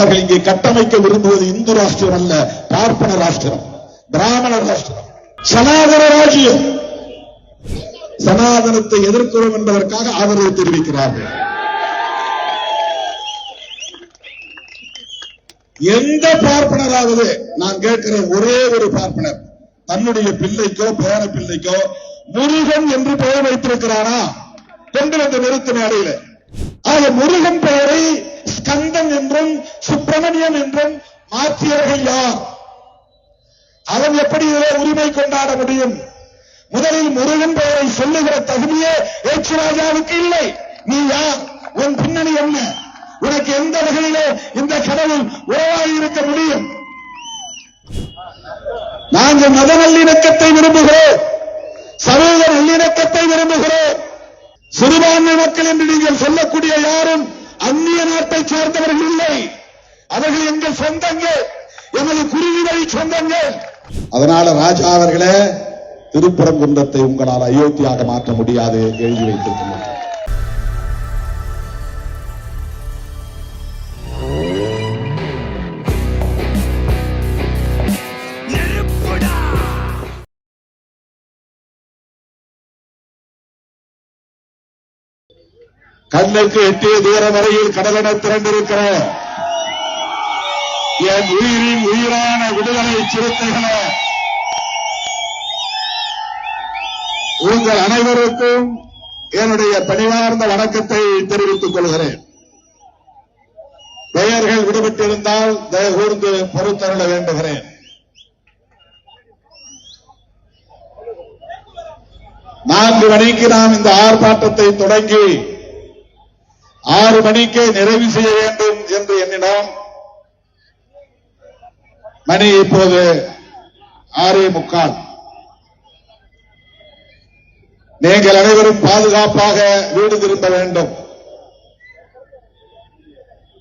அவர்கள் இங்கே கட்டமைக்க விரும்புவது இந்து ராஷ்டிரம் அல்ல, பார்ப்பன ராஷ்டிரம், பிராமண ராஷ்டிரம், சனாதன ராஜ்யம். சனாதனத்தை எதிர்க்கிறோம் என்பதற்காக ஆதரவு தெரிவிக்கிறார்கள். எந்த பார்ப்பனராவது, நான் கேட்கிற ஒரே ஒரு பார்ப்பனர் தன்னுடைய பிள்ளைக்கோ பேர பிள்ளைக்கோ முருகன் என்று பெயர் வைத்திருக்கிறானா? கொண்டு வந்த நிறுத்த மேடையில் ஆக முருகன் பெயரை ஸ்கந்தன் என்றும் சுப்பிரமணியம் என்றும் மாற்றியவர்கள் யார்? அவன் எப்படி உரிமை கொண்டாட முடியும்? முதலில் முருகன் பெயரை சொல்லுகிற தகுதியே எச் ராஜாவுக்கு இல்லை. நீ யார்? உன் பின்னணி என்ன? உனக்கு எந்த வகையிலே இந்த கடவுள் உறவாகி இருக்க முடியும்? நாங்கள் மத நல்லிணக்கத்தை விரும்புகிறோம், சமூக நல்லிணக்கத்தை விரும்புகிறோம். சிறுபான்மை மக்கள் என்று நீங்கள் சொல்லக்கூடிய யாரும் அந்நிய நாட்டை சார்ந்தவர்கள் இல்லை. அவர்கள் எங்கள் சொந்தங்கள், எமது குருவி வழி சொந்தங்கள். அதனால ராஜா அவர்களே, திருப்பரங்குன்றத்தை உங்களால் அயோத்தியாக மாற்ற முடியாது எழுதி வைத்திருக்கிறோம். கண்ணுக்கு எட்டிய தூரம் வரையில் கடலென திரண்டிருக்கிற என் உயிரின் உயிரான விடுதலை சிறுத்தைகளே, உங்கள் அனைவருக்கும் என்னுடைய பணிவார்ந்த வணக்கத்தை தெரிவித்துக் கொள்கிறேன். பெயர்கள் விடுபட்டிருந்தால் தயவுகூர்ந்து பொறுத்தருள வேண்டுகிறேன். 4 மணிக்கு நாம் இந்த ஆர்ப்பாட்டத்தை தொடங்கி 6 மணிக்கு நிறைவு செய்ய வேண்டும் என்று எண்ணினோம். மணி இப்போது 6:45. நீங்கள் அனைவரும் பாதுகாப்பாக வீடு திரும்ப வேண்டும்.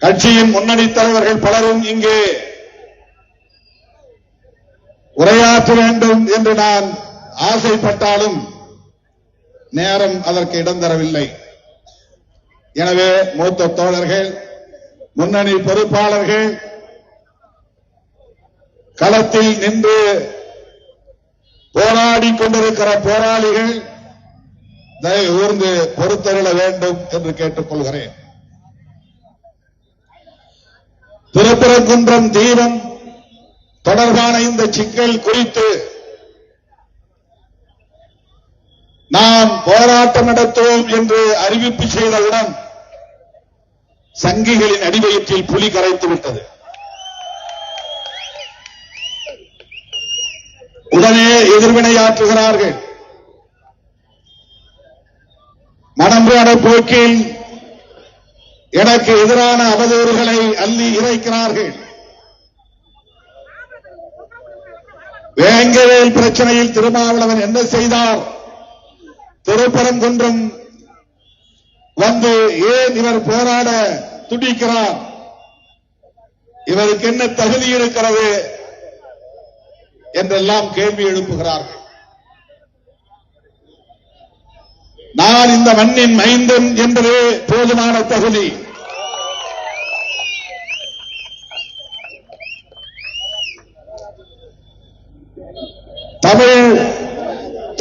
கட்சியின் முன்னணி தலைவர்கள் பலரும் இங்கே உரையாற்ற வேண்டும் என்று நான் ஆசைப்பட்டாலும் நேரம் அதற்கு இடம் தரவில்லை. எனவே மூத்த தோழர்கள், முன்னணி பொறுப்பாளர்கள், களத்தில் நின்று போராடி கொண்டிருக்கிற போராளிகள் தயவு கூர்ந்து பொறுத்தருள வேண்டும் என்று கேட்டுக் கொள்கிறேன். திருப்பரங்குன்றம் தீபம் தொடர்பான இந்த சிக்கல் குறித்து நாம் போராட்டம் நடத்துவோம் என்று அறிவிப்பு செய்தவுடன் சங்கிகளின் அடிவயிற்றில் புலி கரைத்து விட்டது. உடனே எதிர்வினையாற்றுகிறார்கள். மனம்போட போக்கில் எனக்கு எதிரான அவதூறுகளை அள்ளி இறைக்கிறார்கள். வேங்கவேல் பிரச்சனையில் திருமாவளவன் என்ன செய்தார்? திருப்பரங்குன்றம் வந்து ஏன் இவர் போராட துடிக்கிறார்? இவருக்கு என்ன தகுதி இருக்கிறது என்றெல்லாம் கேள்வி எழுப்புகிறார்கள். நான் இந்த மண்ணின் மைந்தன் என்பதே போதுமான தகுதி.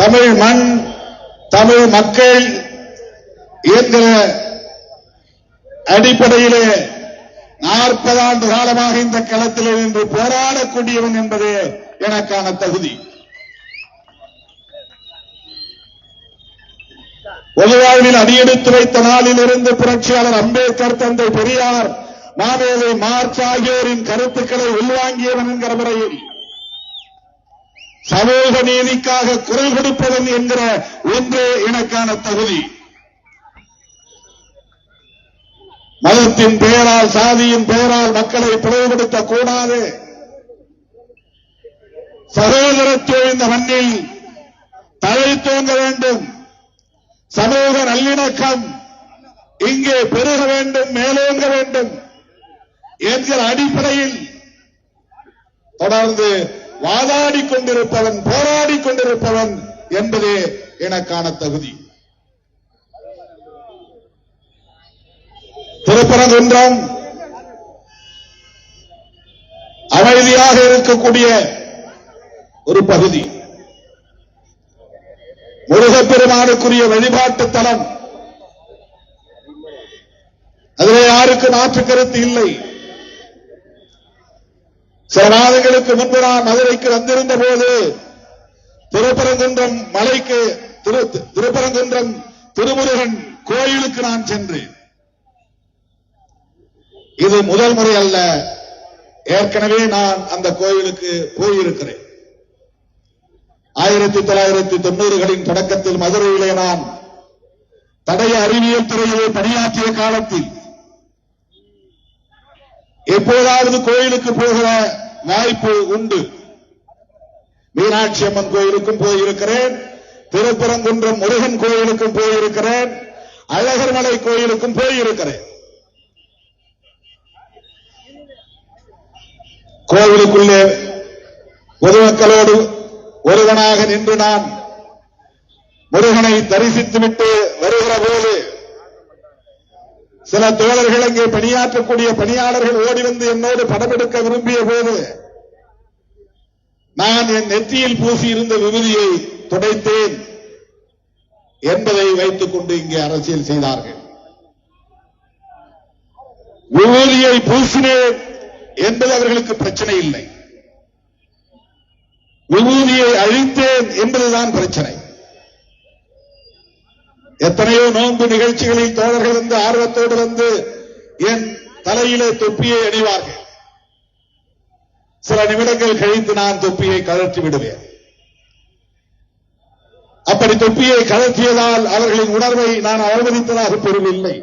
தமிழ் மண், தமிழ் மக்கள் என்கிற அடிப்படையிலே 40 ஆண்டு காலமாக இந்த களத்தில் நின்று போராடக்கூடியவன் என்பதே எனக்கான தகுதி. பொதுவாழ்வில் அடியெடுத்து வைத்த நாளில் இருந்து புரட்சியாளர் அம்பேத்கர், தந்தை பெரியார், மாமேதை மார்க்ஸ் ஆகியோரின் கருத்துக்களை உள்வாங்கியவன் என்கிற முறையில் சமூக நீதிக்காக குரல் கொடுப்பவன் என்கிற ஒன்றே எனக்கான தகுதி. மதத்தின் பெயரால், சாதியின் பெயரால் மக்களை பிளவுபடுத்தக் கூடாது. சகோதரத்துவம் இந்த மண்ணில் தழைத்தோங்க வேண்டும். சமூக நல்லிணக்கம் இங்கே பெருக வேண்டும், மேலோங்க வேண்டும் என்கிற அடிப்படையில் தொடர்ந்து வாதாடி கொண்டிருப்பவன், போராடி கொண்டிருப்பவன் என்பதே எனக்கான தகுதி. திருப்பரங்குன்றம் அமைதியாக இருக்கக்கூடிய ஒரு பகுதி, முருகப்பெருமானுக்குரிய வழிபாட்டு தலம். அதிலே யாருக்கு மாற்று கருத்து இல்லை. சில மாதங்களுக்கு முன்பு நான் மதுரைக்கு வந்திருந்த போது திருப்பரங்குன்றம் மலைக்கு திருப்பரங்குன்றம் திருமுருகன் கோயிலுக்கு நான் சென்றேன். இது முதல் முறை அல்ல, ஏற்கனவே நான் அந்த கோயிலுக்கு போயிருக்கிறேன். 1990களின் தொடக்கத்தில் மதுரையிலே நான் தடய அறிவியல் துறையிலே பணியாற்றிய காலத்தில் எப்போதாவது கோயிலுக்கு போகிற வாய்ப்பு உண்டு. மீனாட்சி அம்மன் கோயிலுக்கும் போயிருக்கிறேன், திருப்பரங்குன்றம் முருகன் கோயிலுக்கும் போயிருக்கிறேன், அழகர்மலை கோயிலுக்கும் போயிருக்கிறேன். கோவிலுக்குள்ளே பொதுமக்களோடு ஒருவனாக நின்று நான் முருகனை தரிசித்துவிட்டு வருகிற போது சில தோழர்கள் அங்கே பணியாற்றக்கூடிய பணியாளர்கள் ஓடி வந்து என்னோடு படமெடுக்க விரும்பிய போது நான் என் நெற்றியில் பூசி இருந்த விபூதியை துடைத்தேன் என்பதை வைத்துக் கொண்டு இங்கே அரசியல் செய்தார்கள். விபூதியை பூசினேன் என்பது அவர்களுக்கு பிரச்சனை இல்லை, விபூதியை அழித்தேன் என்பதுதான் பிரச்சனை. எத்தனையோ நோன்பு நிகழ்ச்சிகளில் தோழர்கள் வந்து ஆர்வத்தோடு வந்து என் தலையிலே தொப்பியை அணிவார்கள். சில நிமிடங்கள் கழித்து நான் தொப்பியை கழற்றி விடுவேன். அப்படி தொப்பியை கழற்றியதால் அவர்களின் உணர்வை நான் அவமதித்ததாக பொருளில்லை.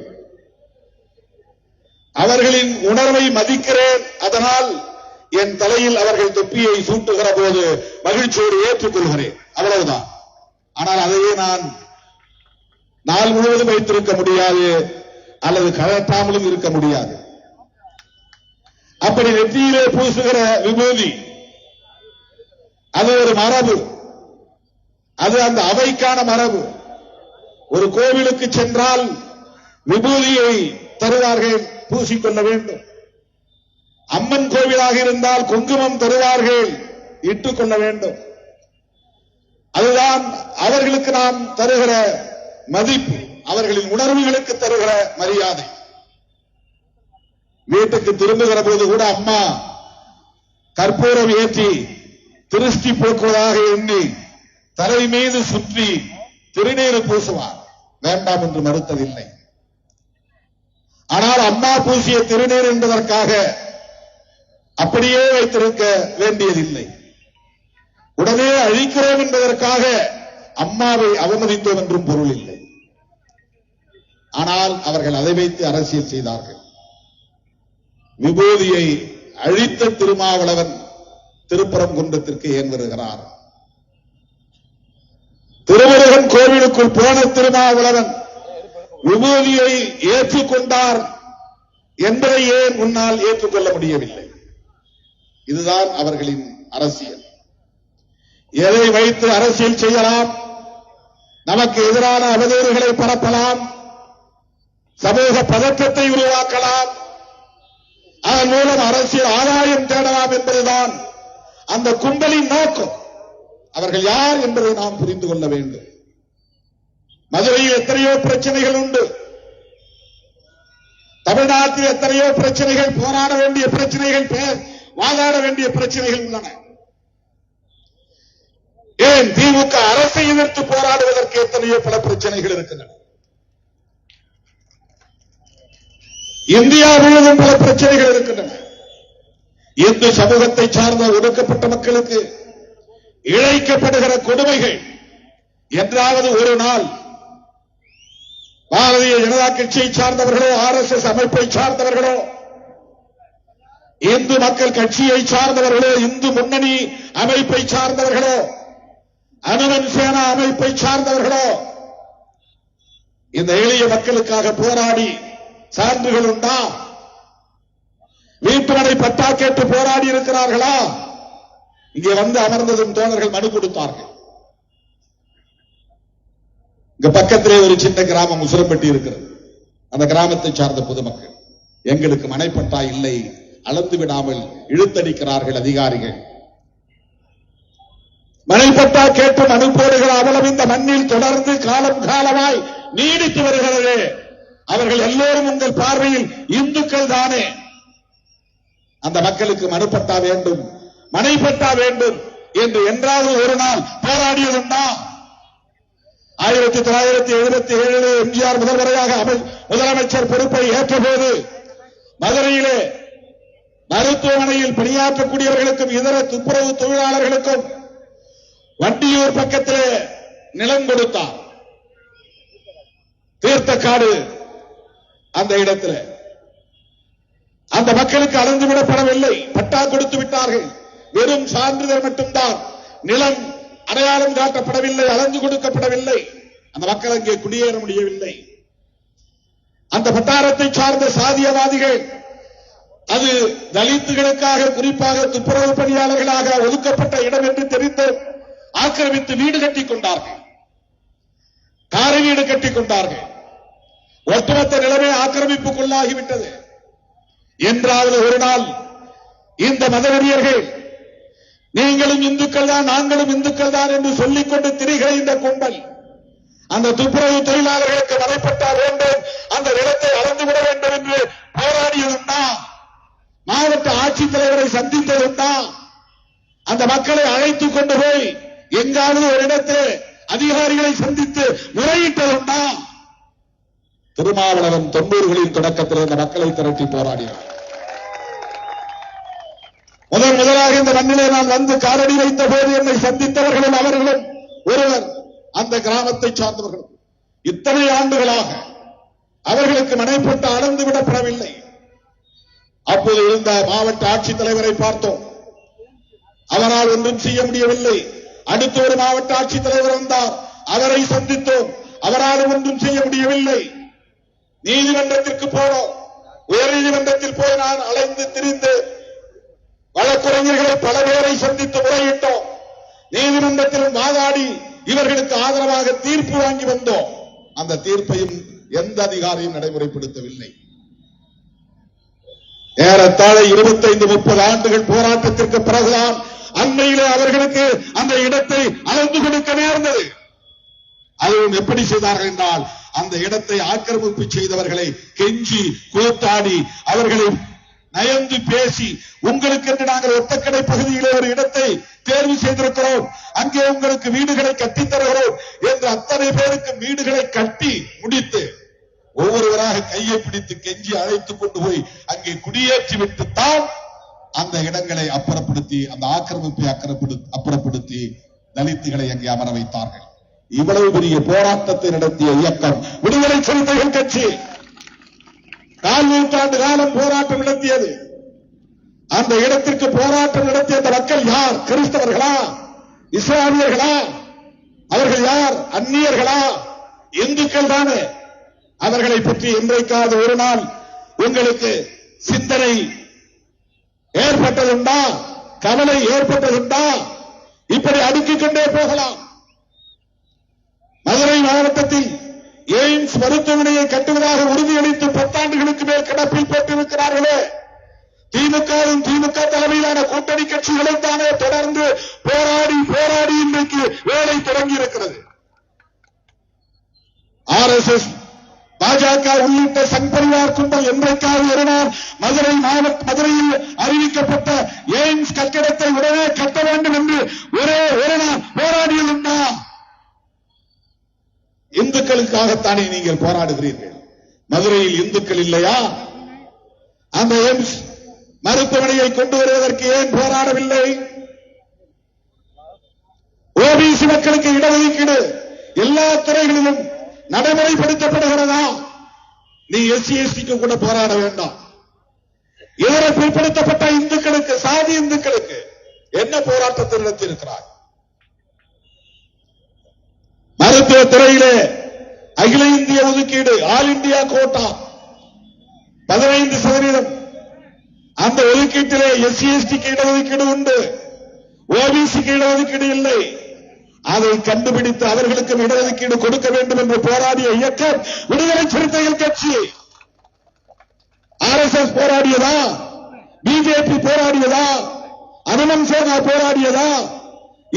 அவர்களின் உணர்வை மதிக்கிறேன். அதனால் என் தலையில் அவர்கள் தொப்பியை சூட்டுகிற போது மகிழ்ச்சியோடு ஏற்றுக்கொள்கிறேன், அவ்வளவுதான். ஆனால் அதையே நான் நாள் முழுவதும் வைத்திருக்க முடியாது, அல்லது கழட்டாமலும் இருக்க முடியாது. அப்படி நெற்றியிலே பூசுகிற விபூதி அது ஒரு மரபு, அது அந்த அவைக்கான மரபு. ஒரு கோவிலுக்கு சென்றால் விபூதியை தருவார்கள், பூசிக்கொள்ள வேண்டும். அம்மன் கோவிலாக இருந்தால் குங்குமம் தருவார்கள், இட்டுக் கொள்ள வேண்டும். அதுதான் அவர்களுக்கு நாம் தருகிற மதிப்பு, அவர்களின் உணர்வுகளுக்கு தருகிற மரியாதை. வீட்டுக்கு திரும்புகிற போது கூட அம்மா கற்பூரம் ஏற்றி திருஷ்டி போக்குவதாக எண்ணி தலை மீது சுற்றி திருநீறு பூசுவார், வேண்டாம் என்று மறுத்ததில்லை. ஆனால் அம்மா பூசிய திருநீர் என்பதற்காக அப்படியே வைத்திருக்க வேண்டியதில்லை. உடனே அழிக்கிறோம் என்பதற்காக அம்மாவை அவமதித்தோம் என்றும் பொருள் இல்லை. ஆனால் அவர்கள் அதை வைத்து அரசியல் செய்தார்கள். விபூதியை அழித்த திருமாவளவன் திருப்பரங்குன்றத்திற்கு ஏன் வருகிறார்? திருமுருகன் கோவிலுக்குள் போன திருமாவளவன் விபூதியை ஏற்றுக்கொண்டார் என்பதை ஏன் உன்னால் ஏற்றுக்கொள்ள முடியவில்லை? இதுதான் அவர்களின் அரசியல். எதை வைத்து அரசியல் செய்யலாம்? நமக்கு எதிரான அவதூறுகளை பரப்பலாம், சமூக பதற்றத்தை உருவாக்கலாம், அதன் மூலம் அரசியல் ஆதாயம் தேடலாம் என்பதுதான் அந்த கும்பலின் நோக்கம். அவர்கள் யார் என்பதை நாம் புரிந்து கொள்ள வேண்டும். மதுரையில் எத்தனையோ பிரச்சனைகள் உண்டு, தமிழ்நாட்டில் எத்தனையோ பிரச்சனைகள், போராட வேண்டிய பிரச்சனைகள், வாதாட வேண்டிய பிரச்சனைகள் உள்ளன. ஏன் திமுக அரசை எதிர்த்து போராடுவதற்கு எத்தனையோ பல பிரச்சனைகள் இருக்கின்றன. இந்தியா முழுவதும் பல பிரச்சனைகள் இருக்கின்றன. இந்து சமூகத்தை சார்ந்த ஒடுக்கப்பட்ட மக்களுக்கு இழைக்கப்படுகிற கொடுமைகள் என்றாவது ஒரு நாள் பாரதிய ஜனதா கட்சியை சார்ந்தவர்களோ, RSS அமைப்பை சார்ந்தவர்களோ, இந்து மக்கள் கட்சியை சார்ந்தவர்களோ, இந்து முன்னணி அமைப்பை சார்ந்தவர்களோ, அனுமன் சேனா அமைப்பை சார்ந்தவர்களோ இந்த எளிய மக்களுக்காக போராடி சான்றுகள் உண்டா? வீட்டுமனை பட்டா கேட்டு போராடி இருக்கிறார்களா? இங்கே வந்து அமர்ந்ததும் தோழர்கள் மனு கொடுத்தார்கள். இங்க பக்கத்திலே ஒரு சின்ன கிராமம் உசுரம்பட்டி இருக்கிறது. அந்த கிராமத்தை சார்ந்த பொதுமக்கள், எங்களுக்கு மனைப்பட்டா இல்லை, அளந்து விடாமல் இழுத்தடிக்கிறார்கள் அதிகாரிகள். மனைப்பட்டா கேட்டு மனு போடுகிற அவலம் இந்த மண்ணில் தொடர்ந்து காலம் காலமாய் நீடித்து வருகிறது. அவர்கள் எல்லோரும் உங்கள் பார்வையில் இந்துக்கள் தானே. அந்த மக்களுக்கு மனுப்பட்டா வேண்டும், மனைப்பட்டா வேண்டும் என்று என்றாவது ஒரு நாள் போராடியதுண்டா? 1977 எம்ஜிஆர் முதல்வராக முதலமைச்சர் பொறுப்பை ஏற்றபோது மதுரையிலே மருத்துவமனையில் பணியாற்றக்கூடியவர்களுக்கும் இதர துப்புரவு தொழிலாளர்களுக்கும் வண்டியூர் பக்கத்திலே நிலம் கொடுத்தார். தீர்த்தக்காடு அந்த இடத்தில் அந்த மக்களுக்கு அளந்து விடப்படவில்லை, பட்டா கொடுத்து விட்டார்கள். வெறும் சான்றிதழ் மட்டும்தான், நிலம் அடையாளம் காட்டப்படவில்லை, அளந்து கொடுக்கப்படவில்லை. அந்த மக்கள் அங்கே குடியேற முடியவில்லை. அந்த வட்டாரத்தை சார்ந்த சாதியவாதிகள் அது தலித்துகளுக்காக, குறிப்பாக துப்புரவு பணியாளர்களாக ஒதுக்கப்பட்ட இடம் என்று தெரிந்து ஆக்கிரமித்து வீடு கட்டிக் கொண்டார்கள், காரை வீடு கட்டிக் கொண்டார்கள். ஒட்டுமொத்த நிலைமை ஆக்கிரமிப்புக்குள்ளாகிவிட்டது. என்றாவது ஒரு நாள் இந்த மதவெறியர்கள் நீங்களும் இந்துக்கள் தான், நாங்களும் இந்துக்கள் தான் என்று சொல்லிக் கொண்டு திரிகிற இந்த கும்பல் அந்த துப்புரவு தொழிலாளர்களுக்கு வரைப்பட்டா வேண்டும், அந்த நிலத்தை அளந்துவிட வேண்டும் என்று போராடியதுண்டா? மாவட்ட ஆட்சித்தலைவரை சந்தித்ததுண்டா? அந்த மக்களை அழைத்துக் கொண்டு போய் எங்காவது ஒரு இடத்தில் அதிகாரிகளை சந்தித்து முறையிட்டதுண்டா? திருமாவளவன் 90களின் தொடக்கத்தில் இந்த மக்களை திரட்டி போராடினார். முதலாக இந்த மண்ணிலே நான் வந்து காலடி வைத்த போது என்னை சந்தித்தவர்களும் அவர்களும் ஒருவர் அந்த கிராமத்தை சார்ந்தவர்களும். இத்தனை ஆண்டுகளாக அவர்களுக்கு மனைப்பட்டு அளந்து விடப்படவில்லை. அப்போது இருந்த மாவட்ட ஆட்சித்தலைவரை பார்த்தோம், அவரால் ஒன்றும் செய்ய முடியவில்லை. அடுத்த ஒரு மாவட்ட ஆட்சித்தலைவர் வந்தார், அவரை சந்தித்தோம், அவரால் ஒன்றும் செய்ய முடியவில்லை. நீதிமன்றத்திற்கு போனோம், உயர் நீதிமன்றத்தில் போய் நான் அலைந்து திரிந்து வழக்குரைஞர்களை பல பேரை சந்தித்து முறையிட்டோம். நீதிமன்றத்திலும் வாதாடி இவர்களுக்கு ஆதரவாக தீர்ப்பு வாங்கி வந்தோம். அந்த தீர்ப்பையும் எந்த அதிகாரியும் நடைமுறைப்படுத்தவில்லை. ஏறத்தாழ 25-30 ஆண்டுகள் போராட்டத்திற்கு பிறகுதான் அண்மையிலே அவர்களுக்கு அந்த இடத்தை அளந்து கொடுக்க நேர்ந்தது. அதுவும் எப்படி செய்தார்கள் என்றால், அந்த இடத்தை ஆக்கிரமிப்பு செய்தவர்களை கெஞ்சி கூத்தாடி அவர்களை நயந்து பேசி, உங்களுக்கு என்று நாங்கள் ஒத்தக்கடை பகுதியிலே ஒரு இடத்தை தேர்வு செய்திருக்கிறோம், அங்கே உங்களுக்கு வீடுகளை கட்டித் தருகிறோம் என்று அத்தனை பேருக்கு வீடுகளை கட்டி முடித்து ஒவ்வொருவராக கையை பிடித்து கெஞ்சி அழைத்துக் கொண்டு போய் அங்கே குடியேற்றி விட்டுத்தான் அந்த இடங்களை அப்புறப்படுத்தி, அந்த ஆக்கிரமிப்பை அப்புறப்படுத்தி தலித்துகளை அங்கே அமர வைத்தார்கள். இவ்வளவு பெரிய போராட்டத்தை நடத்திய இயக்கம் விடுதலை சிறுத்தைகள் கட்சி 4 நூற்றாண்டு காலம் போராட்டம் நடத்தியது. அந்த இடத்திற்கு போராட்டம் நடத்திய அந்த மக்கள் யார்? கிறிஸ்தவர்களா? இஸ்லாமியர்களா? அவர்கள் யார்? அந்நியர்களா? இந்துக்கள் தானே. அவர்களை பற்றி இன்றைக்காவது ஒரு நாள் உங்களுக்கு சிந்தனை ஏற்பட்டதுண்டா? கவலை ஏற்பட்டதுண்டா? இப்படி அடுக்கிக் கொண்டே போகலாம். மதுரை மாவட்டத்தில் எய்ம்ஸ் மருத்துவமனையை கட்டுவதாக உறுதியளித்து 10 ஆண்டுகளுக்கு மேல் கிடப்பில் போட்டிருக்கிறார்களே, திமுக தலைமையிலான கூட்டணி கட்சிகளும் தானே தொடர்ந்து போராடி இன்றைக்கு வேலை தொடங்கி இருக்கிறது. RSS, பாஜக உள்ளிட்ட சங் பரிவார் கும்பல் என்றைக்காவது ஒரு நாள் மதுரையில் அறிவிக்கப்பட்ட எய்ம்ஸ் கட்டிடத்தை உடனே கட்ட வேண்டும் என்று ஒரு நாள் போராடியதுண்டா? இந்துக்களுக்காகத்தானே நீங்கள் போராடுகிறீர்கள். மதுரையில் இந்துக்கள் இல்லையா? அந்த எய்ம்ஸ் மருத்துவமனையை கொண்டு வருவதற்கு ஏன் போராடவில்லை? ஓபிசி மக்களுக்கு இடஒதுக்கீடு எல்லா துறைகளிலும் நடைமுறைப்படுத்தப்படுகிறதா? நீ SC STக்கு கூட போராட வேண்டாம். இதர பிற்படுத்தப்பட்ட இந்துக்களுக்கு, சாதி இந்துக்களுக்கு என்ன போராட்டத்தை நடத்தியிருக்கிறார்? மருத்துவ துறையிலே அகில இந்திய ஒதுக்கீடு, ஆல் இந்தியா கோட்டா 15%. அந்த ஒதுக்கீட்டிலே SC STக்கு இடஒதுக்கீடு உண்டு, ஓபிசிக்கு இடஒதுக்கீடு இல்லை. அதை கண்டுபிடித்து அவர்களுக்கும் இடஒதுக்கீடு கொடுக்க வேண்டும் என்று போராடிய இயக்கம் விடுதலை சிறுத்தைகள் கட்சி. RSS போராடியதா? பிஜேபி போராடியதா? அனுமன் சேனா போராடியதா?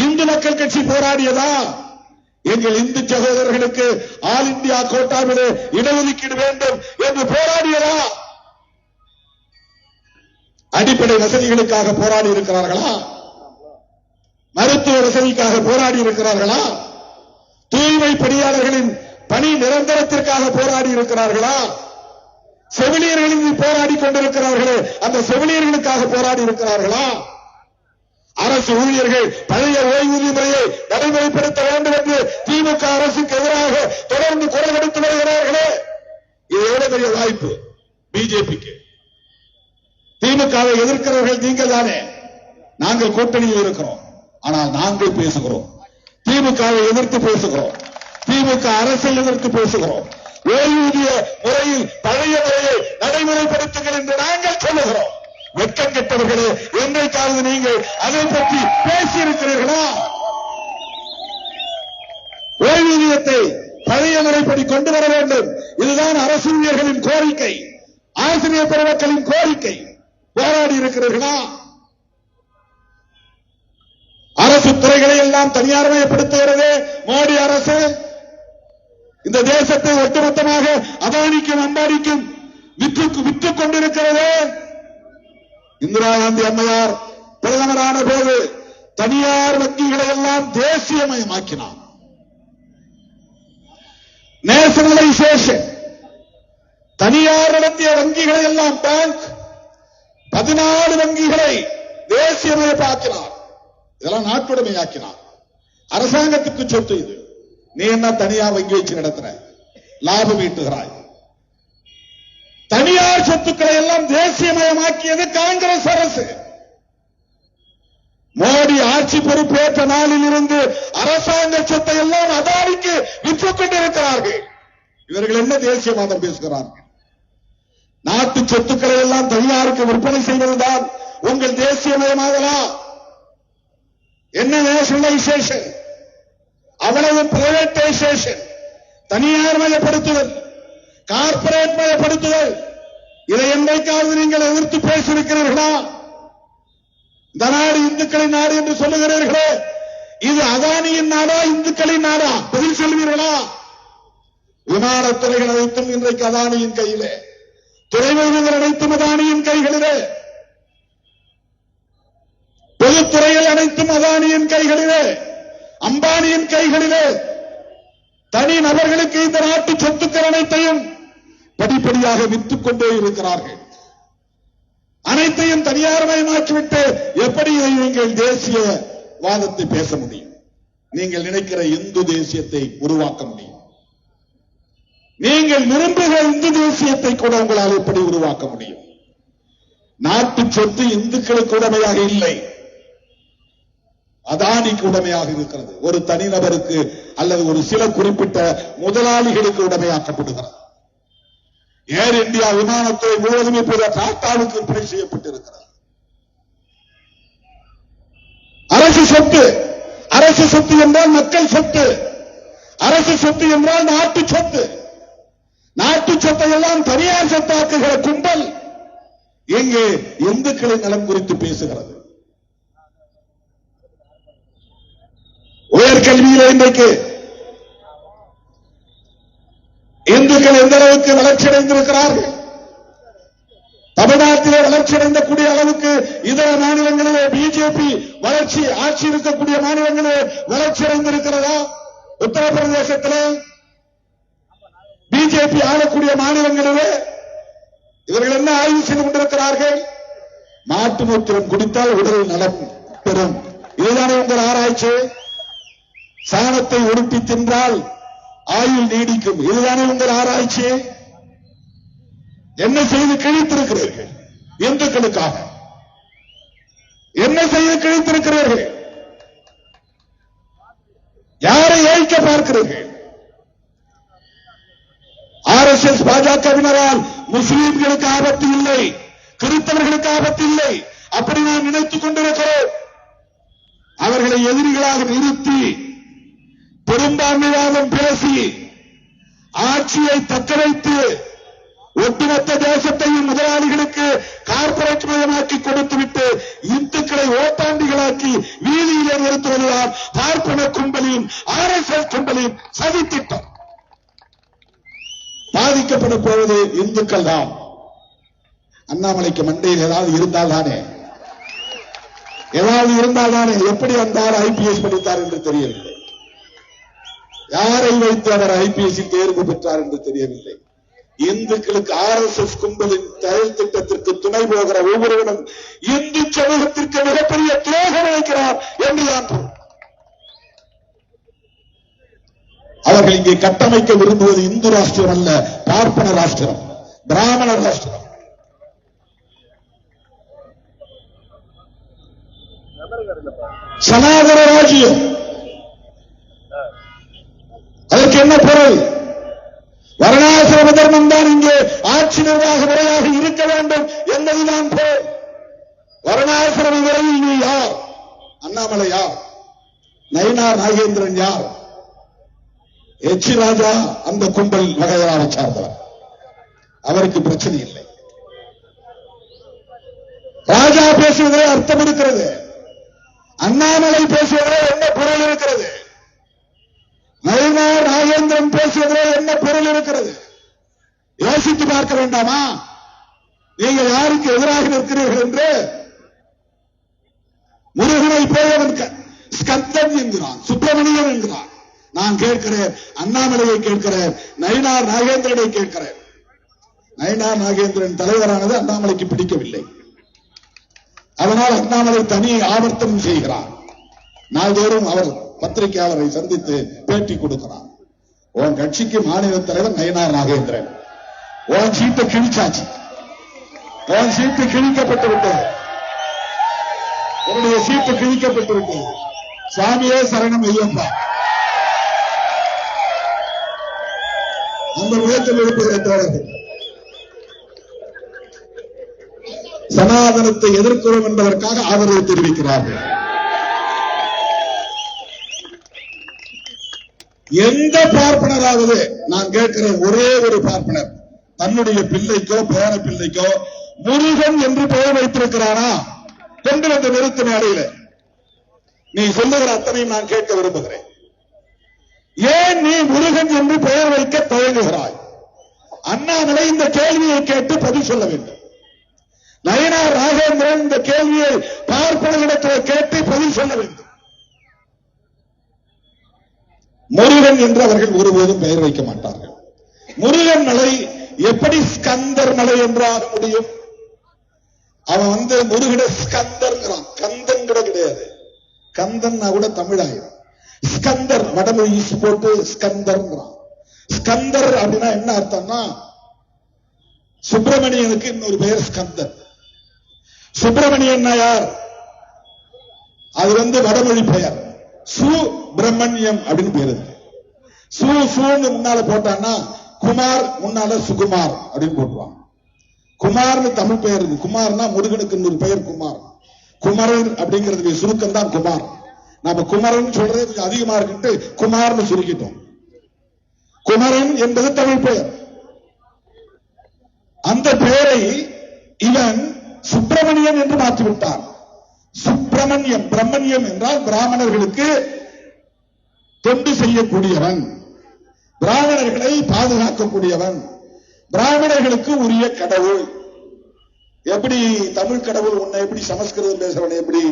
இந்து மக்கள் கட்சி போராடியதா? எங்கள் இந்து சகோதரர்களுக்கு ஆல் இந்தியா கோட்டாவிலே இடஒதுக்கீடு வேண்டும் என்று போராடியதா? அடிப்படை வசதிகளுக்காக போராடி இருக்கிறார்களா? மருத்துவ வசதிக்காக போராடி இருக்கிறார்களா? தூய்மை பணியாளர்களின் பணி நிரந்தரத்திற்காக போராடி இருக்கிறார்களா? செவிலியர்களின் போராடி கொண்டிருக்கிறார்களே, அந்த செவிலியர்களுக்காக போராடி இருக்கிறார்களா? அரசு ஊழியர்கள் பழைய ஓய்வூதிய முறையை நடைமுறைப்படுத்த வேண்டும் என்று திமுக அரசுக்கு எதிராக தொடர்ந்து குரல் கொடுத்து வருகிறார்களே, இது எவ்வளவு பெரிய வாய்ப்பு பிஜேபிக்கு. திமுகவை எதிர்க்கிறவர்கள் நீங்கள் தானே. நாங்கள் கூட்டணியில் இருக்கிறோம், ஆனால் நாங்கள் பேசுகிறோம். திமுகவை எதிர்த்து பேசுகிறோம், திமுக அரசை எதிர்த்து பேசுகிறோம். ஓய்வூதிய முறையில் பழைய முறையை நடைமுறைப்படுத்துங்கள் என்று நாங்கள் சொல்லுகிறோம். வெட்கம் கெட்டவர்களே, என்றைக்காவது நீங்கள் அதை பற்றி பேசியிருக்கிறீர்களா? ஓய்வூதியத்தை பழைய முறைப்படி கொண்டு வர வேண்டும், இதுதான் அரசு ஊழியர்களின் கோரிக்கை, ஆசிரியர் பெருமக்களின் கோரிக்கை. போராடி இருக்கிறீர்களா? அரசு துறைகளை எல்லாம் தனியார்மயப்படுத்துகிறது மோடி அரசு. இந்த தேசத்தை ஒட்டுமொத்தமாக அதானிக்கும் அம்பானிக்கும் விற்றுக் கொண்டிருக்கிறது. இந்திரா காந்தி அம்மையார் பிரதமரான போது தனியார் வங்கிகளை எல்லாம் தேசியமயமாக்கினார். நேஷனலைசேஷன். தனியார் நடத்திய வங்கிகளை எல்லாம் பேங்க் 14 வங்கிகளை தேசியமயமாக்கினார். இதெல்லாம் நாட்டுடைமையாக்கினார். அரசாங்கத்துக்கு சொத்து இது. நீ என்ன தனியார் வங்கி வச்சு நடத்துற, லாபம் ஈட்டுகிறாய். தனியார் சொத்துக்களை எல்லாம் தேசியமயமாக்கியது காங்கிரஸ் அரசு. மோடி ஆட்சி பொறுப்பேற்ற நாளில் இருந்து அரசாங்க சொத்தை எல்லாம் அதானிக்கு விற்றுக் கொண்டிருக்கிறார்கள். இவர்கள் என்ன தேசியவாதம் பேசுகிறார்கள்? நாட்டு சொத்துக்களை எல்லாம் தனியாருக்கு விற்பனை செய்வதுதான் உங்கள் தேசியமயமாகலாம். என்ன நேஷனலைசேஷன்? அவ்வளவு பிரைவேட்டைசேஷன், தனியார் மயப்படுத்துதல், கார்பரேட் மயப்படுத்துதல். இதை என்றைக்காவது நீங்கள் எதிர்த்து பேசியிருக்கிறீர்களா? இந்த நாடு இந்துக்களின் நாடு என்று சொல்லுகிறீர்களே, இது அதானியின் நாடா இந்துக்களின் நாடா? பதில் சொல்லுவீர்களா? விமானத்துறைகள் அனைத்தும் இன்றைக்கு அதானியின் கையிலே, துறைமுகங்கள் அனைத்தும் அதானியின் கைகளிலே, பொதுத்துறைகள் அனைத்தும் அதானியின் கைகளிலே, அம்பானியின் கைகளிலே. தனி நபர்களுக்கு இந்த நாட்டு சொத்துக்கள் அனைத்தையும் படிப்படியாக விற்றுக் கொண்டே இருக்கிறார்கள். அனைத்தையும் தனியார்மயமாக்கிவிட்டு எப்படி இதை நீங்கள் தேசிய வாதத்தை பேச முடியும்? நீங்கள் நினைக்கிற இந்து தேசியத்தை உருவாக்க முடியும்? நீங்கள் விரும்புகிற இந்து தேசியத்தை கூட உங்களால் எப்படி உருவாக்க முடியும்? நாட்டு சொத்து இந்துக்களுக்கு உடமையாக இல்லை, அதானிக்கு உடமையாக இருக்கிறது. ஒரு தனிநபருக்கு அல்லது ஒரு சில குறிப்பிட்ட முதலாளிகளுக்கு உடமையாக்கப்படுகிறது. ஏர் இந்தியா விமானத்துறை முழுவதும் இப்போது டாட்டாவுக்கு விற்பனை செய்யப்பட்டிருக்கிறது. அரசு சொத்து. அரசு சொத்து என்றால் மக்கள் சொத்து. அரசு சொத்து என்றால் நாட்டு சொத்து. நாட்டு சொத்தை எல்லாம் தனியார் சொத்தாக்குகிற கும்பல் எங்கே இந்துக்களின் நலம் குறித்து பேசுகிறது? உயர்கல்வியில் இன்றைக்கு இந்துக்கள் எந்த அளவுக்கு வளர்ச்சியடைந்திருக்கிறார்கள்? தமிழ்நாட்டிலே வளர்ச்சியடைந்த கூடிய அளவுக்கு இதர மாநிலங்களிலே பிஜேபி வளர்ச்சி ஆட்சி இருக்கக்கூடிய மாநிலங்களிலே வளர்ச்சியடைந்திருக்கிறதா? உத்தரப்பிரதேசத்திலே பிஜேபி ஆளக்கூடிய மாநிலங்களிலே இவர்கள் என்ன ஆய்வு செய்து கொண்டிருக்கிறார்கள்? மாட்டு மூத்திரம் குடித்தால் உடல் நலம் பெறும், இதுதானே உங்கள் ஆராய்ச்சி. சாணத்தை உடுப்பி தின்றால் ஆயுள் நீடிக்கும், இதுதானே உங்கள் ஆராய்ச்சி. என்ன செய்து கிழித்திருக்கிறீர்கள்? இந்துக்களுக்காக என்ன செய்து கிழித்திருக்கிறீர்கள்? யாரை ஏய்க்க பார்க்கிறீர்கள்? RSS பாஜகவினரால் முஸ்லீம்களுக்கு ஆபத்து இல்லை, கிறிஸ்தவர்களுக்கு ஆபத்து இல்லை, அப்படி நாம் நினைத்துக் கொண்டிருக்கிறோம். அவர்களை எதிரிகளாக நிறுத்தி பெரும்பான்மைவாதம் பேசி ஆட்சியை தக்க வைத்து ஒட்டுமொத்த தேசத்தையும் முதலாளிகளுக்கு கார்பரேட் மயமாக்கி கொடுத்துவிட்டு இந்துக்களை ஓட்டாண்டிகளாக்கி வீதியிலே நிறுத்துவதுதான் பார்ப்பன கும்பலின் RSS கும்பலின் சதித்திட்டம். பாதிக்கப்பட போவது இந்துக்கள் தான். அண்ணாமலைக்கு மண்டையில் ஏதாவது இருந்தால்தானே எப்படி வந்தால் IPS படித்தார் என்று தெரியவில்லை. யாரை வைத்து அவர் IPS தேர்வு பெற்றார் என்று தெரியவில்லை. இந்துக்களுக்கு RSS கும்பலின் செயல் திட்டத்திற்கு துணை போகிற ஒவ்வொருவரும் இந்து சமூகத்திற்கு மிகப்பெரிய துரோகம் இழைக்கிறார் என்றுதான் அவர்கள் இங்கே கட்டமைக்க விரும்புவது இந்து ராஷ்டிரம் அல்ல, பார்ப்பன ராஷ்டிரம், பிராமண ராஷ்டிரம். சனாதன ராஜ்யம். அதற்கு என்ன பொருள்? வர்ணாசிரம தர்மம் தான் இங்கே ஆட்சி நிர்வாக முறையாக இருக்க வேண்டும் என்பதுதான் பொருள். வர்ணாசிரம முறையில் நீ யார்? அண்ணாமலை யார்? நயினார் நாகேந்திரன் யார்? எச் ராஜா அந்த கும்பல் வகையராவை சார்ந்தவர். அவருக்கு பிரச்சனை இல்லை. ராஜா பேசுவதே அர்த்தம் இருக்கிறது. அண்ணாமலை பேசுவதே என்ன பொருள் இருக்கிறது? நயினார் நாகேந்திரன் பேசுவதே என்ன பொருள் இருக்கிறது? யோசித்து பார்க்க வேண்டாமா? நீங்கள் யாருக்கு எதிராக நிற்கிறீர்கள் என்று. முருகனை போயவன் ஸ்கந்தன் என்கிறான், சுப்பிரமணியன் என்கிறான். நான் கேட்கிறேன், அண்ணாமலையை கேட்கிறேன், நயினார் நாகேந்திரனை கேட்கிறேன். நயினார் நாகேந்திரன் தலைவரானது அண்ணாமலைக்கு பிடிக்கவில்லை. அதனால் அண்ணாமலை தனி ஆவர்த்தனம் செய்கிறார். நாள்தோறும் அவர் பத்திரிகையாளரை சந்தித்து பேட்டி கொடுக்கிறார். உன் கட்சிக்கு மாநில தலைவர் நயினார் நாகேந்திரன், உன் சீட்டை கிழிச்சாச்சு, உன் சீட்டு கிழிக்கப்பட்டு விட்டது, உன்னுடைய சீட்டு கிழிக்கப்பட்டு விட்டது, சாமியே சரணம் ஐயப்பா. அந்த முயற்சியில் எழுப்புகிற தோழர்கள் சனாதனத்தை எதிர்க்கிறோம் என்பதற்காக ஆதரவு தெரிவிக்கிறார்கள். எந்த பார்ப்பனராவது, நான் கேட்கிறேன், ஒரே ஒரு பார்ப்பனர் தன்னுடைய பிள்ளைக்கோ பேர பிள்ளைக்கோ முருகன் என்று பெயர் வைத்திருக்கிறானா? கொண்டு வந்த நிறுத்த மேடையில் நீ சொல்லுகிற அத்தனையும் நான் கேட்க விரும்புகிறேன். ஏன் நீ முருகன் என்று பெயர் வைக்க தயங்குகிறாய்? அண்ணாமலை இந்த கேள்வியை கேட்டு பதில் சொல்ல வேண்டும். நயினார் நாகேந்திரன் இந்த கேள்வியை பார்ப்பனர்களிடத்தில் கேட்டு பதில் சொல்ல வேண்டும். முருகன் என்று அவர்கள் ஒருபோதும் பெயர் வைக்க மாட்டார்கள். முருகன் மலை எப்படி ஸ்கந்தர் மலை என்றாக முடியும்? அவன் முருகனை ஸ்கந்தர்ங்கிறான். கந்தன் கூட கிடையாது. கந்தன் கூட தமிழாயிரம். ஸ்கந்தர் வடமொழி போட்டு ஸ்கந்தர்ங்கிறான். ஸ்கந்தர் அப்படின்னா என்ன அர்த்தம்னா, சுப்பிரமணியனுக்கு இன்னொரு பெயர் ஸ்கந்தர். சுப்பிரமணியன் யார்? அது வடமொழி பெயர். சுப்பிரமணியம் அப்படின்னு பேரு. சூன்னு முன்னால போட்டான்னா குமார், முன்னால சுகுமார் அப்படின்னு போட்டுவான். குமார்னு தமிழ் பெயர் இருக்கு. குமார்னா முருகனுக்கு இன்னொரு பெயர் குமார். குமரன் அப்படிங்கிறது சுருக்கம் தான் குமார். நாம குமரன் சொல்றது கொஞ்சம் அதிகமா இருக்கு, குமார்னு சுருக்கிட்டோம். குமரன் என்பது தமிழ் பெயர். அந்த பெயரை இவன் சுப்பிரமணியன் என்று மாற்றிவிட்டான். சுப்பிரமணியம், பிரம்மண்யம் என்றால் பிராமணர்களுக்கு தொண்டு செய்யக்கூடியவன், பிராமணர்களை பாதுகாக்கக்கூடியவன், பிராமணர்களுக்கு உரிய கடவுள். எப்படி தமிழ் கடவுள் உன்னை எப்படி சமஸ்கிருதம் பேசுறவன் எப்படி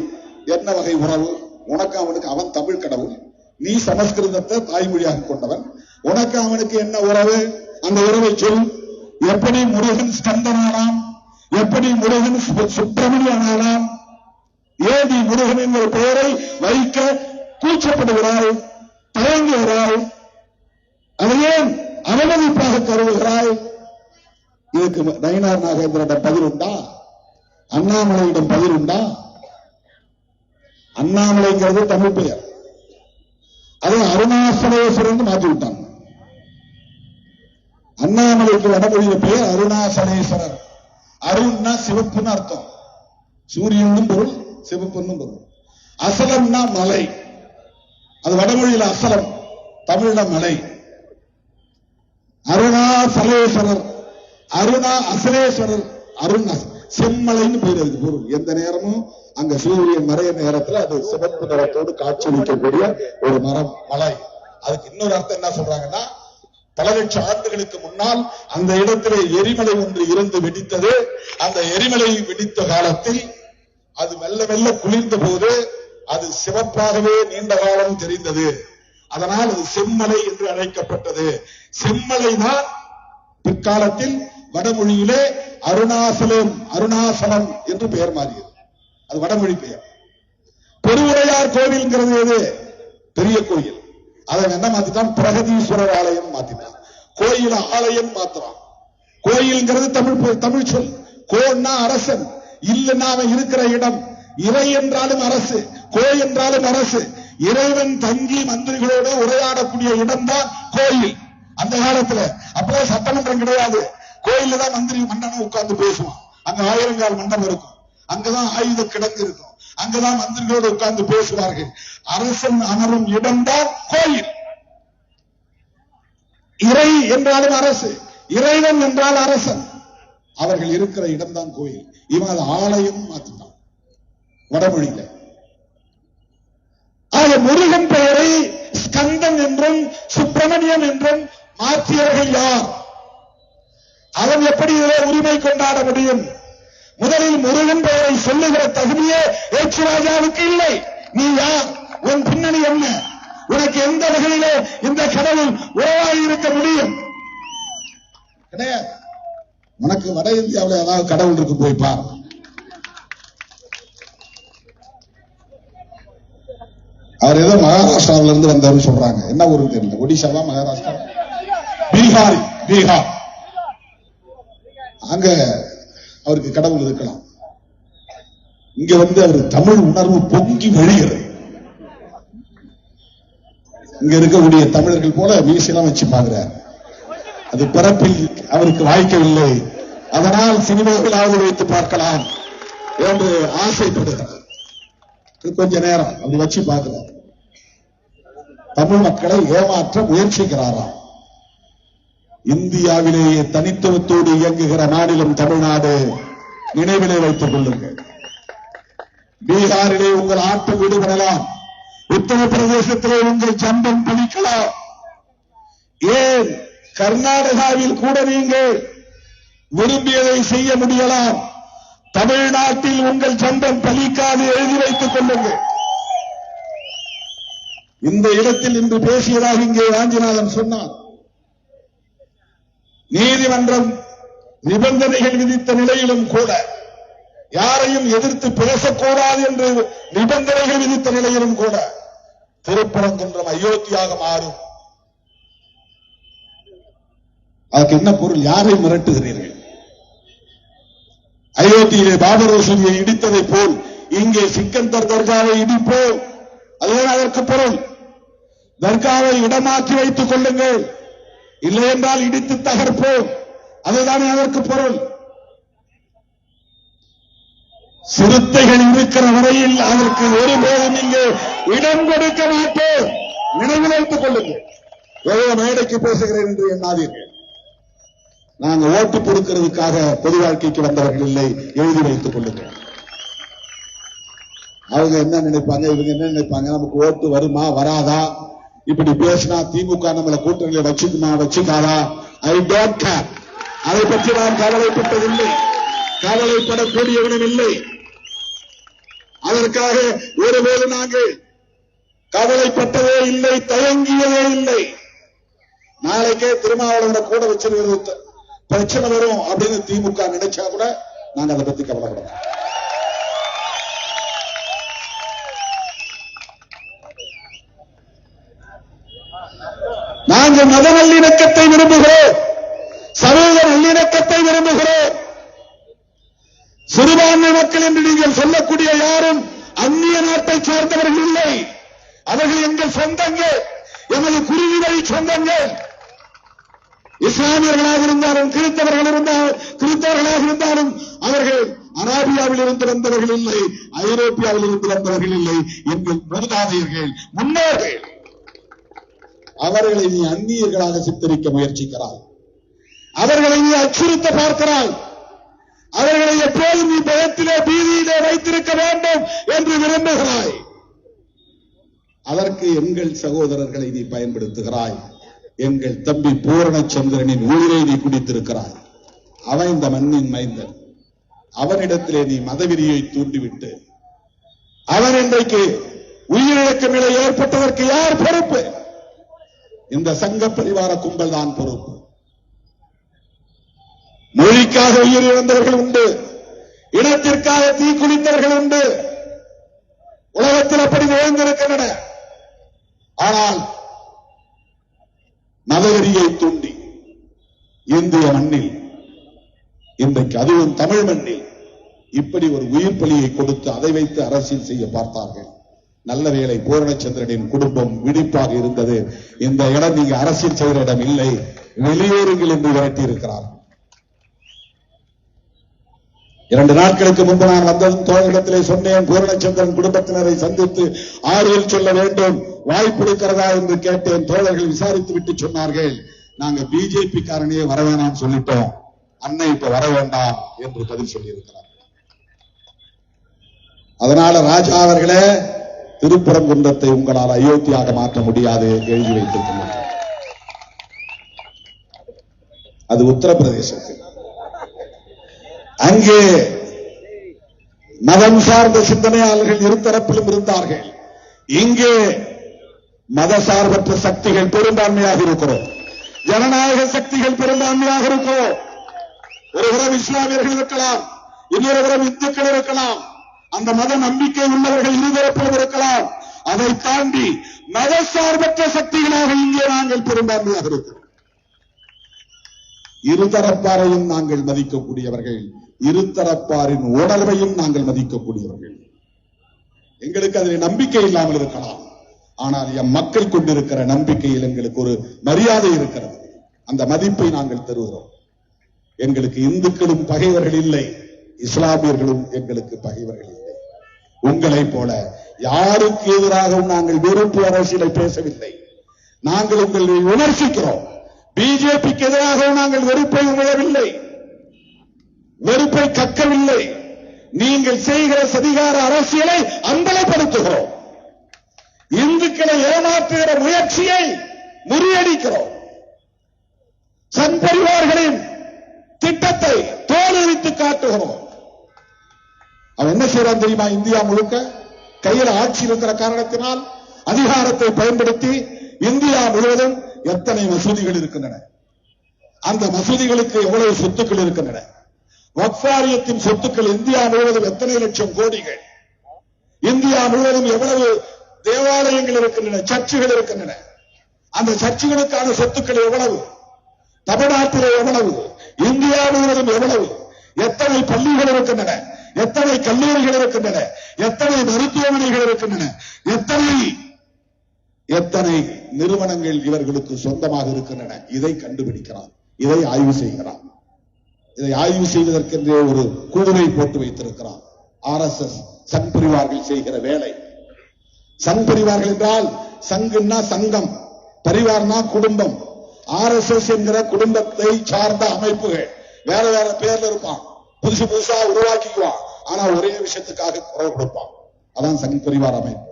என்ன வகை உறவு? உனக்கு அவனுக்கு அவன் தமிழ் கடவுள், நீ சமஸ்கிருதத்தை தாய்மொழியாக கொண்டவன், உனக்கு அவனுக்கு என்ன உறவு? அந்த உறவை சொல். எப்படி முருகன் ஸ்கந்தனானாம்? எப்படி முருகன் சுப்பிரமணியனானாம்? ஏன் நீ முருகன் என்கிற பெயரை வைக்க கூச்சப்படுகிறாய், தயங்குகிறாய்? அதை ஏன் அவமதிப்பாக கருதுகிறாய்? இதுக்கு நயினார் நாகேந்திரனிடம் பதில் உண்டா? அண்ணாமலையிடம் பதில் உண்டா? அண்ணாமலைங்கிறது தமிழ் பெயர். அதை அருணாசலேஸ்வரன் மாற்றி விட்டான். அண்ணாமலைக்கு வடமொழிய பெயர் அருணாசலேஸ்வரர். அருண்னா சிவப்புன்னு அர்த்தம். சூரியனும் பொருள், சிவப்புன்னு பொருள். அசலம்னா மலை. அது வடமொழியில அசலம், தமிழ்ல மலை. அருணாசலேஸ்வரர். அருணா அசலேஸ்வரர் அருண் செம்மலைன்னு பேர் அதுக்கு பொருள். எந்த நேரமும் அங்க சூரியன் மறைய நேரத்துல அது சிவப்பு நிறத்தோடு காட்சியளிக்கக்கூடிய ஒரு மரம் மலை. அதுக்கு இன்னொரு அர்த்தம் என்ன சொல்றாங்கன்னா, பல லட்சம் ஆண்டுகளுக்கு முன்னால் அந்த இடத்திலே எரிமலை ஒன்று இருந்து வெடித்தது. அந்த எரிமலை வெடித்த காலத்தில் அது மெல்ல மெல்ல குளிர்ந்த போது அது சிவப்பாகவே நீண்ட காலம் தெரிந்தது. அதனால் அது செம்மலை என்று அழைக்கப்பட்டது. செம்மலை தான் பிற்காலத்தில் வடமொழியிலே அருணாசலம் என்று பெயர் மாறியது. அது வடமொழி பெயர். பெருவுடையார் கோவில்ங்கிறது எது? பெரிய கோயில். அதை என்ன மாத்திட்டான்? பிரகதீஸ்வரர் ஆலயம் மாத்திட்டான். கோயில ஆலயம் மாத்திரான். கோயில்ங்கிறது தமிழ் சொல். கோன்னா அரசன், இல்லைன்னா அவன் இருக்கிற இடம். இறை என்றாலும் அரசு, கோ என்றாலும் அரசு. இறைவன் தங்கி மந்திரிகளோடு உரையாடக்கூடிய இடம் தான் கோயில். அந்த காலத்துல அப்பதான் சட்டமன்றம் கிடையாது. கோயில்ல தான் மந்திரி மன்னனும் உட்கார்ந்து பேசுவான். அங்க 1000 கால் மண்டபம் இருக்கும். அங்கதான் ஆயுத கிடங்கு இருக்கும். அங்கதான் மந்திரிகளோடு உட்கார்ந்து பேசுவார்கள். அரசன் அமரும் இடம்தான் கோயில். இறை என்றாலும் அரசு, இறைவன் என்றால் அரசன். அவர்கள் இருக்கிற இடம்தான் கோயில். இவன் அது ஆலயம் மாத்தினான் வடமொழியில. ஆக முருகன் பெயரை ஸ்கந்தன் என்றும் சுப்பிரமணியம் என்றும் மாற்றியவர்கள் யார்? அவன் எப்படி இதிலே உரிமை கொண்டாட முடியும்? முதலில் முருகன் பெயரை சொல்லுகிற தகுதியே ஏச்சு ராஜாவுக்கு இல்லை. நீ யார்? உன் பின்னணி என்ன? உனக்கு எந்த வகையிலே இந்த கடவுள் உறவாகி இருக்க முடியும்? கிடையாது. உனக்கு வட இந்தியாவில் ஏதாவது கடவுள் இருக்கு போய் பார். அவர் ஏதோ மகாராஷ்டிராவில இருந்து வந்தாருன்னு சொல்றாங்க. என்ன ஊருக்கு தெரியல. ஒடிசாவா மகாராஷ்டிரா பீகார். அங்க அவருக்கு கடவுள் இருக்கலாம். இங்க வந்து அவர் தமிழ் உணர்வு பொங்கி வழிகிறது. இங்க இருக்கக்கூடிய தமிழர்கள் போல மீசையெல்லாம் வச்சு பாக்குறார். அது பிறப்பில் அவருக்கு வாய்க்கவில்லை. அதனால் சினிமாவில் வைத்து பார்க்கலாம் என்று ஆசைப்படுகிறார். கொஞ்ச நேரம் அப்படி வச்சு பார்க்கிறார். தமிழ் மக்களை ஏமாற்ற முயற்சிக்கிறாராம். இந்தியாவிலேயே தனித்துவத்தோடு இயங்குகிற மாநிலம் தமிழ்நாடு. நினைவிலே வைத்துக் கொள்ளுங்கள். பீகாரிலே உங்கள் ஆட்டம் விடுபடலாம். உத்தரப்பிரதேசத்திலே உங்கள் ஜம்பம் பலிக்கலாம். ஏன் கர்நாடகாவில் கூட நீங்கள் விரும்பியதை செய்ய முடியலாம். தமிழ்நாட்டில் உங்கள் ஜம்பம் பலிக்காது எழுதி வைத்துக் கொள்ளுங்கள். இந்த இடத்தில் இன்று பேசியதாக இங்கே ராஞ்சிநாதன் சொன்னார். நீதிமன்றம் நிபந்தனைகள் விதித்த நிலையிலும் கூட, யாரையும் எதிர்த்து பேசக்கூடாது என்று நிபந்தனைகள் விதித்த நிலையிலும் கூட திருப்பரங்குன்றம் அயோத்தியாக மாறும். அதுக்கு என்ன பொருள்? யாரை மிரட்டுகிறீர்கள்? அயோத்தியிலே பாபர் மசூதியை இடித்ததை போல் இங்கே சிக்கந்தர் தர்காவை இடிப்போம். அதுதான் அதற்கு பொருள். தர்காவை இடமாற்றி வைத்துக் கொள்ளுங்கள், இல்லை என்றால் இடித்து தகர்ப்போம். அதுதானே அதற்கு பொருள். சிறுத்தைகள் இருக்கிற வரையில் அதற்கு ஒருபோதும் இங்கே இடம் கொடுக்க மாட்டோம். நினைவில் வைத்துக் கொள்ளுங்கள். ஏதோ மேடைக்கு பேசுகிறேன் என்று எண்ணாதீர்கள். நாங்கள் ஓட்டு கொடுக்கிறதுக்காக பொது வாழ்க்கைக்கு வந்தவர்கள் இல்லை. எழுதி வைத்துக் கொள்ளுங்கள். அவங்க என்ன நினைப்பாங்க, இவங்க என்ன நினைப்பாங்க, நமக்கு ஓட்டு வருமா வராதா, இப்படி பேசினா திமுக நம்மளை கூட்டணியில வச்சுக்குமா வச்சுக்காதா, ஐ டோன்ட் கேர். அதை பற்றி நான் கவலைப்பட்டதில்லை, கவலைப்படக்கூடியவனும் இல்லை. அதற்காக ஒருபோது நாங்கள் கவலைப்பட்டதே இல்லை, தயங்கியதே இல்லை. நாளைக்கே திருமாவளவனை கூட வச்சிருக்கிறது பிரச்சனை வரும் அப்படின்னு திமுக நினைச்சா கூட நாங்க அதை பத்தி கவலைப்படலாம். நாங்கள் மத நல்லிணக்கத்தை விரும்புகிறோம், சமூக நல்லிணக்கத்தை விரும்புகிறோம். சிறுபான்மை மக்கள் என்று நீங்கள் சொல்லக்கூடிய யாரும் அந்நிய நாட்டை சார்ந்தவர்கள் இல்லை. அவர்கள் எங்கள் சொந்தங்கள், எமது குருவி வழி சொந்தங்கள். இஸ்லாமியர்களாக இருந்தாலும் கிறிஸ்தவர்களாக இருந்தாலும் அவர்கள் அராபியாவில் இருந்து வந்தவர்கள் இல்லை, ஐரோப்பியாவில் இருந்து வந்தவர்கள் இல்லை. எங்கள் மூதாதையர்கள், முன்னோர்கள். அவர்களை நீ அந்நியர்களாக சித்தரிக்க முயற்சிக்கிறாய். அவர்களை நீ அச்சுறுத்த பார்க்கிறாய். அவர்களை எப்போதும் நீ பயத்திலே பீதியிலே வைத்திருக்க வேண்டும் என்று விரும்புகிறாய். அதற்கு எங்கள் சகோதரர்களை நீ பயன்படுத்துகிறாய். எங்கள் தம்பி பூரணச்சந்திரனின் உயிரை நீ குடித்திருக்கிறாய். அவன் இந்த மண்ணின் மைந்தன். அவனிடத்திலே நீ மதவெறியை தூண்டிவிட்டு அவன் இன்றைக்கு உயிரிழக்கும் நிலை ஏற்பட்டதற்கு யார் பொறுப்பு? இந்த சங்க பரிவார கும்பல் தான் பொறுப்பு. மொழிக்காக உயிர் இழந்தவர்கள் உண்டு, இனத்திற்காக தீக்குளித்தவர்கள் உண்டு, உலகத்தில் அப்படி நிகழ்ந்திருக்கின்றன. ஆனால் மதவெறியை தூண்டி இந்திய மண்ணில் இன்றைக்கு அதுவும் தமிழ் மண்ணில் இப்படி ஒரு உயிர் பலியை கொடுத்து அதை வைத்து அரசியல் செய்ய பார்த்தார்கள். நல்ல வேளை பூரணச்சந்திரனின் குடும்பம் விழிப்பாக இருந்தது. இந்த இடம் நீங்க அரசியல் செய்கிற இடம் இல்லை, வெளியேறுங்கள் என்று விரட்டி இருக்கிறார். 2 நாட்களுக்கு முன்பு நான் வந்ததும் தோழரிடத்திலே சொன்னேன், பூரணச்சந்திரன் குடும்பத்தினரை சந்தித்து ஆறுதல் சொல்ல வேண்டும், வாய்ப்பு இருக்கிறதா என்று கேட்டேன். தோழர்கள் விசாரித்து விட்டு சொன்னார்கள், நாங்க பிஜேபி காரனையே வர வேணாம் சொல்லிட்டோம், அண்ணன் இப்ப வர வேண்டாம் என்று பதில் சொல்லியிருக்கிறார். அதனால ராஜா அவர்களே, திருப்பரங்குன்றத்தை உங்களால் அயோத்தியாக மாற்ற முடியாது, எழுதி வைத்திருக்கிறார். அது உத்தரப்பிரதேசத்தில். அங்கே மதம் சார்ந்த சிந்தனையாளர்கள் இருதரப்பிலும் இருந்தார்கள். இங்கே மத சார்பற்ற சக்திகள் பெரும்பான்மையாக இருக்கிறோம், ஜனநாயக சக்திகள் பெரும்பான்மையாக இருக்கிறோம். ஒரு புறம் இஸ்லாமியர்கள் இருக்கலாம், இன்னொரு புறம் இந்துக்கள் இருக்கலாம், அந்த மத நம்பிக்கை உள்ளவர்கள் இருதரப்பிலும் இருக்கலாம். அதை தாண்டி மத சார்பற்ற சக்திகளாக இங்கே நாங்கள் பெரும்பான்மையாக இருக்கிறோம். இருதரப்பாரையும் நாங்கள் மதிக்கக்கூடியவர்கள், இருதரப்பாரின் உணர்வையும் நாங்கள் மதிக்கக்கூடியவர்கள். எங்களுக்கு அதில் நம்பிக்கை இல்லாமல் இருக்கலாம், ஆனால் என் மக்கள் கொண்டிருக்கிற நம்பிக்கையில் எங்களுக்கு ஒரு மரியாதை இருக்கிறது. அந்த மதிப்பை நாங்கள் தருகிறோம். எங்களுக்கு இந்துக்களும் பகைவர்கள் இல்லை, இஸ்லாமியர்களும் எங்களுக்கு பகைவர்கள் இல்லை. உங்களை போல யாருக்கு எதிராகவும் நாங்கள் வெறுப்பு அரசியலை பேசவில்லை. நாங்கள் உங்களை விமர்சிக்கிறோம். பிஜேபிக்கு எதிராகவும் நாங்கள் வெறுப்பை உணரவில்லை, வெறுப்பை கக்கவில்லை. நீங்கள் செய்கிற சதிகார அரசியலை அம்பலப்படுத்துகிறோம். இந்துக்களை ஏமாற்றுகிற முயற்சியை முறியடிக்கிறோம். சங் பரிவார்களின் திட்டத்தை தோலுரித்து காட்டுகிறோம். அவன் என்ன செய்யறான் தெரியுமா? இந்தியா முழுக்க கையில் ஆட்சி இருக்கிற காரணத்தினால் அதிகாரத்தை பயன்படுத்தி இந்தியா முழுவதும் எத்தனை மசூதிகள் இருக்கின்றன, அந்த மசூதிகளுக்கு எவ்வளவு சொத்துக்கள் இருக்கின்றன, வக்ஃப் வாரியத்தின் சொத்துக்கள் இந்தியா முழுவதும் எத்தனை லட்சம் கோடிகள், இந்தியா முழுவதும் எவ்வளவு தேவாலயங்கள் இருக்கின்றன, சர்ச்சுகள் இருக்கின்றன, அந்த சர்ச்சுகளுக்கான சொத்துக்கள் எவ்வளவு, தமிழ்நாட்டிலே எவ்வளவு, இந்தியா முழுவதும் எவ்வளவு, எத்தனை பள்ளிகள் இருக்கின்றன, எத்தனை கல்லூரிகள் இருக்கின்றன, எத்தனை மருத்துவமனைகள் இருக்கின்றன, எத்தனை நிறுவனங்கள் இவர்களுக்கு சொந்தமாக இருக்கின்றன. இதை கண்டுபிடிக்கிறான், இதை ஆய்வு செய்கிறான். இதை ஆய்வு செய்வதற்கென்றே ஒரு குழுவை போட்டு வைத்திருக்கிறான். RSS சங் பரிவார்கள் செய்கிற வேலை. சங் பரிவார்கள் என்றால் சங்குன்னா சங்கம், பரிவார்னா குடும்பம். RSS என்கிற குடும்பத்தை சார்ந்த அமைப்புகள் வேற வேற பேர்ல இருப்பான், புதுசு புதுசா உருவாக்கிக்குவான், ஆனா ஒரே விஷயத்துக்காக குரல் கொடுப்பான். அதான் சங் பரிவார் அமைப்பு.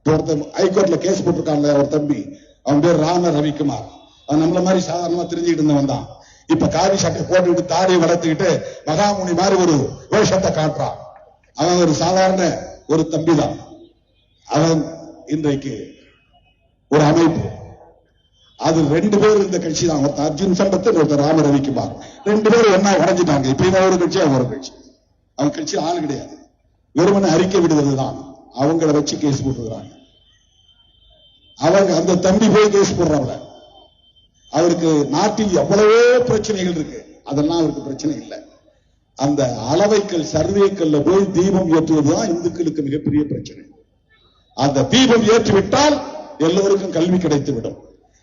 ஒருத்தர் ஹைகோர்ட்ல கேஸ் போட்டிருக்காங்க, ஒரு தம்பி, அவன் பேர் ராம ரவிக்குமார். அவன் நம்மள மாதிரி சாதாரணமா தெரிஞ்சுக்கிட்டு இருந்தவன் தான். இப்ப காவி சட்டை போட்டுக்கிட்டு தாடியை வளர்த்துக்கிட்டு மகாமுனி மாதிரி ஒரு வேஷத்தை காட்டுறான். அவன் ஒரு சாதாரண ஒரு தம்பி தான். அவன் இன்றைக்கு ஒரு அமைப்பு. அது 2 பேர் இந்த கட்சி தான், ஒருத்தர் அர்ஜுன் சம்பத், ஒருத்தர் ராம ரவிக்குமார். 2 பேரும் ஒன்னா உடைஞ்சிட்டாங்க. இப்ப இவன் ஒரு கட்சி, அவன் ஒரு கட்சி. அவன் கட்சி ஆள் கிடையாது, வெறுமனை அறிக்கை விடுவதுதான். அவங்கள வச்சு கேஸ் போட்டுக்கிறாங்க. அவங்க அந்த தம்பி போய் கேஸ் போடுறவங்க. அவருக்கு நாட்டில் எவ்வளவோ பிரச்சனைகள் இருக்கு, அதெல்லாம் அவருக்கு பிரச்சனை இல்லை. அந்த அளவைக்கல் சர்வேக்கல்ல போய் தீபம் ஏற்றுவதுதான் இந்துக்களுக்கு மிகப்பெரிய பிரச்சனை. அந்த தீபம் ஏற்றிவிட்டால் எல்லோருக்கும் கல்வி கிடைத்துவிடும்,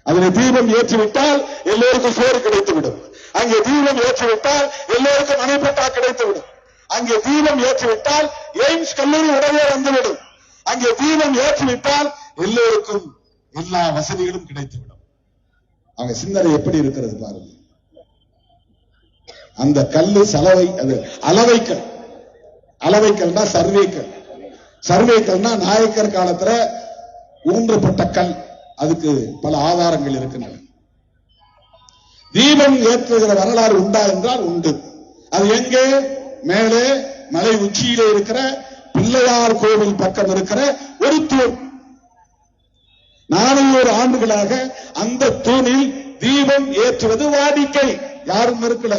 அதில் தீபம் ஏற்றிவிட்டால் எல்லோருக்கும் சோறு கிடைத்துவிடும், அங்கே தீபம் ஏற்றிவிட்டால் எல்லோருக்கும் மனைப்பட்டா கிடைத்துவிடும், அங்கே தீபம் ஏற்றிவிட்டால் எய்ம்ஸ் கல்லூரி உடனே வந்துவிடும், அங்கே தீபம் ஏற்றிவிட்டால் எல்லோருக்கும் எல்லா வசதிகளும் கிடைத்துவிடும். அவங்க சிந்தனை எப்படி இருக்கிறது பாருங்க. அந்த கல்லு சலவை, அது அளவைக்கல். அளவைக்கல்னா சர்வேக்கல். சர்வேக்கல்னா நாயக்கர் காலத்துல ஊன்றப்பட்ட கல். அதுக்கு பல ஆதாரங்கள் இருக்கின்றன. தீபம் ஏற்றுகிற வரலாறு உண்டா என்றால் உண்டு. அது எங்கே? மேலே மலை உச்சியிலே இருக்கிற பிள்ளையார் கோவில் பக்கம் இருக்கிற ஒரு தூண். 400 ஆண்டுகளாக அந்த தூணில் தீபம் ஏற்றுவது வாடிக்கை, யாரும் மறுக்கல.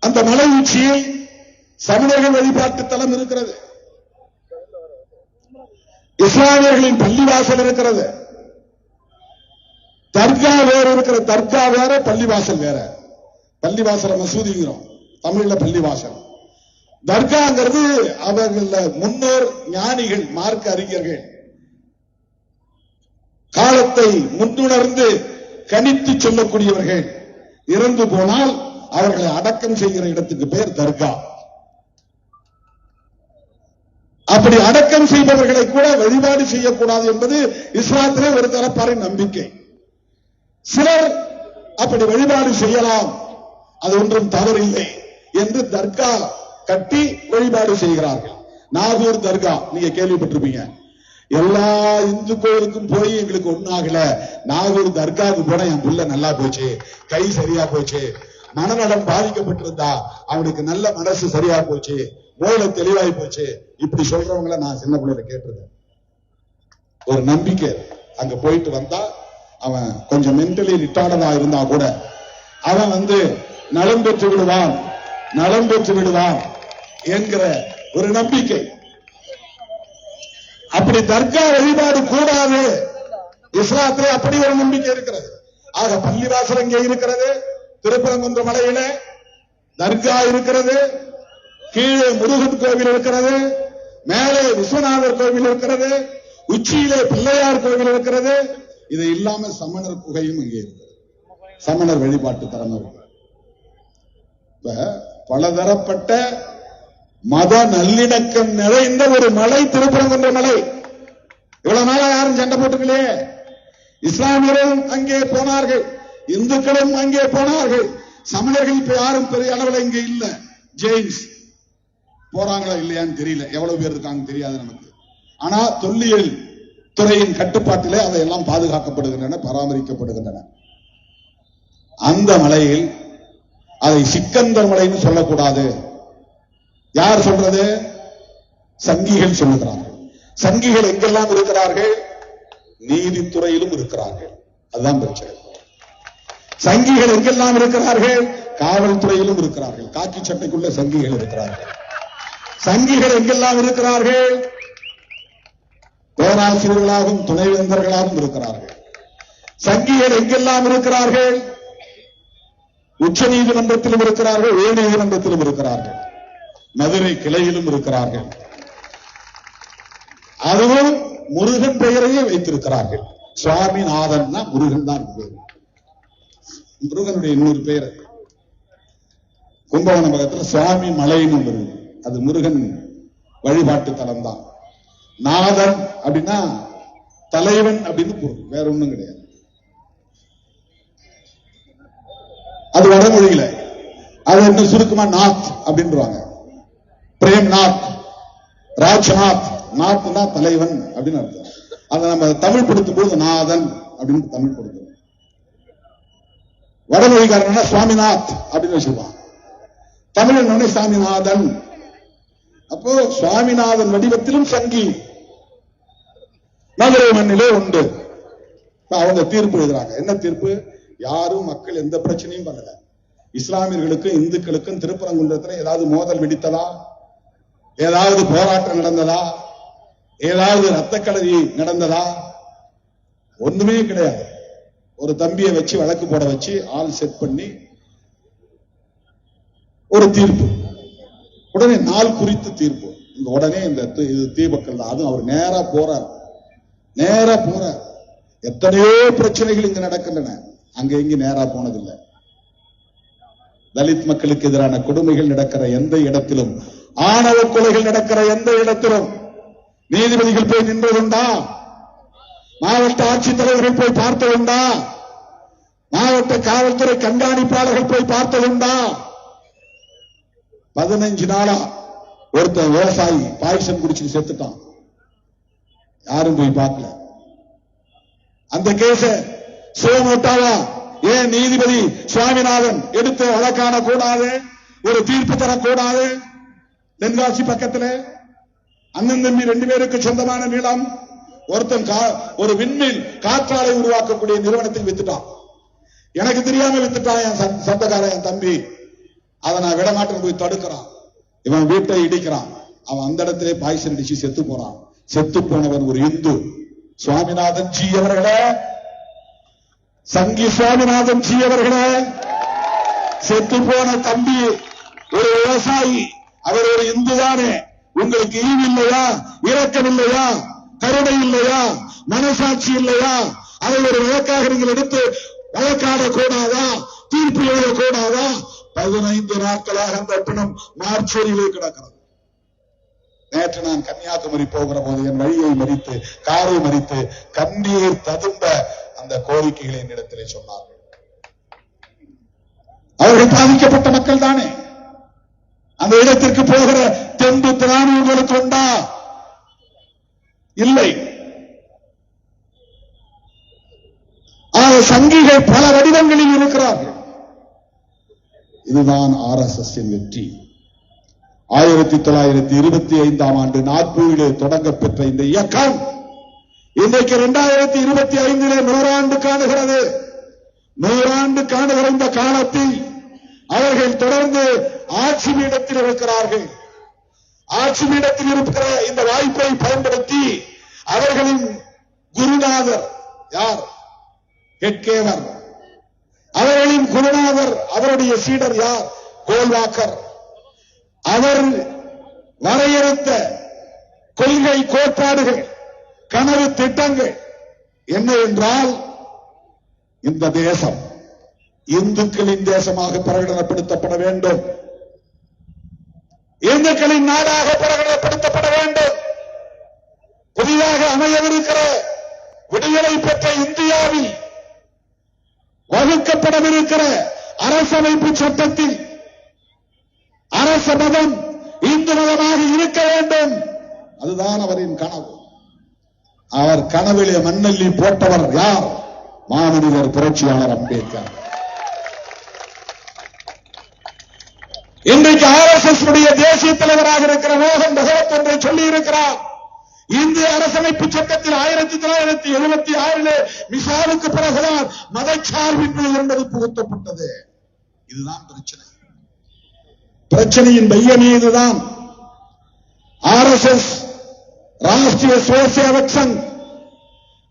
அந்த மலை உச்சியில் சமணர்கள் வழிபாட்டு தலம் இருக்கிறது, இஸ்லாமியர்களின் பள்ளிவாசல் இருக்கிறது, தர்கா வேற இருக்கிற. தர்கா வேற, பள்ளிவாசல் வேற. பள்ளிவாசல மசூதிங்கிறோம் தமிழ்ல, பள்ளிவாசல். தர்காங்கிறது அவர்கள முன்னோர் ஞானிகள், மார்க்க அறிஞர்கள் காலத்தை முன்னுணர்ந்து கணித்து சொல்லக்கூடியவர்கள் இறந்து போனால் அவர்களை அடக்கம் செய்கிற இடத்துக்கு பேர் தர்கா. அப்படி அடக்கம் செய்பவர்களை கூட வழிபாடு செய்யக்கூடாது என்பது இஸ்லாத்திலே ஒரு தரப்பாரின் நம்பிக்கை. சிலர் அப்படி வழிபாடு செய்யலாம், அது ஒன்றும் தவறில்லை என்று தர்கா கட்டி வழிபாடு செய்கிறார்கள். நாகூர் தர்கா நீங்க கேள்விப்பட்டிருப்பீங்க. எல்லா இந்து கோயிலுக்கும் போய் எங்களுக்கு ஒன்னும் ஆகல, நாகூர் தர்காவுக்கு போனா என் புள்ள நல்லா போச்சு, கை சரியா போச்சு, மனநலம் பாதிக்கப்பட்டிருந்தா அவனுக்கு நல்ல மனசு சரியா போச்சு, மூளை தெளிவாய் போச்சு, இப்படி சொல்றவங்கள நான் சின்ன பிள்ளைல கேட்டிருக்கேன். ஒரு நம்பிக்கை. அங்க போயிட்டு வந்தா அவன் கொஞ்சம் மென்டலி ரிட்டார்டா இருந்தா கூட அவன் நலம் பெற்று விடுவான், நலம் பெற்று விடுவான் என்கிற ஒரு நம்பிக்கை. அப்படி தர்கா வழிபாடு கூடாது, இஸ்லாத்திலே அப்படி ஒரு நம்பிக்கை இருக்கிறது. ஆக பள்ளிவாசல் இங்கே இருக்கிறது, திருப்பரங்குன்ற மலையில தர்கா இருக்கிறது, கீழே முருகன் கோவில் இருக்கிறது, மேலே விஸ்வநாதர் கோவில் இருக்கிறது, உச்சியிலே பிள்ளையார் கோவில் இருக்கிறது. இது இல்லாம சமணர் குகையும் இங்கே இருக்கிறது, சமணர் வழிபாட்டு தரம் இருக்கு. பலதரப்பட்ட மத நல்லிணக்கம் நிறைந்த ஒரு மலை திருப்பரங்குன்ற மலை. இவ்வளவு நாளா யாரும் சண்டை போட்டுக்கலையே. இஸ்லாமியரும் அங்கே போனார்கள், இந்துக்களும் அங்கே போனார்கள், சமணர்கள் இப்ப யாரும் பெரிய அளவில் இங்கே இல்ல. ஜெயின்ஸ் போறாங்களா இல்லையான்னு தெரியல, எவ்வளவு பேர் இருக்காங்க தெரியாது நமக்கு. ஆனா தொல்லியல் துறையின் கட்டுப்பாட்டிலே அதையெல்லாம் பாதுகாக்கப்படுகின்றன, பராமரிக்கப்படுகின்றன. அந்த மலையில் அதை சிக்கந்தர் மலைன்னு சொல்லக்கூடாது. யார் சொல்றது? சங்கிகள் சொல்லுகிறார்கள். சங்கிகள் எங்கெல்லாம் இருக்கிறார்கள்? நீதித்துறையிலும் இருக்கிறார்கள். அதுதான் பிரச்சனை. சங்கிகள் எங்கெல்லாம் இருக்கிறார்கள்? காவல்துறையிலும் இருக்கிறார்கள். காக்கி சட்டைக்குள்ள சங்கிகள் இருக்கிறார்கள். சங்கிகள் எங்கெல்லாம் இருக்கிறார்கள்? பேராசிரியர்களாகவும் துணைவேந்தர்களாகவும் இருக்கிறார்கள். சங்கிகள் எங்கெல்லாம் இருக்கிறார்கள்? உச்ச நீதிமன்றத்திலும் இருக்கிறார்கள், உயர் நீதிமன்றத்திலும் இருக்கிறார்கள், மதுரை கிளையிலும் இருக்கிறார்கள். அதுவும் முருகன் பெயரையே வைத்திருக்கிறார்கள். சுவாமிநாதன் முருகன் தான் பேர். முருகனுடைய இன்னொரு பெயர் கும்பகோணம் பக்கத்தில் சுவாமி மலைன்னு வருது, அது முருகன் வழிபாட்டு தலம் தான். நாதன் அப்படின்னா தலைவன் அப்படின்னு பொருள், வேற ஒண்ணும் கிடையாது. அது வடமொழியில அது என்ன சுருக்கமா நாத் அப்படின்றாங்க. பிரேம்நாத், ராஜ்நாத், நாத்னா தலைவன் அப்படின்னு அர்த்தம். அதை நம்ம தமிழ் படுத்தும் போது நாதன் அப்படின்னு தமிழ் படுத்தும். வடமொழிக்காரன் சுவாமிநாத் அப்படின்னு வச்சிருப்பான், தமிழ் சாமிநாதன். அப்போ சுவாமிநாதன் வடிவத்திலும் சங்கி மதுரை மண்ணிலே உண்டு. அவங்க தீர்ப்பு எழுதுறாங்க. என்ன தீர்ப்பு? யாரும் மக்கள் எந்த பிரச்சனையும் பண்ணல. இஸ்லாமியர்களுக்கும் இந்துக்களுக்கும் திருப்பரங்குன்றத்தில் ஏதாவது மோதல் வெடித்ததா? ஏதாவது போராட்டம் நடந்ததா? ஏதாவது ரத்தக்களரி நடந்ததா? ஒண்ணுமே கிடையாது. ஒரு தம்பியை வச்சு வழக்கு போட வச்சு ஆள் செட் பண்ணி ஒரு தீர்ப்பு, உடனே நாள் குறித்து தீர்ப்பு. உடனே இந்த தீபக்கள் தான். அதுவும் அவர் நேரா போறார். எத்தனையோ பிரச்சனைகள் இங்கு நடக்கின்றன, அங்க இங்கு நேரா போனதில்லை. தலித் மக்களுக்கு எதிரான கொடுமைகள் நடக்கிற எந்த இடத்திலும், ஆணவ கொலைகள் நடக்கிற எந்த இடத்திலும் நீதிபதிகள் போய் நின்றதுண்டா? மாவட்ட ஆட்சித்தலைவர்கள் போய் பார்த்ததுண்டா? மாவட்ட காவல்துறை கண்காணிப்பாளர்கள் போய் பார்த்ததுண்டா? 15 நாளா ஒருத்தன் விவசாயி பாய்சன் குடிச்சு செத்துட்டான். யாரும் போய் பார்க்கல. அந்த கேஸ சோமோட்டாவா ஏன் நீதிபதி சுவாமிநாதன் எடுத்து வழக்கான கூடாது, ஒரு தீர்ப்பு தரக்கூடாது? தென்காசி பக்கத்துல அண்ணன் தம்பி 2 பேருக்கு சொந்தமான நிலம் ஒருத்தன் ஒரு விண்மில் காற்றாலை உருவாக்கக்கூடிய நிறுவனத்தில் வித்துட்டான். எனக்கு தெரியாம வித்துட்டான் என் சொந்தக்காரன், என் தம்பி. அதை நான் விடமாட்டேன், போய் தடுக்கிறான். இவன் வீட்டை இடிக்கிறான். அவன் அந்த இடத்திலே பாய்சன் அடிச்சு செத்து போறான். செத்து போனவன் ஒரு இந்து. சுவாமிநாதன் ஜி அவர்களே, சங்கி சுவாமிநாதன் ஜி அவர்களே, செத்து போன தம்பி ஒரு விவசாயி, அவர் ஒரு இந்து தானே. உங்களுக்கு ஈவு இல்லையா? இரக்கம் இல்லையா? கருணை இல்லையா? மனசாட்சி இல்லையா? அதை ஒரு வழக்காக நீங்கள் எடுத்து வழக்காட கூடாதா? தீர்ப்பு எழுத கூடாதா? 15 நாட்களாக அந்த பிணம் மார்ச்சோரியிலே கிடக்கிறது. நேற்று நான் கன்னியாகுமரி போகிற போது என் வழியை மறித்து, காரை மறித்து, கண்ணீர் ததும்ப அந்த கோரிக்கைகளை என்னிடத்திலே சொன்னார்கள். அவர்கள் பாதிக்கப்பட்ட மக்கள் தானே. அந்த இடத்திற்கு போகிற தெம்பு திராணி உங்களுக்கு உண்டா? இல்லை. சங்கிகள் பல வடிவங்களில் இருக்கிறார்கள். இதுதான் RSS வெற்றி. 1925ஆம் ஆண்டு நாக்பூரிலே தொடங்க பெற்ற இந்த இயக்கம் இன்றைக்கு 2025 100 ஆண்டு காணுகிறது. 100 ஆண்டு காணுகிற இந்த காலத்தில் அவர்கள் தொடர்ந்து ஆட்சி பீடத்தில் இருக்கிறார்கள். ஆட்சி பீடத்தில் இருக்கிற இந்த வாய்ப்பை பயன்படுத்தி அவர்களின் குருநாதர் யார்? ஹெட்கேவர். அவர்களின் குருநாதர், அவருடைய சீடர் யார்? கோல்வாக்கர். அவர் வரையறுத்த கொள்கை கோட்பாடுகள், கனவு திட்டங்கள் என்ன என்றால், இந்த தேசம் இந்துக்களின் தேசமாக பிரகடனப்படுத்தப்பட வேண்டும், இந்துக்களின் நாடாக பிரகடனப்படுத்தப்பட வேண்டும். புதிதாக அமையவிருக்கிற விடுதலை பெற்ற இந்தியாவில் வகுக்கப்படவிருக்கிற அரசமைப்பு சட்டத்தில் அரச மதம் இந்து மதமாக இருக்க வேண்டும். அதுதான் அவரின் கனவு. அவர் கனவிலே மண்ணல்லி போட்டவர் யார்? மாமனிதர் புரட்சியாளர் அம்பேத்கர். இன்றைக்கு RSS தேசிய தலைவராக இருக்கிற மோகன் பகவத் ஒன்றை சொல்லி இருக்கிறார். இந்திய அரசமைப்பு சட்டத்தில் 1976 மிசாலுக்கு பிறகுதான் மதச்சார்பின்மை என்பது புகுத்தப்பட்டது. இதுதான் பிரச்சனை. பிரச்சனையின் மையமே இதுதான். RSS ராஷ்டிரிய சுயசேவக் சங்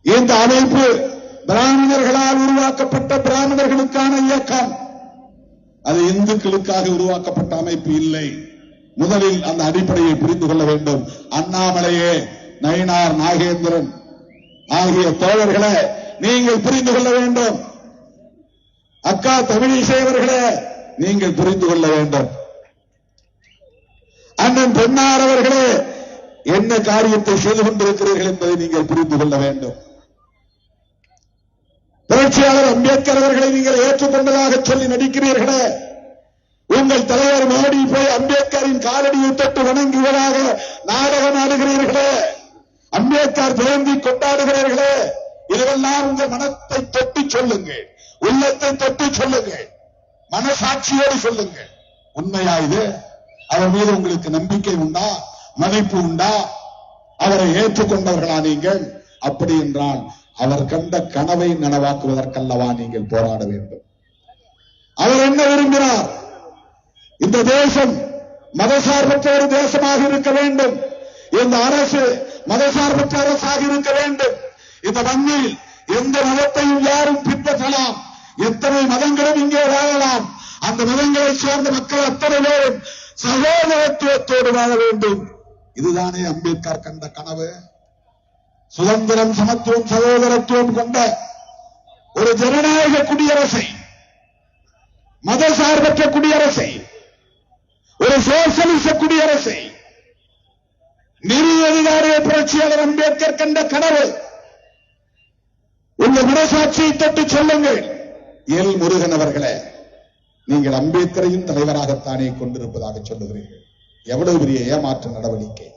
இந்த அமைப்பு பிராமணர்களால் உருவாக்கப்பட்ட பிராமணர்களுக்கான இயக்கம். அது இந்துக்களுக்காக உருவாக்கப்பட்ட அமைப்பு இல்லை. முதலில் அந்த அடிப்படையை புரிந்து கொள்ள வேண்டும். அண்ணாமலையே, நயினார் நாகேந்திரன் ஆகிய தோழர்களே, நீங்கள் புரிந்து கொள்ள வேண்டும். அக்கா தமிழிசை அவர்களே, நீங்கள் புரிந்து கொள்ள வேண்டும். அண்ணன் பெண்ணார் அவர்களே, என்ன காரியத்தை செய்து கொண்டிருக்கிறீர்கள் என்பதை நீங்கள் புரிந்து கொள்ள வேண்டும். புரட்சியாளர் அம்பேத்கர் அவர்களை நீங்கள் ஏற்றுக்கொண்டதாக சொல்லி நடிக்கிறீர்களே, உங்கள் தலைவர் மோடி போய் அம்பேத்கரின் காலடியை தொட்டு வணங்குவதாக நாடகம் ஆடுகிறீர்களே, அம்பேத்கர் ஜெயந்தி கொண்டாடுகிறீர்களே, இதெல்லாம் உங்கள் மனத்தை தொட்டு சொல்லுங்கள், உள்ளத்தை தொட்டு சொல்லுங்கள், மனசாட்சியோடு சொல்லுங்கள். உண்மையா இது? அவர் மீது உங்களுக்கு நம்பிக்கை உண்டா? மதிப்பு உண்டா? அவரை ஏற்றுக்கொண்டவர்களா நீங்கள்? அப்படி என்றால் அவர் கண்ட கனவை நனவாக்குவதற்கல்லவா நீங்கள் போராட வேண்டும். அவர் என்ன விரும்பினார்? இந்த தேசம் மதசார்பற்ற ஒரு தேசமாக இருக்க வேண்டும். இந்த அரசு மதசார்பற்ற அரசாக இருக்க வேண்டும். இந்த மண்ணில் எந்த மதத்தையும் யாரும் பின்பற்றலாம், எத்தனை மதங்களும் இங்கே வாழலாம். அந்த மதங்களை சார்ந்த மக்கள் அத்தனை பேரும் சகோதரத்துவத்தோடு வாழ வேண்டும். இதுதானே அம்பேத்கர் கண்ட கனவு. சுதந்திரம், சமத்துவம், சகோதரத்துவம் கொண்ட ஒரு ஜனநாயக குடியரசை, மதசார்பற்ற குடியரசை, ஒரு சோசலிச குடியரசை நிறுவ அதிகாரிய புரட்சியாளர் அம்பேத்கர் கண்ட கனவு. உங்கள் மனசாட்சியை தொட்டு சொல்லுங்கள். எல் முருகன் அவர்களே, நீங்கள் அம்பேத்கரையும் தலைவராகத்தானே கொண்டிருப்பதாக சொல்லுகிறீர்கள். எவ்வளவு பெரிய ஏமாற்று நடவடிக்கை!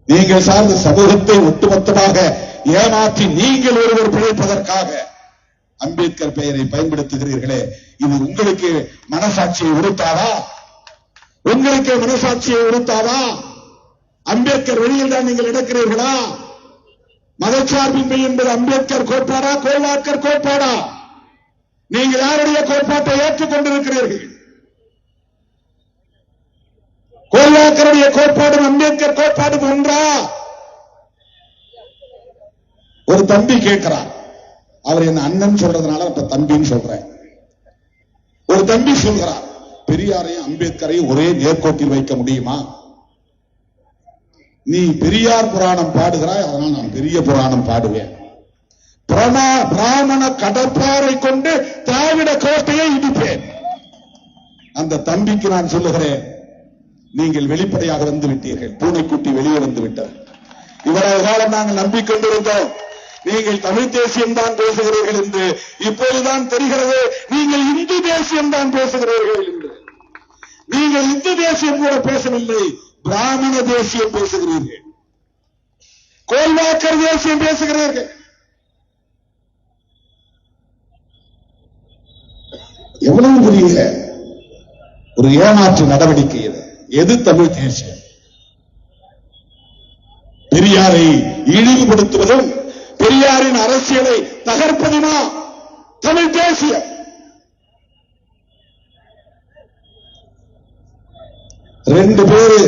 நீங்கள் சார்ந்த சமூகத்தை ஒட்டுமொத்தமாக ஏமாற்றி நீங்கள் ஒருவர் பிழைப்பதற்காக அம்பேத்கர் பெயரை பயன்படுத்துகிறீர்களே, இது உங்களுக்கு மனசாட்சியை உறுத்தாதா? உங்களுக்கு மனசாட்சியை உறுத்தாதா? அம்பேத்கர் வழியில் தான் நீங்கள் நடக்கிறீர்களா? மதச்சார்பின்மை என்பது அம்பேத்கர் கோட்பாடா, கோல்வாக்கர் கோட்பாடா? நீங்கள் யாருடைய கோட்பாட்டை ஏற்றுக்கொண்டிருக்கிறீர்கள்? கோல்வாக்கருடைய கோட்பாடும் அம்பேத்கர் கோட்பாடும் ஒன்றா? ஒரு தம்பி கேட்கிறார், அவர் என்ன அண்ணன் சொல்றதுனால இப்ப தம்பின்னு சொல்றேன். ஒரு தம்பி சொல்கிறார், பெரியாரையும் அம்பேத்கரையும் ஒரே நேர்கோட்டில் வைக்க முடியுமா? நீ பெரியார் புராணம் பாடுகிறாய், அதனால் நான் பெரிய புராணம் பாடுவேன். பிராமண கடற்பாறை கொண்டு திராவிட கோட்டையை இடிப்பேன். அந்த தம்பிக்கு நான் சொல்லுகிறேன், நீங்கள் வெளிப்படையாக வந்து விட்டீர்கள். பூனைக்குட்டி வெளியே வந்து விட்டார். இவ்வளவு காலம் நாங்கள் நம்பிக்கொண்டிருந்தோம் நீங்கள் தமிழ் தேசியம் தான் பேசுகிறீர்கள் என்று. இப்போதுதான் தெரிகிறது நீங்கள் இந்து தேசியம் தான் பேசுகிறீர்கள் என்று. நீங்கள் இந்து தேசியம் கூட பேசவில்லை, பிராமண தேசியம் பேசுகிறீர்கள், கோல்வாக்கர் தேசியம் பேசுகிறீர்கள். எவ்வளவு பெரிய ஒரு ஏமாற்று நடவடிக்கை இது! எது தமிழ் தேசியம்? பெரியாரை இழிவுபடுத்துவதும் பெரியாரின் அரசியலை தகர்ப்பதுமா தமிழ் தேசியம்? ரெண்டு பேரு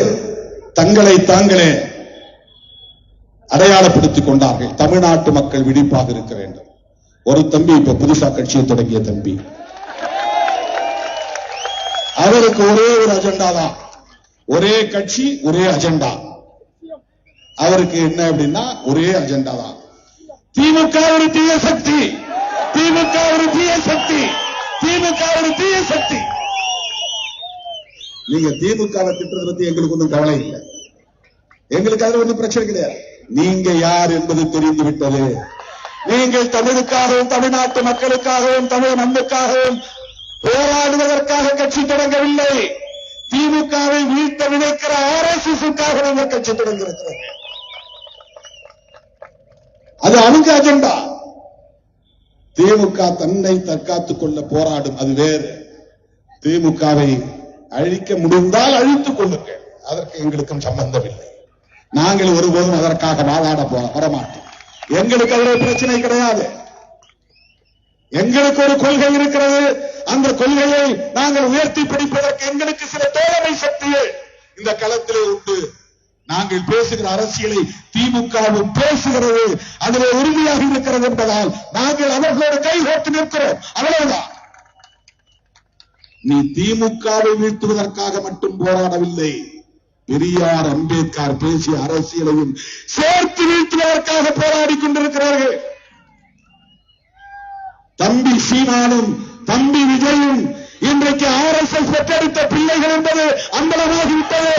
தங்களை தாங்களே அடையாளப்படுத்திக் கொண்டார்கள். தமிழ்நாட்டு மக்கள் விழிப்பாக இருக்க வேண்டும். ஒரு தம்பி இப்ப புதுசா கட்சியை தொடங்கிய தம்பி, அவருக்கு ஒரே ஒரு அஜெண்டா தான், ஒரே கட்சி ஒரே அஜெண்டா. அவருக்கு என்ன அப்படின்னா ஒரே அஜெண்டா தான், திமுக ஒரு தீய சக்தி, திமுக ஒரு தீய சக்தி, திமுக ஒரு தீய சக்தி. நீங்க திமுகவை திட்டத்தை பத்தி எங்களுக்கு ஒன்றும் கவலை இல்லை, எங்களுக்கு அதுல ஒன்றும் பிரச்சனை கிடையாது. நீங்க யார் என்பது தெரிந்து விட்டது. நீங்கள் தமிழுக்காகவும் தமிழ்நாட்டு மக்களுக்காகவும் தமிழ் மண்ணுக்காகவும் போராடுவதற்காக கட்சி தொடங்கவில்லை. திமுகவை வீழ்த்த நினைக்கிற RSSக்காக நீங்கள் கட்சி தொடங்கியிருக்கிறது. அது அவங்க அஜெண்டா. திமுக தன்னை தற்காத்துக் கொள்ள போராடும், அது வேறு. திமுகவை அழிக்க முடிந்தால் அழித்துக் கொள்ளுங்கள், அதற்கு எங்களுக்கும் சம்பந்தம் இல்லை. நாங்கள் ஒருபோதும் அதற்காக வாதாட வரமாட்டோம். எங்களுக்கு அதில் பிரச்சனை கிடையாது. எங்களுக்கு ஒரு கொள்கை இருக்கிறது, அந்த கொள்கையை நாங்கள் உயர்த்தி பிடிப்பதற்கு எங்களுக்கு சில தோழமை சக்திகள் இந்த களத்திலே உண்டு. நாங்கள் பேசுகிற அரசியலை திமுகவும் பேசுகிறது, அதிலே உறுதியாக இருக்கிறது என்பதால் நாங்கள் அவர்களோடு கைகோர்த்து நிற்கிறோம், அவ்வளவுதான். நீ திமுகவை வீழ்த்துவதற்காக மட்டும் போராடவில்லை, பெரியார் அம்பேத்கர் பேசிய அரசியலையும் சேர்த்து வீழ்த்துவதற்காக போராடி கொண்டிருக்கிறார்கள். தம்பி சீமானும் தம்பி விஜயும் இன்றைக்கு RSS பெற்றெடுத்த பிள்ளைகள் என்பது அம்பலமாகிவிட்டது.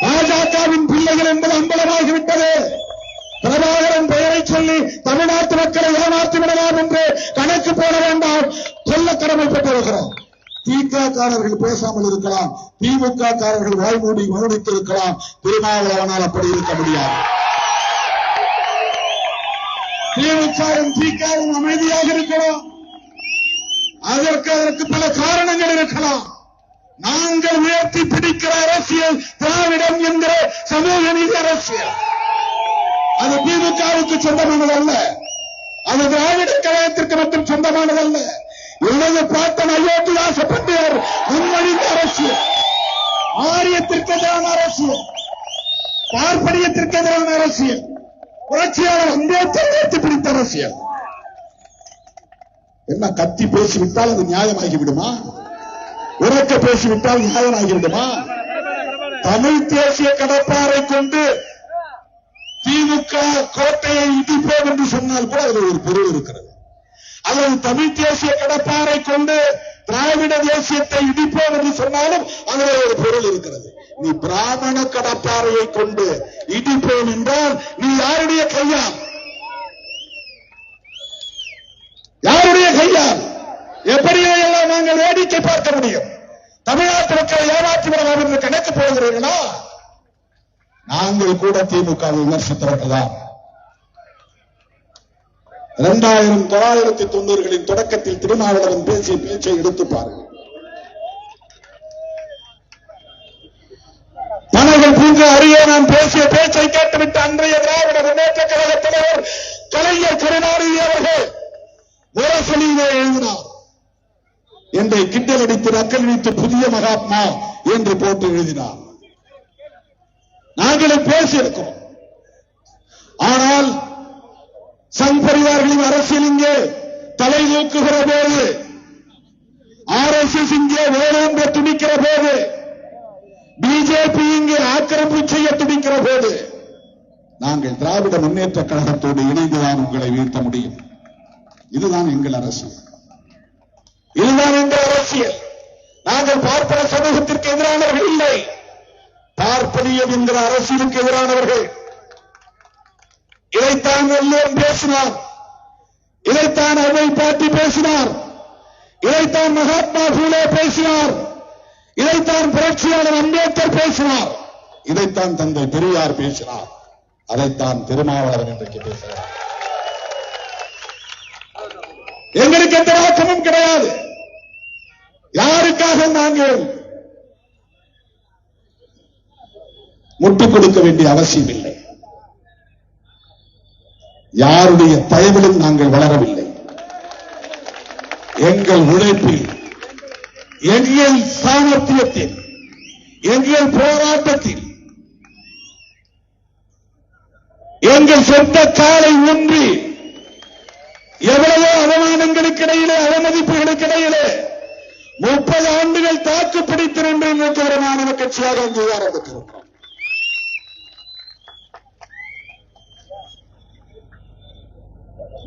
பாஜகவின் பிள்ளைகள் என்பது அம்பலமாகிவிட்டது. பிரபாகரன் பெயரை சொல்லி தமிழ்நாட்டு மக்களை ஏமாற்றி விடலாம் என்று கணக்கு போட வேண்டாம், சொல்ல கடமைப்பட்டிருக்கிறோம். திமுககாரர்கள் பேசாமல் இருக்கலாம், திமுக காரர்கள் வாய்மூடி மௌனித்திருக்கலாம், திருமாவளவனால் அப்படி இருக்க முடியாது. திமுகவும் திகாவும் அமைதியாக இருக்கலாம், அதற்கு பல காரணங்கள் இருக்கலாம். நாங்கள் உயர்த்தி பிடிக்கிற அரசியல் திராவிடம் என்கிற சமூக நீதி அரசியல், அது திமுகவுக்கு சொந்தமானது அல்ல, அது திராவிட கழகத்திற்கு மட்டும் சொந்தமானதல்ல. எனது பாட்டன் அயோத்திதாச பண்டிதர் முன்மொழிந்த அரசியல், ஆரியத்திற்கு எதிரான அரசியல், பார்ப்பனியத்திற்கு எதிரான அரசியல், புரட்சியாளர் அம்பேத்கர் உயர்த்தி பிடித்த அரசியல். என்ன கத்தி பேசிவிட்டால் அது நியாயமாகிவிடுமா? உறக்க பேசிவிட்டால் நியாயமாகிவிடுமா? தமிழ் தேசிய கடப்பாறை கொண்டு திமுக கோட்டையை இடிப்போம் என்று சொன்னால் கூட அதில் ஒரு பொருள் இருக்கிறது. அல்லது தமிழ் தேசிய கடப்பாறை கொண்டு திராவிட தேசியத்தை இடிப்போம் என்று சொன்னாலும் அதில் ஒரு பொருள் இருக்கிறது. நீ பிராமண கடப்பாறையை கொண்டு இடிப்போம் என்றால் நீ யாருடைய கையா? யாருடைய கையால் எப்படியோ எல்லாம் நாங்கள் வேடிக்கை பார்க்க முடியும்? தமிழ்நாட்டு மக்களை ஏமாற்றி விடலாம் என்று கணக்கு போகிறீர்களா? நாங்கள் கூட திமுக விமர்சித்தவர்கள்தான். 1990களின் தொடக்கத்தில் திருமாவளவன் பேசிய பேச்சை எடுத்து பாருங்கள். பனைகள் பூங்கா அருகே நான் பேசிய பேச்சை கேட்டுவிட்டு அன்றைய திராவிட முன்னேற்ற கழக தலைவர் கலைஞர் கருணாநிதி அவர்கள் முரசொலியிலே எழுதினார். என்னை கிண்டல் அடித்து நக்கல் அடித்து புதிய மகாத்மா என்று போட்டு எழுதினார். நாங்களும் பேசியிருக்கிறோம். ஆனால் சங் பரிவார்களின் அரசியல் இங்கே தலை தூக்குகிற போது, RSS இங்கே வேறொன்று துடிக்கிற போது, பிஜேபி இங்கே ஆக்கிரமிப்பு செய்ய துடிக்கிற போது, நாங்கள் திராவிட முன்னேற்ற கழகத்தோடு இணைந்துதான் உங்களை வீழ்த்த முடியும். இதுதான் எங்கள் அரசியல். இதுதான் எங்கள் அரசியல். நாங்கள் பார்ப்பன சமூகத்திற்கு எதிரானவர்கள் இல்லை, பார்ப்பனியம் என்கிற அரசியலுக்கு எதிரானவர்கள். இதைத்தான் எல்லோரும் பேசினார், இதைத்தான் அவை பாட்டி பேசினார், இதைத்தான் மகாத்மா பூலே பேசினார், இதைத்தான் புரட்சியாளர் அம்பேத்கர் பேசினார், இதைத்தான் தந்தை பெரியார் பேசினார், அதைத்தான் திருமாவளவன் இன்றைக்கு பேசுகிறார். எங்களுக்கு எந்த நோக்கமும் கிடையாது. யாருக்காக நாங்கள் முட்டுக் கொடுக்க வேண்டிய அவசியம் இல்லை. யாருடைய தயவிலும் நாங்கள் வளரவில்லை. எங்கள் உழைப்பில், எங்கள் சாமர்த்தியத்தில், எங்கள் போராட்டத்தில், எங்கள் சொந்த காலை ஊன்றி எவ்வளவோ அவமானங்களுக்கு இடையிலே, அவமதிப்புகளுக்கு இடையிலே 30 ஆண்டுகள் தாக்கு பிடித்து நின்று ஒரு மாணவ கட்சியாக அங்கீகாரம் பெற்றிருக்கிறோம்.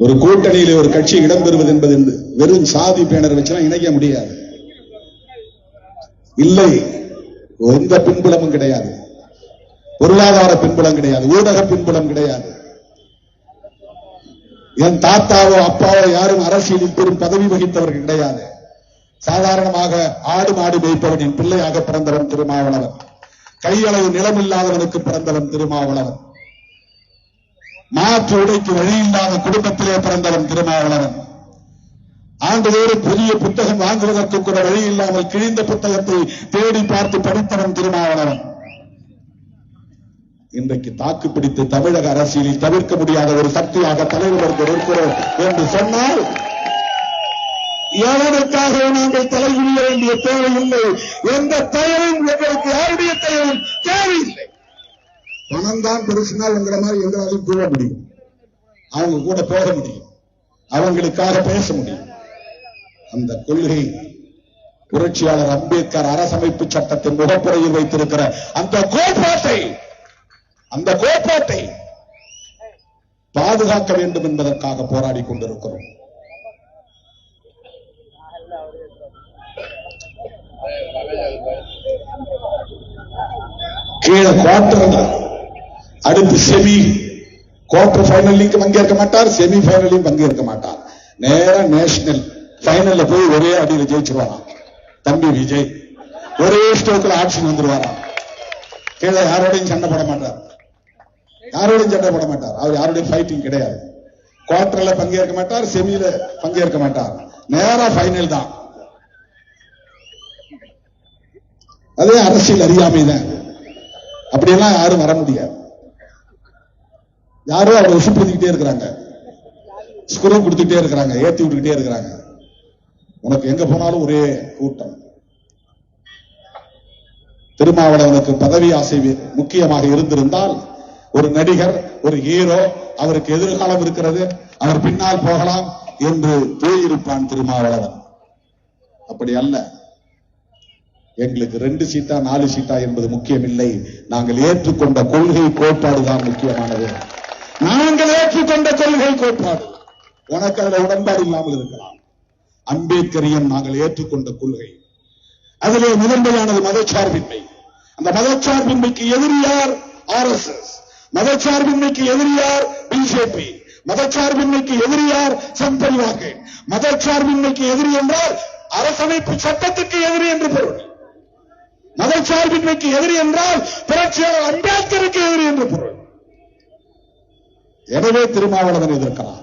ஒரு கூட்டணியிலே ஒரு கட்சி இடம்பெறுவது என்பது வெறும் சாதி பேனர் வச்சுலாம் இணைக்க முடியாது. இல்லை, எந்த பின்புலமும் கிடையாது, பொருளாதார பின்புலம் கிடையாது, ஊடக பின்புலம் கிடையாது. என் தாத்தாவோ அப்பாவோ யாரும் அரசியலில் பெரும் பதவி வகித்தவர்கள் கிடையாது. சாதாரணமாக ஆடு மாடு மேய்ப்பவனின் பிள்ளையாக பிறந்தவன் திருமாவளவன். கையளவு நிலம் இல்லாதவனுக்கு பிறந்தவன் திருமாவளவன். மாற்று உடைக்கு வழியில்லாத குடும்பத்திலே பிறந்தவன் திருமாவளவன். ஆண்டுதோறும் புதிய புத்தகம் வாங்குவதற்கு கூட வழி இல்லாமல் கிழிந்த புத்தகத்தை தேடி பார்த்து படித்தவன் திருமாவளவன். இன்றைக்கு தாக்கு பிடித்து தமிழக அரசியலில் தவிர்க்க முடியாத ஒரு சக்தியாக தலைவர் இருக்கிறோம் என்று சொன்னால், எவனுக்காக நாங்கள் தலைகுனிய வேண்டிய தேவையில்லை. எந்த தயவும் எங்களுக்கு யாருடைய தயவும் தேவையில்லை. பணம் தான் பெருசினால் உங்களை மாதிரி எங்களாலும் போக முடியும், அவங்க கூட போக முடியும், அவங்களுக்காக பேச முடியும். அந்த கொள்கை புரட்சியாளர் அம்பேத்கர் அரசமைப்பு சட்டத்தின் முகப்புறையில் வைத்திருக்கிற அந்த கோட்பாட்டை பாதுகாக்க வேண்டும் என்பதற்காக போராடி கொண்டிருக்கிறோம். கீழே குவார்டர், அடுத்து செமி, குவார்டர் ஃபைனல்லையும் பங்கேற்க மாட்டார், செமி ஃபைனலையும் பங்கேற்க மாட்டார். நேரா நேஷனல் ஃபைனல்ல போய் ஒரே அடியில் ஜெயிச்சிருவாராம் தம்பி விஜய். ஒரே ஸ்டோக்கில் ஆப்ஷன் வந்துருவாராம். கீழே யாரோடையும் சண்டை போட மாட்டார், யாரோடையும் சண்டை போட மாட்டார். அவர் யாருடைய ஃபைட்டிங் கிடையாது. குவார்டர்ல பங்கேற்க மாட்டார், செமியில பங்கேற்க மாட்டார், நேரா ஃபைனல் தான். அதே அரசியல் அறியாமைதான். அப்படியெல்லாம் யாரும் வர முடியாது. யாரும் அவரை உசுப்படுத்திக்கிட்டே இருக்கிறாங்க, ஸ்குரு கொடுத்துட்டே இருக்கிறாங்க, ஏத்தி விட்டுக்கிட்டே இருக்கிறாங்க. உனக்கு எங்க போனாலும் ஒரே கூட்டம். திருமாவளவனுக்கு பதவி ஆசை முக்கியமாக இருந்திருந்தால், ஒரு நடிகர், ஒரு ஹீரோ, அவருக்கு எதிர்காலம் இருக்கிறது, அவர் பின்னால் போகலாம் என்று போயிருப்பான் திருமாவளவன். அப்படி அல்ல. எங்களுக்கு 2 சீட்டா 4 சீட்டா என்பது முக்கியம் இல்லை. நாங்கள் ஏற்றுக்கொண்ட கொள்கை கோட்பாடுதான் முக்கியமானது. நாங்கள் ஏற்றுக்கொண்ட கொள்கை கோட்பாடு. உனக்கு அதில் உடன்பாடு இல்லாமல் இருக்கலாம். அம்பேத்கரியம் நாங்கள் ஏற்றுக்கொண்ட கொள்கை. அதிலே முதன்மையானது மதச்சார்பின்மை. அந்த மதச்சார்பின்மைக்கு எதிரியார் RSS, மதச்சார்பின்மைக்கு எதிரியார் பிஜேபி, மதச்சார்பின்மைக்கு எதிரி யார்? சம்பரிவார்கள். மதச்சார்பின்மைக்கு எதிரி என்றால் அரசமைப்பு சட்டத்துக்கு எதிரி என்று பொருள். மதச்சார்பின்மைக்கு எதிரி என்றால் புரட்சியாளர் அம்பேத்கருக்கு எதிரி என்று பொருள். எனவே திருமாவளவன் எதிர்க்கிறார்.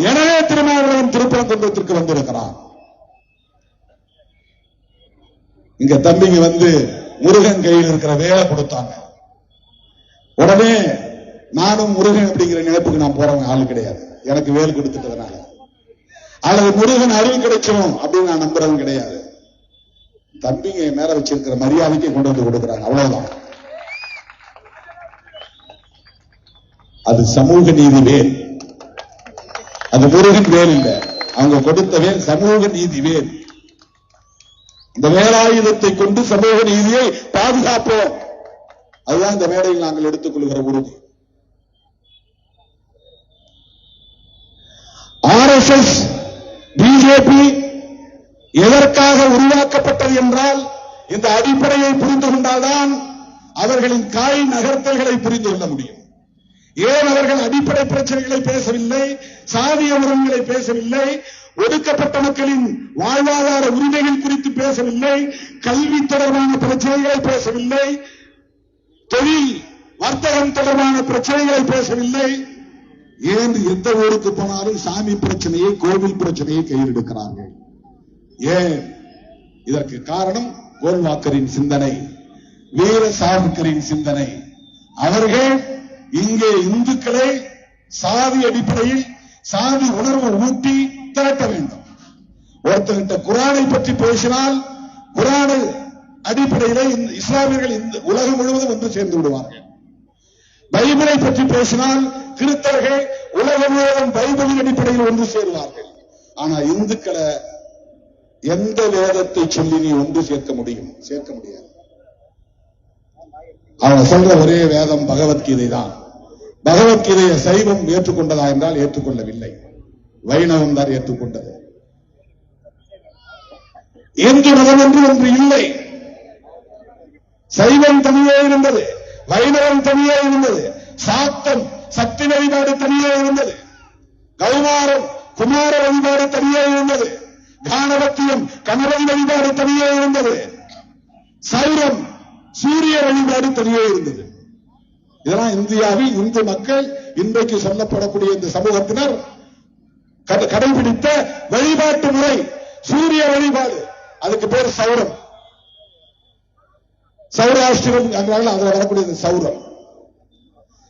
எனவே திருமாவளவன் திருப்பரங்குன்றத்திற்கு வந்திருக்கிறார். இங்க தம்பிங்க வந்து முருகன் கையில் இருக்கிற வேலை கொடுத்தாங்க. உடனே நானும் முருகன் அப்படிங்கிற நினைப்புக்கு நான் போறவங்க ஆளு கிடையாது. எனக்கு வேல் கொடுத்துட்டதுனால அல்லது முருகன் அருள் கிடைச்சிடும் அப்படின்னு நான் நம்புறவங்க கிடையாது. தம்பிங்க மேல வச்சிருக்கிற மரியாதைக்கு கொண்டு வந்து கொடுக்கிறாங்க, அவ்வளவுதான். அது சமூக நீதி வேல், அது முருகன் வேல் இல்ல. அவங்க கொடுத்த வேல் சமூக நீதி வேல். இந்த வேலாயுதத்தை கொண்டு சமூக நீதியை பாதுகாப்போம். அதுதான் இந்த மேடையில் நாங்கள் எடுத்துக் கொள்கிற உறுதி. RSS பிஜேபி எதற்காக உருவாக்கப்பட்டது என்றால் இந்த அடிப்படையை புரிந்து கொண்டால்தான் அவர்களின் காய் நகர்த்தல்களை புரிந்து கொள்ள முடியும். ஏன் அவர்கள் அடிப்படை பிரச்சனைகளை பேசவில்லை, சாதிய உறவுகளை பேசவில்லை, ஒடுக்கப்பட்ட மக்களின் வாழ்வாதார உரிமைகள் குறித்து பேசவில்லை, கல்வி தொடர்பான பிரச்சனைகளை பேசவில்லை, தொழில் வர்த்தகம் தொடர்பான பிரச்சனைகளை பேசவில்லை. ஏன் எந்த ஊருக்கு போனாலும் சாமி பிரச்சனையை, கோவில் பிரச்சனையை கையில் எடுக்கிறார்கள்? ஏன்? இதற்கு காரணம் கோல்வாக்கரின் சிந்தனை, வீர சாவர்கரின் சிந்தனை. அவர்கள் இங்கே இந்துக்களை சாதி அடிப்படையில் சாதி உணர்வு ஊட்டி திரட்ட வேண்டும். ஒருத்தர்கிட்ட குரானை பற்றி பேசினால் குரான் அடிப்படையில் இஸ்லாமியர்கள் உலகம் முழுவதும் ஒன்று சேர்ந்து விடுவார்கள். பைபிளை பற்றி பேசினால் கிறிஸ்தவர்கள் உலகம் முழுவதும் பைபிளின் அடிப்படையில் ஒன்று சேருவார்கள். ஆனா இந்துக்களை எந்த வேதத்தை சொல்லி நீ ஒன்று சேர்க்க முடியும்? சேர்க்க முடியாது. அவங்க சொல்ற ஒரே வேதம் பகவத்கீதை தான். பகவத்கீதையை சைவம் ஏற்றுக்கொண்டதா என்றால் ஏற்றுக்கொள்ளவில்லை. வைணவம் தான் ஏற்றுக்கொண்டது. இந்து மதம் என்று ஒன்று இல்லை. சைவம் தனியே இருந்தது, வைணவம் தனியே இருந்தது, சாத்தம் சக்தி வழிபாடு தனியே இருந்தது, கௌமாரம் குமார வழிபாடு தனியே இருந்தது, கானவத்தியம் கணவன் வழிபாடு தனியே இருந்தது, சைரம் சூரிய வழிபாடு தனியே இருந்தது. இதெல்லாம் இந்தியாவில் இந்து மக்கள் இன்றைக்கு சொல்லப்படக்கூடிய இந்த சமூகத்தினர் கடைபிடித்த வழிபாட்டு முறை சூரிய வழிபாடு. அதுக்கு பேர் சௌரம். சௌராஷ்டிரம் அதுல வரக்கூடிய சௌரம்.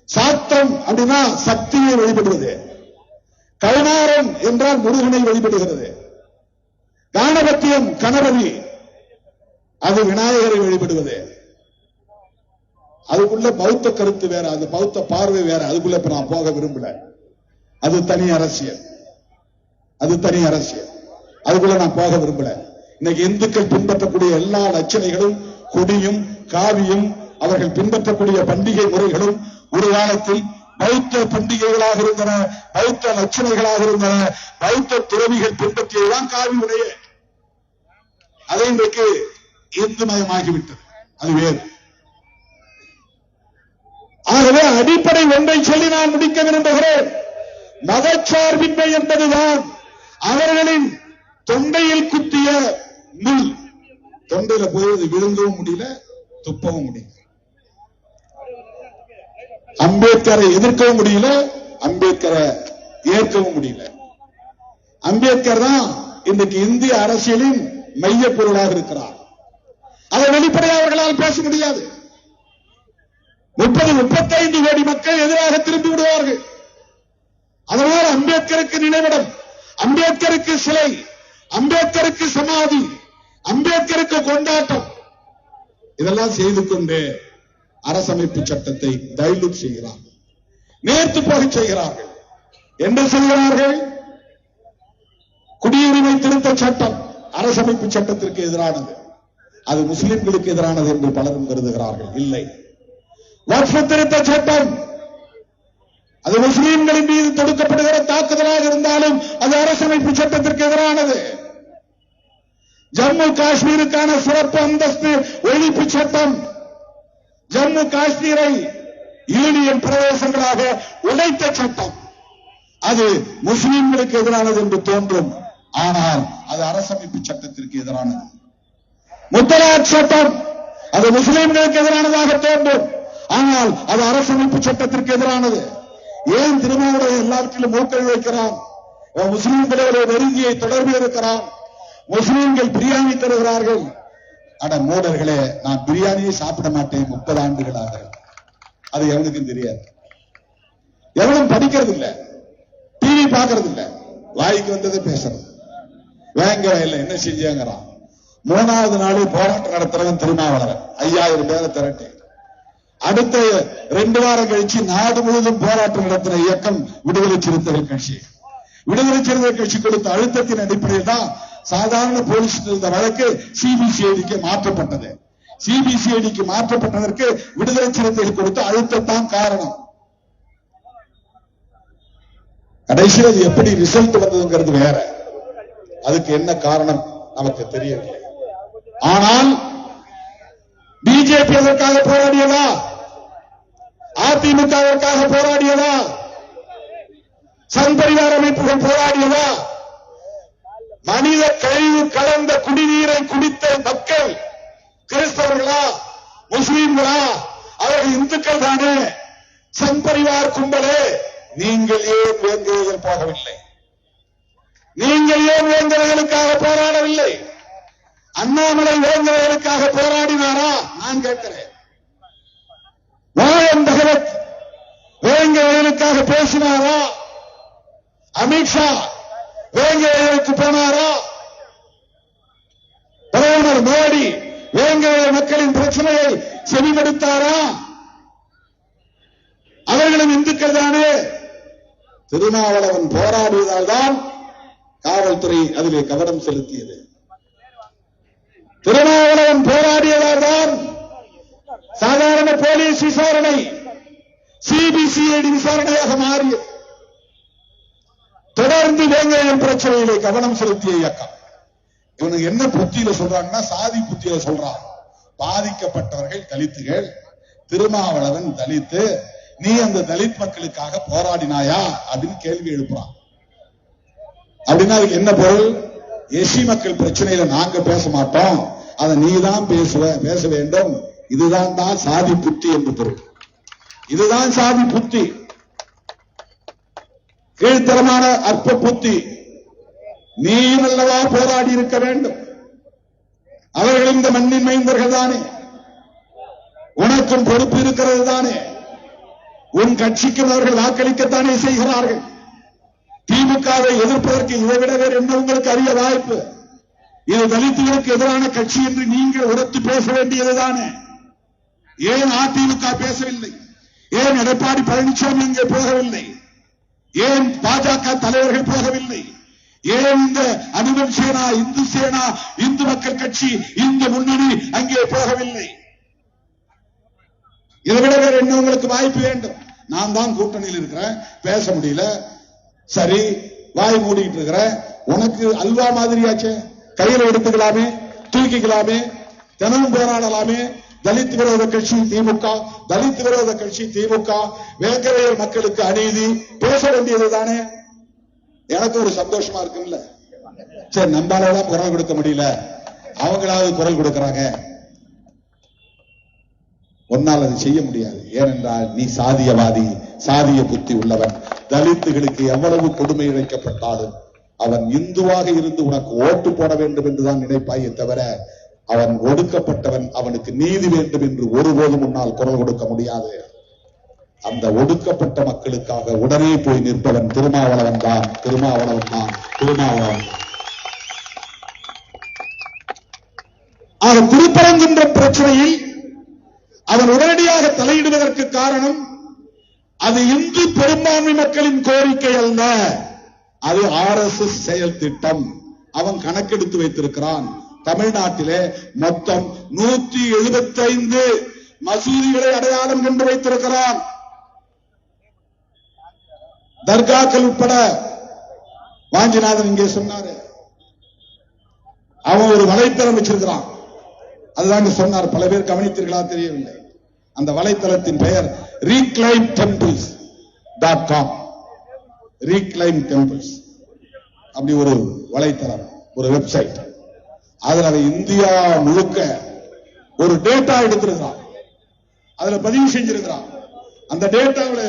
சாத்தம் அப்படின்னா சக்தியை வழிபடுவது. கௌமாரம் என்றால் முருகனை வழிபடுகிறது. கானபத்தியம் கணபதி, அது விநாயகரை வழிபடுவது. அதுக்குள்ள பௌத்த கருத்து வேற, அந்த பௌத்த பார்வை வேற. அதுக்குள்ள இப்ப நான் போக விரும்பல. அது தனி அரசியல், அது தனி அரசியல். அதுக்குள்ள நான் போக விரும்பல. இன்னைக்கு இந்துக்கள் பின்பற்றக்கூடிய எல்லா லட்சணைகளும், கொடியும் காவியும், அவர்கள் பின்பற்றக்கூடிய பண்டிகை முறைகளும் ஒரு காலத்தில் பௌத்த பண்டிகைகளாக இருந்தன, பௌத்த லட்சணைகளாக இருந்தன. பௌத்த துறவிகள் பின்பற்றியதுதான் காவி உடைய. அதை இன்றைக்கு இந்து மயமாகிவிட்டது. அது வேறு. ஆகவே அடிப்படை ஒன்றை சொல்லி நான் முடிக்க விரும்புகிறேன். மதச்சார்பின்மை என்பதுதான் அவர்களின் தொண்டையில் குத்திய முள். தொண்டையில போய் விழுங்கவும் முடியல, துப்பவும் முடியல. அம்பேத்கரை எதிர்க்கவும் முடியல, அம்பேத்கரை ஏற்கவும் முடியல. அம்பேத்கர் தான் இன்றைக்கு இந்திய அரசியலின் மைய பொருளாக இருக்கிறார். அதை வெளிப்படையாக அவர்களால் பேச முடியாது. 30-35 கோடி மக்கள் எதிராக திரும்பி விடுவார்கள். அதனால் அம்பேத்கருக்கு நினைவிடம், அம்பேத்கருக்கு சிலை, அம்பேத்கருக்கு சமாதி, அம்பேத்கருக்கு கொண்டாட்டம், இதெல்லாம் செய்து கொண்டு அரசமைப்பு சட்டத்தை டைலூட் செய்கிறார்கள், நேர்த்து போக செய்கிறார்கள். என்ன செய்கிறார்கள்? குடியுரிமை திருத்த சட்டம் அரசமைப்பு சட்டத்திற்கு எதிரானது, அது முஸ்லிம்களுக்கு எதிரானது என்று பலரும் கருதுகிறார்கள். இல்லை. வக்ஃப் திருத்த சட்டம் அது முஸ்லிம்களின் மீது தொடுக்கப்படுகிற தாக்குதலாக இருந்தாலும் அது அரசமைப்பு சட்டத்திற்கு எதிரானது. ஜம்மு காஷ்மீருக்கான சிறப்பு அந்தஸ்து ஒழிப்பு சட்டம், ஜம்மு காஷ்மீரை யூனியன் பிரதேசங்களாக உடைத்த சட்டம். அது முஸ்லிம்களுக்கு எதிரானது என்று தோன்றும், ஆனால் அது அரசமைப்பு சட்டத்திற்கு எதிரானது. முத்தலாக் சட்டம் அது முஸ்லிம்களுக்கு எதிரானதாக தோன்றும், ஆனால் அது அரசமைப்பு சட்டத்திற்கு எதிரானது. ஏன் திருமாவளவன் எல்லாவற்றிலும் மூக்கல் வைக்கிறான்? முஸ்லிம்களோட நெருங்கிய தொடர்பு இருக்கிறான். முஸ்லிம்கள் பிரியாணி தருகிறார்கள். அட மூடர்களே, நான் பிரியாணியை சாப்பிட மாட்டேன் 30 ஆண்டுகளாக. அது எவனுக்கும் தெரியாது. எவனும் படிக்கிறது இல்ல, டிவி பாக்குறது இல்ல, வாய்க்கு வந்ததை பேசுறது. வேங்க வயல்ல என்ன செஞ்சாங்கிறான். 3வது நாள் போராட்டம் நடத்துறவன் திருமாவளவன் 5000 பேரை திரட்டி. அடுத்த 2 வாரம் கழிச்சு நாடு முழுவதும் போராட்டம் நடத்தின இயக்கம் விடுதலை சிறுத்தைகள் கட்சி. விடுதலை சிறுத்தைகள் கட்சி கொடுத்த அழுத்தத்தின் அடிப்படையில் தான் சாதாரண போலீஸ் இருந்த வழக்கு சிபிசிஐடிக்கு மாற்றப்பட்டது. சிபிசிஐடிக்கு மாற்றப்பட்டதற்கு விடுதலை சிறுத்தைகள் கொடுத்த அழுத்தத்தான் காரணம். கடைசியில் அது எப்படி ரிசல்ட் வந்ததுங்கிறது வேற, அதுக்கு என்ன காரணம் நமக்கு தெரியவில்லை. ஆனால் பிஜேபி அதற்காக போராடியதா? அதிமுக அதற்காக போராடியதா? சங்பரிவார அமைப்புகள் போராடியதா? மனித கழிவு கலந்த குடிநீரை குடித்த மக்கள் கிறிஸ்தவர்களா, முஸ்லீம்களா? அவர்கள் இந்துக்கள் தானே. சங்பரிவார் கும்பலே, நீங்கள் ஏன் வேங்கையில் போகவில்லை? நீங்கள் ஏன் வேங்கைகளுக்காக போராடவில்லை? அண்ணாமலை வேங்கைகளுக்காக போராடினாரா? நான் கேட்கிறேன். மோகன் பகவத் வேங்கைகளுக்காக பேசினாரா? அமித்ஷா வேங்கைகளுக்கு போனாரா? பிரதமர் மோடி வேங்கை மக்களின் பிரச்சனையை செவிமடுத்தாரா? அவர்களும் இந்துக்கள் தானே. திருமாவளவன் போராடியதால் தான் காவல்துறை அதிலே கவனம் செலுத்தியது. திருமாவளவன் போராடியதால் தான் சாதாரண போலீஸ் விசாரணை சிபிசிஐடி விசாரணையாக மாறியது. தொடர்ந்து வேங்கையின் பிரச்சனையிலே கவனம் செலுத்திய இயக்கம். இவனுக்கு என்ன புத்தியில சொல்றாங்கன்னா, சாதி புத்தியில சொல்றான். பாதிக்கப்பட்டவர்கள் தலித்துகள், திருமாவளவன் தலித்து, நீ அந்த தலித் மக்களுக்காக போராடினாயா அப்படின்னு கேள்வி எழுப்புறான். அப்படின்னா அதுக்கு என்ன பொருள்? எஸ்சி மக்கள் பிரச்சனையில நாங்க பேச மாட்டோம், அதை நீ தான் பேச வேண்டும். இதுதான் தான் சாதி புத்தி என்று பொருள். இதுதான் சாதி புத்தி, கீழ்த்தரமான அற்ப புத்தி. நீயும் அல்லவா போராடி இருக்க வேண்டும். அவர்கள் இந்த மண்ணின் மைந்தர்கள் தானே, உனக்கும் பொறுப்பு இருக்கிறது தானே. உன் கட்சிக்கும் அவர்கள் வாக்களிக்கத்தானே செய்கிறார்கள். திமுகவை எதிர்ப்பதற்கு இதைவிட வேறு என்ன உங்களுக்கு அரிய வாய்ப்பு? இது தலித்துகளுக்கு எதிரான கட்சி என்று நீங்கள் உரத்து பேச வேண்டியதுதானே. ஏன் அதிமுக பேசவில்லை? ஏன் எடப்பாடி பழனிசாமி இங்கே போகவில்லை? ஏன் பாஜக தலைவர்கள் போகவில்லை? ஏன் இந்த அனுமன் சேனா, இந்து சேனா, இந்து மக்கள் கட்சி, இந்து முன்னணி அங்கே போகவில்லை? இதை விட வேற என்ன உங்களுக்கு வாய்ப்பு வேண்டும்? நான் தான் கூட்டணியில் இருக்கிறேன், பேச முடியல, சரி வாய் மூடிட்டு இருக்கிறேன். உனக்கு அல்வா மாதிரியாச்சே, கையில் எடுத்துக்கலாமே, தூக்கிக்கலாமே, தினமும் போராடலாமே. தலித் விரோத கட்சி திமுக, தலித் விரோத கட்சி திமுக, வேங்கரையர் மக்களுக்கு அநீதி பேச வேண்டியது தானே. எனக்கு ஒரு சந்தோஷமா இருக்குல்ல. சரி, நம்மளால குரல் கொடுக்க முடியல, அவங்களாவது குரல் கொடுக்கறாங்க. ஒன்னால் அது செய்ய முடியாது. ஏனென்றால் நீ சாதியவாதி, சாதிய புத்தி உள்ளவன். தலித்துகளுக்கு எவ்வளவு கொடுமை இழைக்கப்பட்டாலும் அவன் இந்துவாக இருந்து உனக்கு ஓட்டு போட வேண்டும் என்றுதான் நினைப்பாயே தவிர, அவன் ஒடுக்கப்பட்டவன், அவனுக்கு நீதி வேண்டும் என்று ஒருபோதும் முன்னால் குரல் கொடுக்க முடியாது. அந்த ஒடுக்கப்பட்ட மக்களுக்காக உடனே போய் நிற்பவன் திருமாவளவன் தான், திருமாவளவன் தான், திருமாவளவன். ஆக திருப்பரங்குன்ற பிரச்சனையில் அவன் உடனடியாக தலையிடுவதற்கு காரணம், அது இந்து பெரும்பான்மை மக்களின் கோரிக்கை அல்ல, அது RSS செயல் திட்டம். அவன் கணக்கெடுத்து வைத்திருக்கிறான். தமிழ்நாட்டிலே மொத்தம் 175 மசூதிகளை அடையாளம் கண்டு வைத்திருக்கிறான். தர்காக்கள் உட்பட. வாஞ்சிநாதன் இங்கே சொன்னாரு, அவன் ஒரு வலைத்தளம் வச்சிருக்கிறான். அதுதான் சொன்னார். பல பேர் கவனித்தீர்களா தெரியவில்லை. அந்த வலைத்தளத்தின் பெயர் reclaimtemples.com. reclaim temples அப்படி ஒரு வலைத்தளம், ஒரு வெப்சைட். அதுல அவன் இந்தியா முழுக்க ஒரு டேட்டா எடுத்திருக்கிறான், அதுல பதிவு செஞ்சிருக்கிறான். அந்த டேட்டாவில்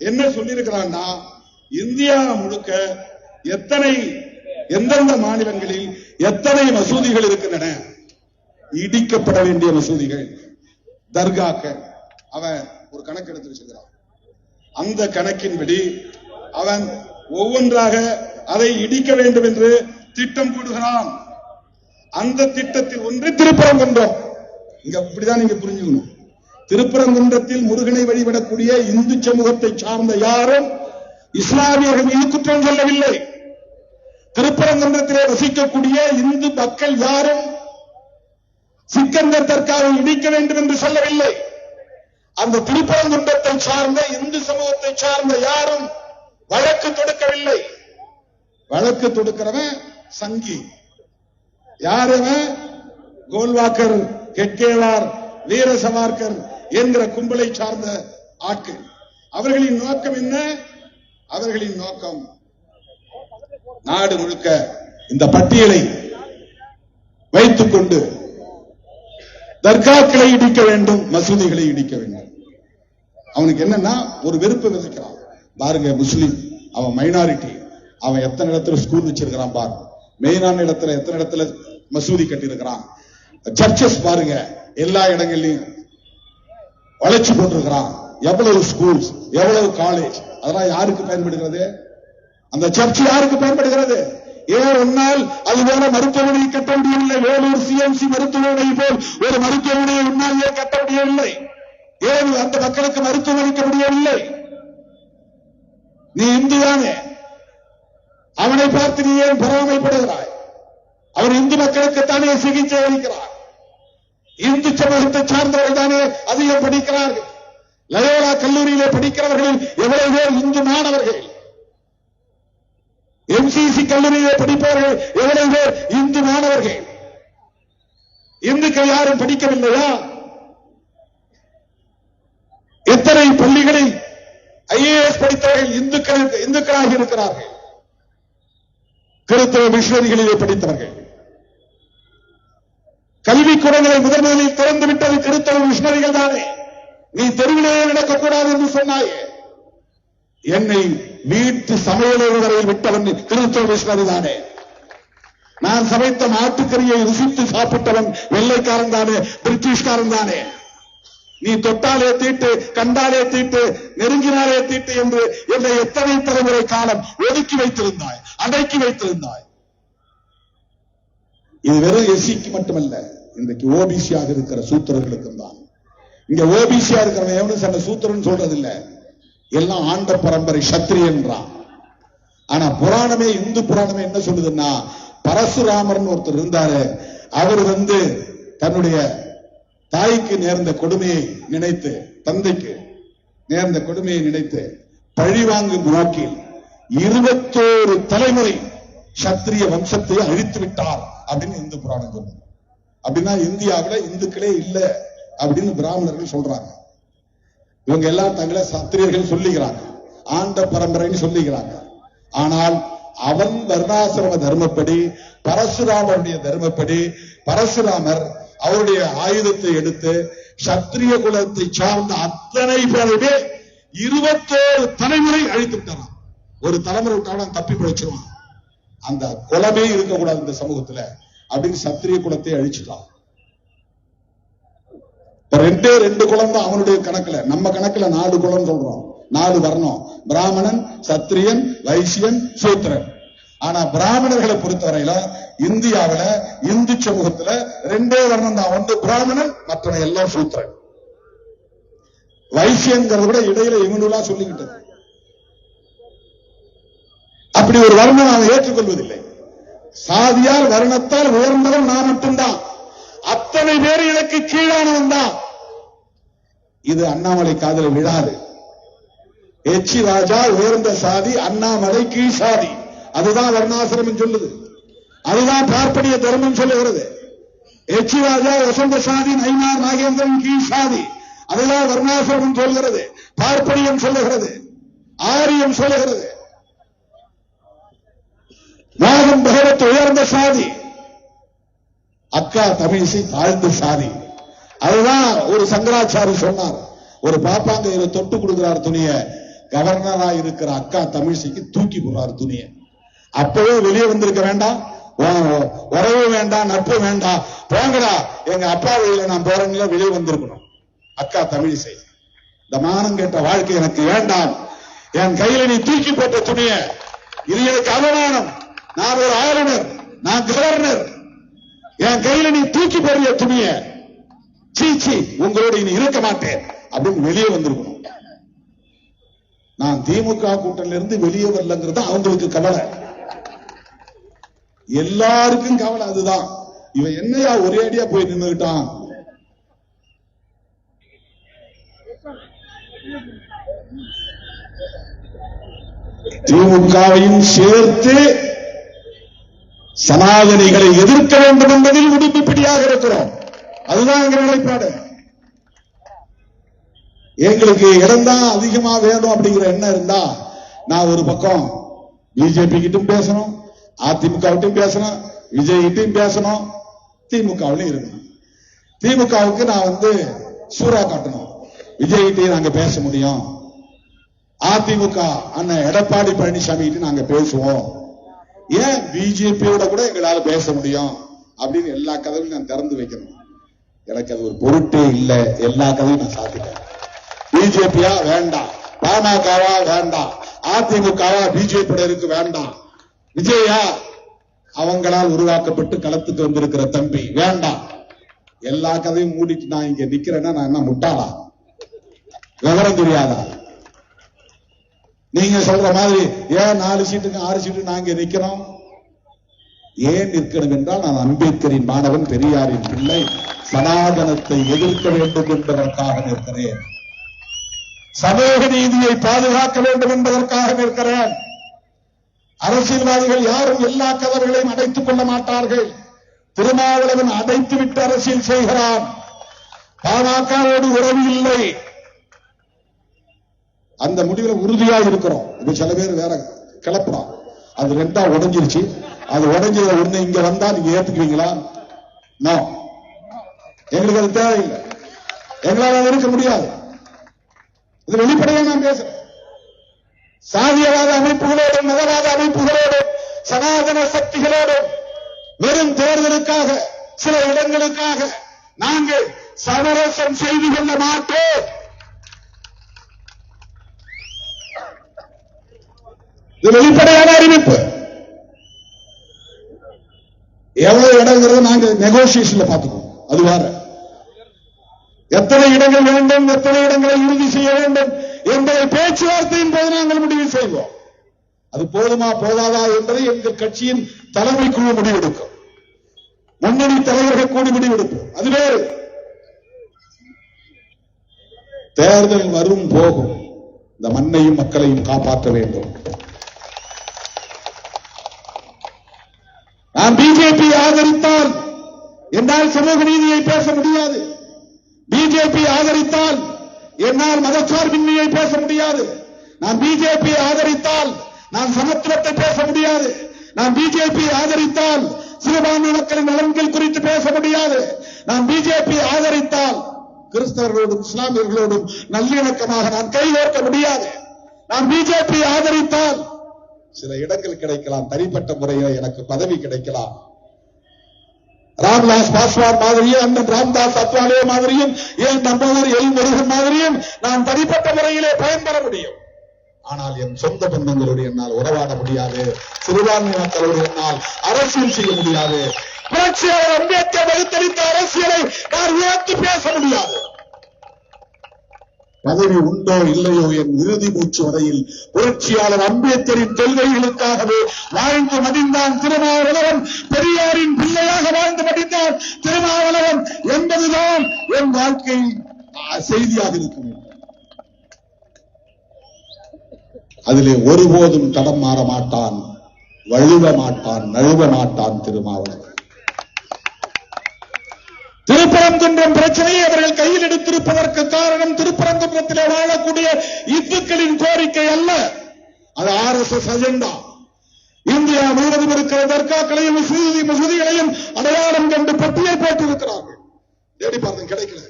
என்ன சொல்லியிருக்கிறான்னா, இந்தியா முழுக்க எந்தெந்த மாநிலங்களில் எத்தனை மசூதிகள் இருக்கின்றன, இடிக்கப்பட வேண்டிய மசூதிகள், தர்காக்கள், அவன் ஒரு கணக்கு எடுத்து வச்சிருக்கிறான். அந்த கணக்கின்படி அவன் ஒவ்வொன்றாக அதை இடிக்க வேண்டும் என்று திட்டம் போடுகிறான். அந்த திட்டத்தில் ஒன்று திருப்பரங்குன்றம். இங்க இப்படிதான் நீங்க புரிஞ்சுக்கணும். திருப்பரங்குன்றத்தில் முருகனை வழிபடக்கூடிய இந்து சமூகத்தை சார்ந்த யாரும் இஸ்லாமியர்கள் மீது குற்றம் சொல்லவில்லை. திருப்பரங்குன்றத்திலே வசிக்கக்கூடிய இந்து மக்கள் யாரும் சிக்கந்தர் தர்காவை இடிக்க வேண்டும் என்று சொல்லவில்லை. அந்த திருப்பரங்குன்றத்தை சார்ந்த இந்து சமூகத்தை சார்ந்த யாரும் வழக்கு தொடுக்கவில்லை. வழக்கு தொடுக்கிறவன் சங்கி. யாருவன்? கோல்வாக்கர், கெட்கேவார், வீர சவார்கர் என்கிற கும்பலை சார்ந்த ஆட்கள். அவர்களின் நோக்கம் என்ன? அவர்களின் நோக்கம் நாடு முழுக்க இந்த பட்டியலை வைத்துக் கொண்டு தர்காக்களை இடிக்க வேண்டும், மசூதிகளை இடிக்க வேண்டும். அவனுக்கு என்னன்னா ஒரு வெறுப்பு விதைக்கிறான். பாருங்க, முஸ்லீம், அவன் மைனாரிட்டி, அவன் எத்தனை இடத்துல ஸ்கூல் வச்சிருக்கிறான் பாரு, மெயினான இடத்துல எத்தனை இடத்துல மசூதி கட்டி இருக்கிறான், சர்ச்சஸ் பாருங்க, எல்லா இடங்கள்லயும் வளர்ச்சி போட்டிருக்கிறான், எவ்வளவு ஸ்கூல்ஸ், எவ்வளவு காலேஜ், அதெல்லாம் யாருக்கு பயன்படுகிறது? அந்த சர்ச் யாருக்கு பயன்படுகிறது? ஏன் ஒன்னால் அது போல மருத்துவமனை கட்ட முடியவில்லை? வேலூர் சிஎம்சி மருத்துவமனை போல் ஒரு மருத்துவமனையை உன்னால் ஏன் கட்ட முடியவில்லை? ஏன் அந்த மக்களுக்கு மருத்துவம் அளிக்க முடியவில்லை? நீ இந்துதானே, அவனை பார்த்து நீ ஏன் பொறாமைப்படுகிறாய்? அவர் இந்து மக்களுக்குத்தானே சிகிச்சை அளிக்கிறார். இந்து சமூகத்தை சார்ந்தவர்கள் தானே அதிகம் படிக்கிறார்கள். லயோலா கல்லூரியிலே படிக்கிறவர்கள் எவ்வளவு பேர் இந்து மாணவர்கள்? எம்சிசி கல்லூரியிலே படிப்பவர்கள் எவ்வளவு பேர் இந்து மாணவர்கள்? இந்துக்கள் யாரும் படிக்கவில்லையா? எத்தனை பள்ளிகளில் ஐஏஎஸ் படித்தவர்கள் இந்துக்களாக இருக்கிறார்கள்? கிறிஸ்தவ மிஷனரிகளிலே படித்தவர்கள். கல்விக்கூடங்களை முதலில் திறந்து விட்டது கிறிஸ்தவ மிஷனரிகள் தானே. நீ தெருவிலேயே நடக்கக்கூடாது என்று சொன்னாயே. என்னை வீட்டு சமையலறை வரையில் விட்டவன் கிறிஸ்தவ மிஷனரி தானே. நான் சமைத்த மாட்டுக்கறியை ருசித்து சாப்பிட்டவன் வெள்ளைக்காரன் தானே, பிரிட்டிஷ்காரன் தானே. நீ தொட்டாலே தீட்டு, கண்டாலே தீட்டு, நெருங்கினாலே தீட்டு என்று என்னை எத்தனை தலைமுறை காலம் ஒதுக்கி வைத்திருந்தாய், அடக்கி வைத்திருந்தாய். இது வெறும் எஸ்சிக்கு மட்டுமல்ல, இன்றைக்கு ஓபிசியாக இருக்கிற சூத்திரர்களுக்கும் தான். இங்க ஓபிசியா இருக்கிறவன் எவனும் சொன்ன சூத்திரன் சொல்றது இல்ல, எல்லாம் ஆண்ட பரம்பரை சத்திரியன்றான். ஆனா புராணமே, இந்து புராணமே என்ன சொல்லுதுன்னா, பரசுராமர்னு ஒருத்தர் இருந்தாரு, அவர் தன்னுடைய தாய்க்கு நேர்ந்த கொடுமையை நினைத்து, தந்தைக்கு நேர்ந்த கொடுமையை நினைத்து பழிவாங்கும் நோக்கில் 21 தலைமுறை சத்திரிய வம்சத்தை அழித்து விட்டார் அப்படின்னு இந்து புராணம் சொல்லுது. அப்படின்னா இந்தியாவில் இந்துக்களே இல்ல அப்படின்னு பிராமணர்கள் சொல்றாங்க. இவங்க எல்லாம் தங்களை சத்திரியர்கள் சொல்லிக்கிறாங்க, ஆண்ட பரம்பரைன்னு சொல்லிக்கிறாங்க. ஆனால் அவன் வர்ணாசிரம தர்மப்படி, பரசுராமருடைய தர்மப்படி, பரசுராமர் அவருடைய ஆயுதத்தை எடுத்து சத்திரிய குலத்தை சார்ந்த அத்தனை பேருமே 21 தலைமுறை அழித்து விட்டான். ஒரு தலைமுறை விட்டாலும் தப்பி பிழைச்சிருவான். அந்த குலமே இருக்கக்கூடாது இந்த சமூகத்துல அப்படின்னு சத்திரிய குலத்தை அழிச்சுட்டான். ரெண்டு குலம் தான் அவனுடைய கணக்குல. நம்ம கணக்குல 4 குலம் சொல்றோம், 4 வர்ணம், பிராமணன், சத்திரியன், வைசியன், சூத்திரன். ஆனா பிராமணர்களை பொறுத்தவரையில இந்தியாவில இந்து சமூகத்துல 2 வர்ணம் தான், ஒன்று பிராமணன், மற்றவன் எல்லாம் சூத்திரன். வைசியங்கிறத விட இடையில இவனுலா சொல்லிக்கிட்டது. அப்படி ஒரு வர்ணம் அவன் ஏற்றுக்கொள்வதில்லை. சாதியால் வர்ணத்தால் உயர்ந்தவன் நான் மட்டும்தான், அத்தனை பேர் எனக்கு கீழானவன் தான். இது அண்ணாமலை காதல விழாது. எச்சி ராஜா உயர்ந்த சாதி, அண்ணாமலை கீழ் சாதி. அதுதான் வர்ணாசிரமம் சொல்லுது, அதுதான் பார்ப்பனிய தர்மம் சொல்லுகிறது. எச்சி ராஜா வசந்த சாதி, நயினார் நாகேந்திரன் கீழ் சாதி, அதெல்லாம் வர்ணாசிரமம் சொல்கிறது, பார்ப்பனியம் சொல்லுகிறது, ஆரியம் சொல்லுகிறது. மோகன் பகவத் உயர்ந்த சாதி, அக்கா தமிழிசை தாழ்ந்த சாதி. அதுதான் ஒரு சங்கராச்சாரி சொன்னார். ஒரு பாப்பாங்க இதை தொட்டு கொடுக்கிறார் துணிய, கவர்னரா இருக்கிற அக்கா தமிழிசைக்கு தூக்கி போடுறாரு துணிய. அப்பவே வெளியே வந்திருக்க வேண்டாம், உறவு வேண்டாம், நட்பு வேண்டாம், போங்கடா எங்க அப்பா வழியில நான் போறேன்னு வெளியே வந்திருக்கணும் அக்கா தமிழிசை. இந்த மானம் கேட்ட வாழ்க்கை எனக்கு வேண்டாம், என் கையில நீ தூக்கி போட்ட துணிய, இது எனக்கு அவமானம், நான் ஒரு ஆளுநர், நான் கவர்னர், என் கையில நீ தூக்கி போறிய துணிய, சீச்சி உங்களோட இனி இருக்க மாட்டேன் அப்படின்னு வெளியே வந்திருக்கணும். நான் திமுக கூட்டணியில இருந்து வெளியே வரலங்கிறது அவங்களுக்கு கவலை, எல்லாருக்கும் கவலை அதுதான். இவன் என்னையா ஒரே அடியா போய் நின்றுட்டான். திமுகவையும் சேர்த்து சனாதனிகளை எதிர்க்க வேண்டும் என்பதில் உறுதிப்படியாக இருக்கிறோம். அதுதான் எங்க நிலைப்பாடு. எங்களுக்கு இடம்தான் அதிகமா வேணும் அப்படிங்கிற எண்ணம் இருந்தா நான் ஒரு பக்கம் பிஜேபி கிட்டும் பேசணும், அதிமுக கிட்டும் பேசணும், விஜய் கிட்டும் பேசணும், திமுகவிலும் இருக்கணும். திமுகவுக்கு நான் சூறா காட்டணும், விஜய் கிட்டையும் நாங்க பேச முடியும், அதிமுக அண்ணன் எடப்பாடி பழனிசாமி கிட்ட நாங்க பேசுவோம், ஏன் பிஜேபியோட கூட எங்களால பேச முடியும் அப்படின்னு எல்லா கதவையும் நான் திறந்து வைக்கணும். எனக்கு அது ஒரு பொருட்டே இல்லை, எல்லா கதையும் நான் சாத்திட்டேன். பிஜேபியா வேண்டாம், பாமகவா வேண்டாம், அதிமுகவா பிஜேபி இருக்கு வேண்டாம், விஜயா அவங்களால் உருவாக்கப்பட்டு களத்துக்கு வந்திருக்கிற தம்பி வேண்டாம், எல்லா கதையும் மூடிட்டு நான் இங்க நிக்கிறேன்னா நான் என்ன முட்டாளா, விவரம் தெரியாதா? நீங்க சொல்ற மாதிரி ஏன் 4 சீட்டுக்கு 6 சீட்டு நாங்க நிக்கிறோம்? ஏன் நிற்கணும் என்றால் நான் அம்பேத்கரின் மாணவன், பெரியாரின் பிள்ளை, சனாதனத்தை எதிர்க்க வேண்டும் என்பதற்காக நிற்கிறேன், சமூக நீதியை பாதுகாக்க வேண்டும் என்பதற்காக நிற்கிறேன். அரசியல்வாதிகள் யாரும் எல்லா கதவுகளையும் அடைத்துக் கொள்ள மாட்டார்கள். திருமாவளவன் அடைத்துவிட்டு அரசியல் செய்கிறான். பாமகவோடு உறவு இல்லை, அந்த முடிவில் உறுதியாக இருக்கிறோம். இது சில பேர் வேற கிளப்புறான், அது 2ஆ உடைஞ்சிருச்சு, அது உடைஞ்சத ஒண்ணு இங்க வந்தா நீங்க ஏத்துக்குவீங்களா? நோ, எங்களுக்கு அது தேவையில்லை, எங்களால் இருக்க முடியாது. இது வெளிப்படையா நான் பேசுறேன். சாதியவாத அமைப்புகளோடும் மதவாத அமைப்புகளோடும் சனாதன சக்திகளோடும் வெறும் தேர்தலுக்காக சில இடங்களுக்காக நாங்கள் சமரசம் செய்து கொள்ள மாட்டோம். இது வெளிப்படையான அறிவிப்பு. எவ்வளவு இடங்கிறது நாங்க நெகோசியேஷன்ல பார்த்துக்கோம், அது வேற. எத்தனை இடங்கள் வேண்டும், எத்தனை இடங்களை உறுதி செய்ய வேண்டும் என்பதை பேச்சுவார்த்தையின் போது நாங்கள் முடிவு செய்வோம். அது போதுமா போதாதா என்பதை எங்கள் கட்சியின் தலைமை குழு முடிவெடுக்கும், முன்னணி தலைவர்கள் கூடி முடிவெடுக்கும், அது வேறு. தேர்தல் வரும் போகும், இந்த மண்ணையும் மக்களையும் காப்பாற்ற வேண்டும். நான் பிஜேபி ஆதரித்தால் என்னால் சமூக நீதியை பேச முடியாது, பிஜேபி ஆதரித்தால் என்னால் மதச்சார்பின்மையை பேச முடியாது, நான் பிஜேபி ஆதரித்தால் நான் சமத்துவத்தை பேச முடியாது, நான் பிஜேபி ஆதரித்தால் சிறுபான்மை மக்களின் நலன்கள் குறித்து பேச முடியாது, நான் பிஜேபி ஆதரித்தால் கிறிஸ்தவர்களோடும் இஸ்லாமியர்களோடும் நல்லிணக்கமாக நான் கைகோர்க்க முடியாது, நான் பிஜேபி ஆதரித்தால் சில இடங்கள் கிடைக்கலாம், தனிப்பட்ட முறையில் எனக்கு பதவி கிடைக்கலாம், ராம்விலாஸ் பாஸ்வான் மாதிரியும் அண்ணன் ராம்தாஸ் அத்வாலே மாதிரியும் ஏன் நம்மவர் எல் முருகன் மாதிரியும் நான் தனிப்பட்ட முறையிலே பயன்பெற முடியும். ஆனால் என் சொந்த பந்தங்களோடு என்னால் உறவாட முடியாது, சிறுபான்மை மக்களோடு என்னால் அரசியல் செய்ய முடியாது, புரட்சியாளர் அம்பேத்கர் வகுத்தளித்த அரசியலை நான் உயர்த்தி பேச முடியாது. பதவி உண்டோ இல்லையோ என் இறுதி மூச்சு வரையில் புரட்சியாளர் அம்பேத்கரின் கொள்கைகளுக்காகவே வாழ்ந்து மடிந்தான் திருமாவளவன், பெரியாரின் பிள்ளையாக வாழ்ந்து மடிந்தான் திருமாவளவன் என்பதுதான் என் வாழ்க்கை செய்தியாக இருக்கும். அதிலே ஒருபோதும் தடம் மாற மாட்டான், வழுவ மாட்டான், நழுவ மாட்டான் திருமாவளவன். திருப்பரங்குன்றம் பிரச்சனையை அவர்கள் கையில் எடுத்திருப்பார். இருப்பதற்கு காரணம் திருப்பரங்குன்றத்திலே வாழக்கூடிய இந்துக்களின் கோரிக்கை அல்ல, அது RSS அஜெண்டா. இந்தியா முழுவதும் இருக்கிற தர்காக்களையும் மசூதிகளையும் அடையாளம் கண்டு பட்டியல் போட்டிருக்கிறார்கள். தேடி பார்த்தேன், கிடைக்கல.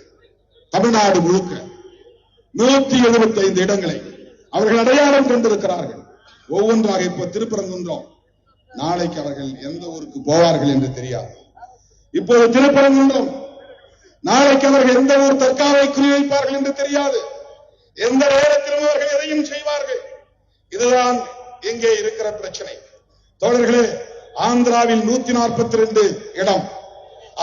தமிழ்நாடு முழுக்க 175 இடங்களை அவர்கள் அடையாளம் கொண்டிருக்கிறார்கள். ஒவ்வொன்றாக இப்ப திருப்பரங்குன்றம், நாளைக்கு அவர்கள் எந்த ஊருக்கு போவார்கள் என்று தெரியாது. இப்போது திருப்பரங்குன்றம், நாளைக்கு அவர்கள் எந்த ஊர் தர்காவை குறிவைப்பார்கள் என்று தெரியாது. எந்த நேரத்திலும் அவர்கள் எதையும் செய்வார்கள். இதுதான் இங்கே இருக்கிற பிரச்சனை. தோழர்களே, ஆந்திராவில் 142 இடம்,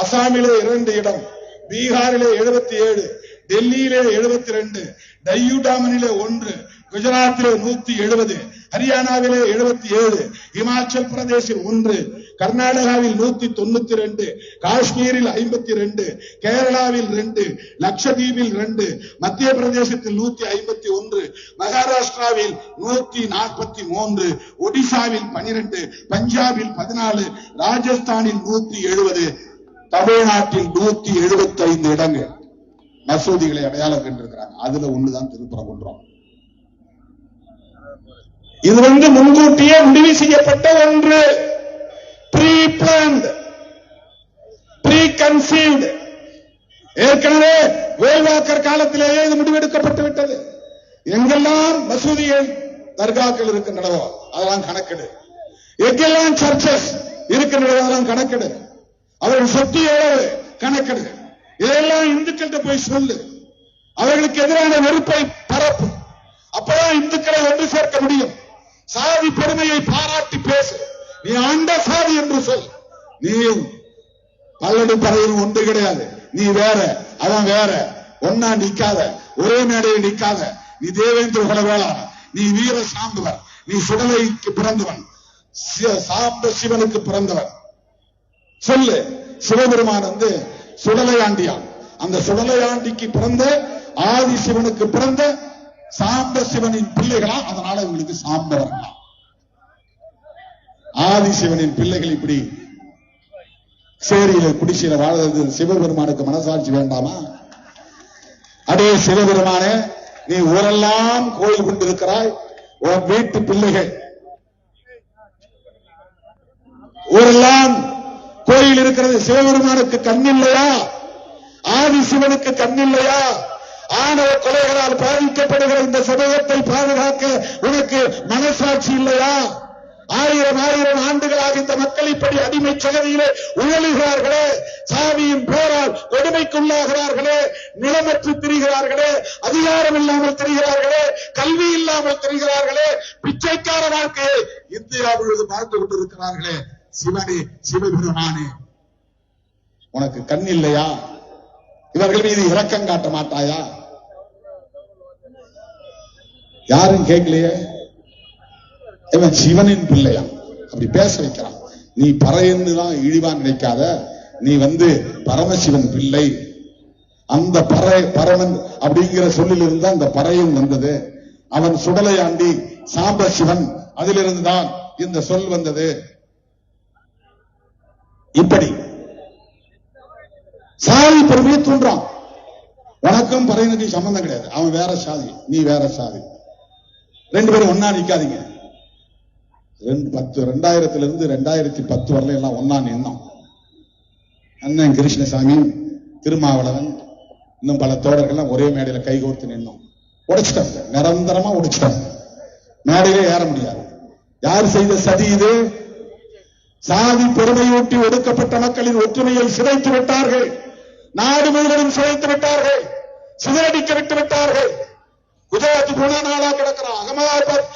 அசாமிலே 2 இடம், பீகாரிலே 77, டெல்லியிலே 72, டையூடாமனிலே 1, குஜராத்திலே 170, ஹரியானாவிலே 77, இமாச்சல் பிரதேசில் 1, கர்நாடகாவில் 192, காஷ்மீரில் 52, கேரளாவில் 2, லட்சதீபில் 2, மத்திய பிரதேசத்தில் 151, மகாராஷ்டிராவில் 143, ஒடிசாவில் 12, பஞ்சாபில் 14, ராஜஸ்தானில் 170, தமிழ்நாட்டில் 175 இடங்கள் மசூதிகளை அடையாளம் கண்டிருக்கிறாங்க. அதுல ஒண்ணுதான் திருப்பரங்குன்றம். இது முன்கூட்டியே முடிவு செய்யப்பட்ட ஒன்று, ப்ரீ பிளான்ட், ப்ரீ கன்சீவ்டு. ஏற்கனவே வேல்வாக்கர் காலத்திலேயே இது முடிவெடுக்கப்பட்டு விட்டது. எங்கெல்லாம் மசூதிகள் தர்காக்கள் இருக்கின்றனவோ அதெல்லாம் கணக்கெடு, எங்கெல்லாம் சர்ச்சஸ் இருக்கின்றனவோ அதெல்லாம் கணக்கெடு, அவர்கள் சொத்து எவ்வளவு கணக்கெடு, இதெல்லாம் இந்துக்கள்கிட்ட போய் சொல்லு, அவர்களுக்கு எதிரான வெறுப்பை பரப்பு. அப்பதான் இந்துக்களை ஒன்று சேர்க்க முடியும். சாதி பெருமையை பாராட்டி பேசு, நீ ஆண்ட சாதி என்று சொல். நீ பல்லடி பறையில் ஒன்று கிடையாது, நீ வேற அவன் வேற, ஒன்னா நிக்காத, ஒரே மேடையில் நிக்காத. நீ தேவேந்திர குலவேளாள, நீ வீர சாம்பவர், நீ சுடலைக்கு பிறந்தவன், சாம்ப சிவனுக்கு பிறந்தவன். சொல்லு, சிவபெருமான் சுடலையாண்டியான், அந்த சுடலையாண்டிக்கு பிறந்த ஆதி சிவனுக்கு பிறந்த சாம்ப சிவனின் பிள்ளைகளா, அதனால இவங்களுக்கு சாம்பவர்களா. ஆதி சிவனின் பிள்ளைகள் இப்படி சேரியில குடிசையில வாழ்றது சிவபெருமானுக்கு மனசாட்சி வேண்டாமா? அடே சிவபெருமானே, நீ ஊரெல்லாம் கோயில் கொண்டிருக்கிறாய், உன் வீட்டு பிள்ளைகள் ஊரெல்லாம் கோயில் இருக்கிறது, சிவபெருமானுக்கு கண்ணில்லையா? ஆதி சிவனுக்கு கண்ணில்லையா? ஆணவ கொலைகளால் பாதிக்கப்படுகிற இந்த சமூகத்தை பாதுகாக்க உனக்கு மனசாட்சி இல்லையா? 1000 ஆண்டுகளாக இந்த மக்கள் இப்படி அடிமை சகதியிலே உழலுகிறார்களே, சாவியின் போரால் கொடுமைக்குள்ளாகிறார்களே, நிலமற்று திரிகிறார்களே, அதிகாரம் இல்லாமல் திரிகிறார்களே, கல்வி இல்லாமல் திரிகிறார்களே, பிச்சைக்கார வாழ்க்கையை இந்தியா முழுவதும் வாழ்ந்து கொண்டிருக்கிறார்களே. சிவனே, சிவபெருமானே, உனக்கு கண் இல்லையா? இவர்கள் மீது இரக்கம் காட்ட மாட்டாயா? யாரும் கேட்கலையே. இவன் சிவனின் பிள்ளையா, அப்படி பேச வைக்கிறான். நீ பறையன்னுதான் இழிவான் நினைக்காத, நீ பரமசிவன் பிள்ளை. அந்த பரமன் அப்படிங்கிற சொல்லிலிருந்து அந்த பறையும் வந்தது. அவன் சுடலையாண்டி சாம்ப சிவன், அதிலிருந்துதான் இந்த சொல் வந்தது. இப்படி சாதி பெருமையை தூண்டான். உனக்கும் பறையனுக்கு சம்பந்தம் கிடையாது, அவன் வேற சாதி, நீ வேற சாதி, 2 பேரும் ஒன்னா நிக்காதீங்க. 2000 2010 வரல எல்லாம் ஒன்னா நின்னோம். அண்ணன் கிருஷ்ணசாமி, திருமாவளவன், இன்னும் பல தோழர்கள் ஒரே மேடையில கைகோர்த்து நின்னோம். உடைச்சிட்டாங்க, நிரந்தரமா உடைச்சிட்டாங்க. மேடையிலே ஏற முடியாது. யார் செய்த சதி இது? சாதி பெருமையூட்டி ஒடுக்கப்பட்ட மக்களின் ஒற்றுமையை சிதைத்து விட்டார்கள். நாடு முழுவதும் சிதைத்து விட்டார்கள், சிதறடிக்க விட்டு விட்டார்கள். குஜராத் போன நாளா கிடக்கிறான், அகமதாபாத்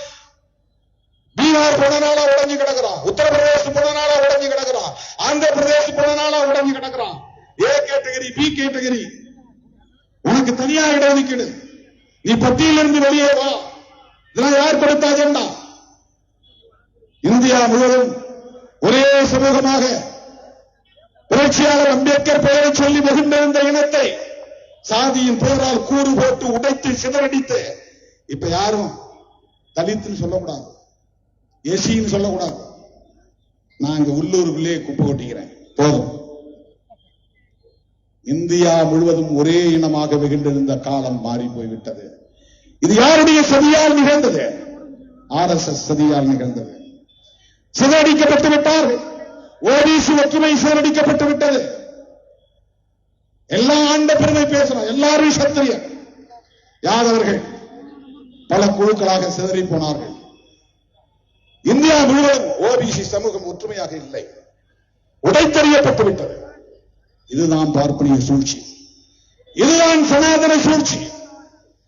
பீகார் போன நாளா உடஞ்சு கிடக்கிறான், உத்தரப்பிரதேசம் போன நாளா உடஞ்சு கிடக்கிறான், ஆந்திர பிரதேசம் போன நாளா உடஞ்சு கிடக்கிறான். ஏ கேட்டகரி, பி கேட்டகரி, உனக்கு தனியா இடஒதுக்கீடு, நீ பட்டியலிருந்து வெளியே வா. இதெல்லாம் யார் கொடுத்த அஜெண்டா? இந்தியா முழுவதும் ஒரே சமூகமாக புரட்சியாளர் அம்பேத்கர் பெயரை சொல்லி மகிழ்ந்திருந்த இனத்தை சாதியின் பெயரால் கூறு போட்டு உடைத்து சிதறடித்து, இப்ப யாரும் தலித்துன்னு சொல்லக்கூடாது, எசின்னு சொல்லக்கூடாது. நான் இங்க உள்ளூருக்குள்ளே குப்பை கொட்டிக்கிறேன், போதும். இந்தியா முழுவதும் ஒரே இனமாக வெகுண்டிருந்த காலம் மாறி போய்விட்டது. இது யாருடைய சதியால் நிகழ்ந்தது? RSS சதியால் நிகழ்ந்தது. சிதறடிக்கப்பட்டு விட்டார்கள். ஓபிசி ஒற்றுமை சிதறடிக்கப்பட்டு விட்டது. எல்லா ஆண்ட பெருமை பேசணும். எல்லாரும் சத்திரியர். யாதவர்கள் பல குழுக்களாக சிதறி போனார்கள். இந்தியா முழுவதும் ஓபிசி சமூகம் ஒற்றுமையாக இல்லை, உடைத்தறியப்பட்டு விட்டது. இதுதான் பார்ப்பனிய சூழ்ச்சி, இதுதான் சனாதன சூழ்ச்சி.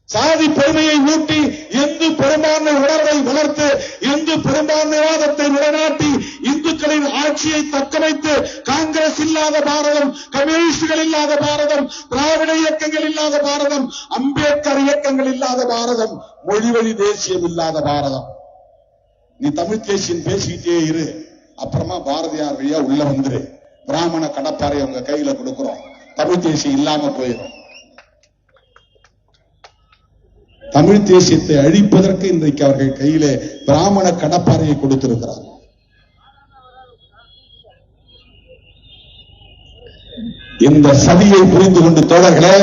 சாதி பெருமையை ஊட்டி இந்து பெரும்பான்மை உணர்வை வளர்த்து இந்து பெரும்பான்மைவாதத்தை நிலைநாட்டி இந்துக்களின் ஆட்சியை தக்கவைத்து காங்கிரஸ் இல்லாத பாரதம், கம்யூனிஸ்டுகள் இல்லாத பாரதம், திராவிட இயக்கங்கள் இல்லாத பாரதம், அம்பேத்கர் இயக்கங்கள் இல்லாத பாரதம், மொழிவழி தேசியம் இல்லாத பாரதம். நீ தமிழ் தேசியம் பேசிக்கிட்டே இரு, அப்புறமா பாரதியார் வழியா உள்ள வந்துரு. பிராமண கடப்பாறை உங்க கையில கொடுக்கிறோம், தமிழ் தேசியம் இல்லாம போயிடும். தமிழ் தேசியத்தை அழிப்பதற்கு இன்றைக்கு அவர்கள் கையிலே பிராமண கடப்பாறையை கொடுத்திருக்கிறார். இந்த சதியை புரிந்து கொண்டு தோழர்களே,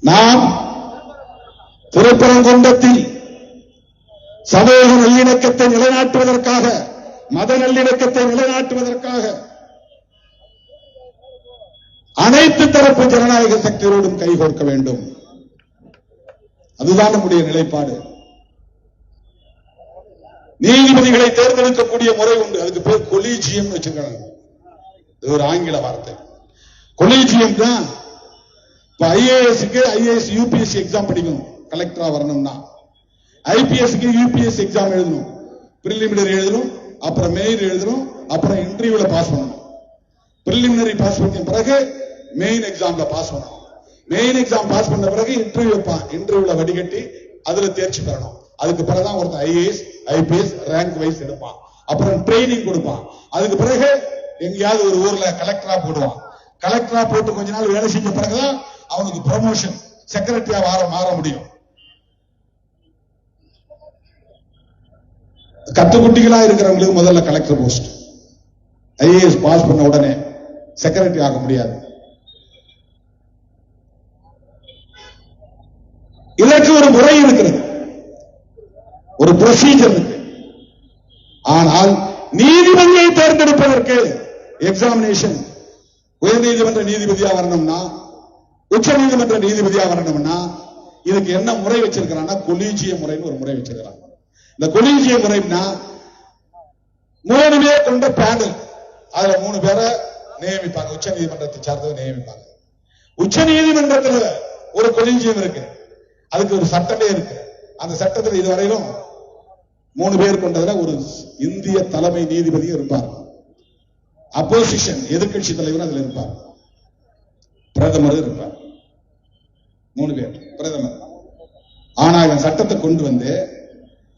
நாம் திருப்பரங்குன்றத்தில் சமூக நல்லிணக்கத்தை நிலைநாட்டுவதற்காக, மத நல்லிணக்கத்தை நிலைநாட்டுவதற்காக அனைத்து தரப்பு ஜனநாயக சக்திகளோடும் கைகோர்க்க வேண்டும். அதுதான் நம்முடைய நிலைப்பாடு. நீதிபதிகளை தேர்ந்தெடுக்கக்கூடிய முறை உண்டு. அதுக்கு பேர் கொலீஜியம் வச்சிருக்காங்க. இது ஒரு ஆங்கில வார்த்தை. கொலீஜியம் தான். இப்ப ஐஏஎஸ்க்கு ஐஏஎஸ் யூபிஎஸ்சி எக்ஸாம் படிக்கணும், கலெக்டரா வரணும்னா. ஐபிஎஸ்க்கு யூபிஎஸ்சி எக்ஸாம் எழுதணும், பிரிலிமினரி எழுதணும், அப்புறம் மெயின் எழுதணும், அப்புறம் இன்டர்வியூல பாஸ் பண்ணணும். பிரிலிமினரி பாஸ் பண்ண பிறகு மெயின் எக்ஸாம்ல பாஸ் பண்ணணும். மெயின் எக்ஸாம் பாஸ் பண்ண பிறகு இன்டர்வியூ வைப்பான். இன்டர்வியூல வடிகட்டி அதுல தேர்ச்சி பெறணும். அதுக்கு பிறகுதான் ஒருத்தர் ஐஏஎஸ் ஐபிஎஸ் ரேங்க் வைஸ் எடுப்பான். அப்புறம் ட்ரைனிங் கொடுப்பான். அதுக்கு பிறகு எங்கேயாவது ஒரு ஊர்ல கலெக்டரா போடுவான். கலெக்டரா போட்டு கொஞ்ச நாள் வேலை செஞ்ச பிறகுதான் அவனுக்கு ப்ரமோஷன், செக்ரட்டரியா மாற முடியும். கத்துக்குட்டிகளா இருக்கிறவங்களுக்கு முதல்ல கலெக்டர் போஸ்ட். ஐஏஎஸ் பாஸ் பண்ண உடனே செக்ரட்டரி ஆக முடியாது. இதற்கு ஒரு முறை இருக்கிறது, ஒரு ப்ரொசீஜர் இருக்கு. ஆனால் நீதிபதியை தேர்ந்தெடுப்பதற்கு எக்ஸாமினேஷன், உயர்நீதிமன்ற நீதிபதியா வரணும்னா, உச்ச நீதிமன்ற நீதிபதியா வரணும்னா இதுக்கு என்ன முறை வச்சிருக்கிறான்னா கொலீஜிய முறைன்னு ஒரு முறை வச்சிருக்கிறாங்க. இந்த கொலீஜிய முறைன்னா 3 பேர் கொண்ட பேனல், அதுல 3 பேரை நியமிப்பாங்க. உச்ச நீதிமன்றத்தை சார்ந்தவர் நியமிப்பாங்க. உச்ச நீதிமன்றத்தில் ஒரு கொலீஜியம் இருக்கு, அதுக்கு ஒரு சட்டமே இருக்கு. அந்த சட்டத்தில் இதுவரையிலும் 3 பேர் கொண்டதுல ஒரு இந்திய தலைமை நீதிபதி இருப்பார். அப்போசிஷன் எதிர்கட்சி தலைவர் அதுல இருப்பார். பிரதமர் இருப்பார். 3 பேர் பிரதமர். ஆனா இவன் சட்டத்தை கொண்டு வந்து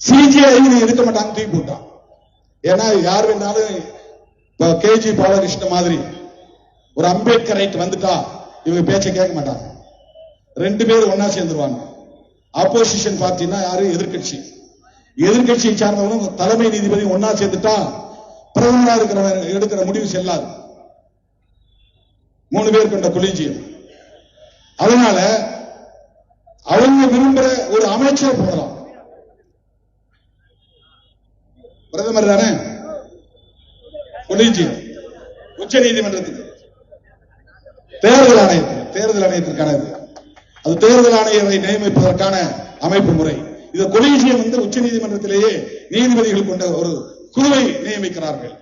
சிஜிஐ இருக்க மாட்டாங்க, தூக்கி போட்டான். ஏன்னா யார் வேணாலும் கேஜி பாலகிருஷ்ண மாதிரி ஒரு அம்பேத்கர் ரைட் வந்துட்டா இவங்க பேச்சை கேட்க மாட்டாங்க. 2 பேர் ஒன்னா சேர்ந்துருவாங்க. ஆப்போசிஷன் பார்ட்டினா யாரு? எதிர்கட்சி. எதிர்கட்சியை சார்ந்தவங்க தலைமை நீதிபதி ஒன்னா சேர்ந்துட்டா பிரதமரா இருக்கிறவங்க எடுக்கிற முடிவு செல்லாது. 3 பேர் கொண்ட கொலீஜியம். அதனால அவங்க விரும்புற ஒரு அமைச்சர் போடலாம். பிரதமர் தானே கொலீஜியம். உச்ச நீதிமன்றத்துக்கு தேர்தல் ஆணையத்திற்கான அது தேர்தல் ஆணையரை நியமிப்பதற்கான அமைப்பு முறை. இந்த கொலீஜியம் வந்து உச்ச நீதிமன்றத்திலேயே நீதிபதிகள் கொண்ட ஒரு குழுவை நியமிக்கிறார்கள்.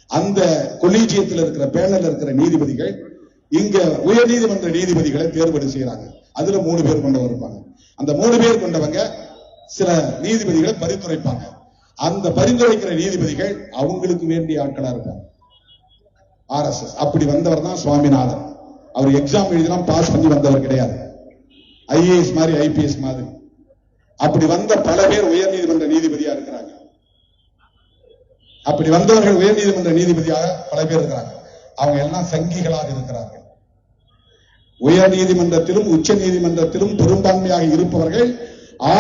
அந்த கொலீஜியத்தில் இருக்கிற பேனல் இருக்கிற நீதிபதிகள் இங்க உயர் நீதிமன்ற நீதிபதிகளை தேர்வு செய்யறாங்க. அதுல 3 பேர் கொண்டவர் இருப்பாங்க. அந்த 3 பேர் கொண்டவங்க சில நீதிபதிகளை பரிந்துரைப்பாங்க. அந்த பரிந்துரைக்கிற நீதிபதிகள் அவங்களுக்கு வேண்டிய ஆட்களா இருப்பாங்க. RSS அப்படி வந்தவர் தான் சுவாமிநாதன். அவர் எக்ஸாம் எழுதினா பாஸ் பண்ணி வந்தவர் கிடையாது. ஐஏஎஸ் மாதிரி ஐபிஎஸ் மாதிரி அப்படி வந்த பல பேர் உயர் நீதிமன்ற நீதிபதியா இருக்கிறாங்க. அப்படி வந்தவர்கள் உயர் நீதிமன்ற நீதிபதியாக பல பேர் இருக்கிறாங்க. அவங்க எல்லாம் சங்கிகளாக இருக்கிறார்கள். உயர் நீதிமன்றத்திலும் உச்ச நீதிமன்றத்திலும் பெரும்பான்மையாக இருப்பவர்கள்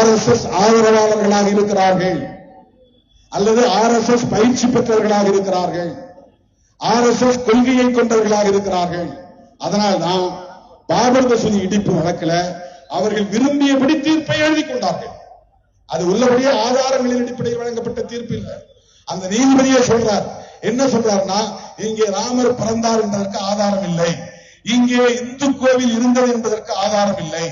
RSS ஆதரவாளர்களாக இருக்கிறார்கள் அல்லது RSS பயிற்சி பெற்றவர்களாக இருக்கிறார்கள் RSS கொள்கையை கொண்டவர்களாக இருக்கிறார்கள். அதனால்தான் பாபர் மசூதி இடிப்பு வழக்கில் அவர்கள் விரும்பியபடி தீர்ப்பை எழுதி கொண்டார்கள். அது உள்ளபடியே ஆதாரங்களின் அடிப்படையில் வழங்கப்பட்ட தீர்ப்பு இல்லை. அந்த நீதிபதியே சொல்றார், என்ன சொல்றாருன்னா, இங்கே ராமர் பிறந்தார் என்பதற்கு ஆதாரம் இல்லை, இங்கே இந்து கோவில் இருந்தது என்பதற்கு ஆதாரம் இல்லை,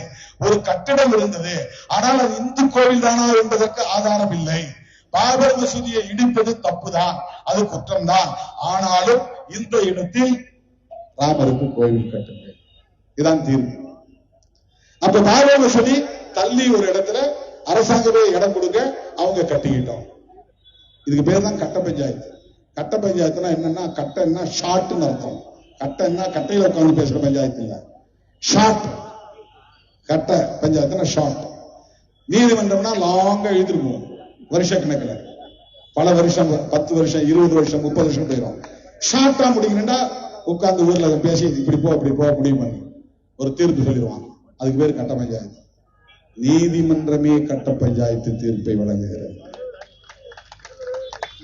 ஒரு கட்டிடம் இருந்தது ஆனால் அது இந்து கோவில் தானா என்பதற்கு ஆதாரம் இல்லை, பாபர் மசூதியை இடிப்பது தப்புதான், அது குற்றம்தான், ஆனாலும் இந்த இடத்தில் ராமருக்கு கோவில் கட்டுங்கள், இதான் தீர்ப்பு. அப்ப பாபர் மசூதி தள்ளி ஒரு இடத்துல அரசாங்கமே இடம் கொடுக்க அவங்க கட்டிக்கிட்டோம். இதுக்கு பேர் தான் கட்ட பஞ்சாயத்து. கட்ட பஞ்சாயத்துனா என்னன்னா, கட்டன்னா ஷார்ட்னு அர்த்தம். கட்டன்னா கட்டையில உட்கார்ந்து பேசுற பஞ்சாயத்து இல்ல, ஷார்ட். கட்ட பஞ்சாயத்துனா ஷார்ட். நீதிமன்றம்னா லாங்கா எழுதிருக்கும், வருஷ கணக்கில், பல வருஷம், 10 வருஷம், 20 வருஷம், 30 வருஷம் போயிடும். ஷார்ட்டா முடிக்கணும்னா உட்கார்ந்து ஊர்ல பேசி இப்படி போ அப்படி போ முடிவு பண்ணி ஒரு தீர்ப்பு சொல்லிடுவாங்க. அதுக்கு பேர் கட்ட பஞ்சாயத்து. நீதிமன்றமே கட்ட பஞ்சாயத்து தீர்ப்பை வழங்குகிறது.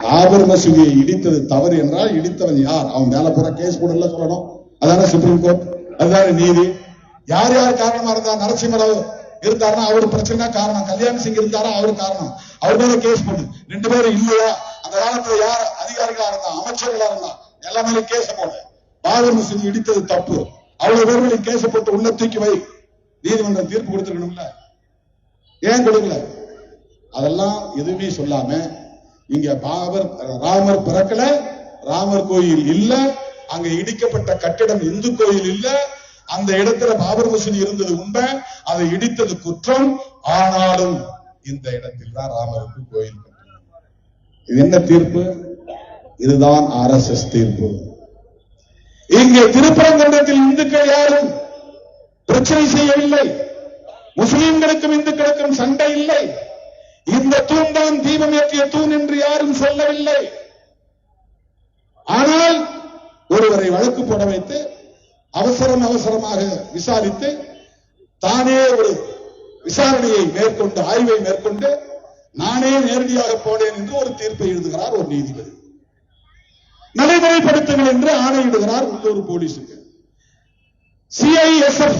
பாபர் மசூதியை இடித்தது தவறு என்றால் இடித்தவன் யார், அவன் மேல போற கேஸ் போடல சொல்லணும். அதான சுப்ரீம் கோர்ட், அதுதான நீதி. யார் யார் காரணமா இருந்தா, நரசிம்மராவ் இருந்தாருன்னா அவரு பிரச்சனை காரணம், கல்யாண் சிங் இருந்தாரா அவரு காரணம், அவர் மேல கேஸ் போடு. 2 பேரும் இல்லையா, அந்த காலத்துல யார் அதிகாரிகளா இருந்தா, அமைச்சர்களா இருந்தா, எல்லா மேலும் கேஸ் போடு. பாபர் மசூதி இடித்தது தப்பு, அவ்வளவு பேர் கேஸ் போட்டு உள்ள தூக்கி வை. நீதிமன்றம் தீர்ப்பு கொடுத்துருக்கணும்ல, ஏன் கொடுக்கல? அதெல்லாம் எதுவுமே சொல்லாம இங்க ராமர் பிறக்கல, ராமர் கோயில் இல்ல, அங்க இடிக்கப்பட்ட கட்டிடம் இந்து கோயில் இல்ல, அந்த இடத்துல பாபர் மசூதி இருந்தது உண்மை, அதை இடித்தது குற்றம், ஆனாலும் இந்த இடத்தில் தான் ராமருக்கு கோயில் கட்டணும். இது என்ன தீர்ப்பு? இதுதான் RSS தீர்ப்பு. இங்கே திருப்பரங்குன்றத்தில் இந்துக்கள் யாரும் பிரச்சனை செய்யவில்லை, முஸ்லிம்களுக்கும் இந்துக்களுக்கும் சண்டை இல்லை. இந்த தூண் தான் தீபம் ஏற்றிய தூண் என்று யாரும் சொல்லவில்லை. ஆனால் ஒருவரை வழக்கு போட வைத்து அவசரமாக விசாரித்து தானே ஒரு விசாரணையை மேற்கொண்டு, ஆய்வை மேற்கொண்டு, நானே நேரடியாக போனேன் என்று ஒரு தீர்ப்பை எழுதுகிறார் ஒரு நீதிபதி. நடைமுறைப்படுத்துங்கள் என்று ஆணையிடுகிறார் உள்ளூர் போலீஸுக்கு. CISF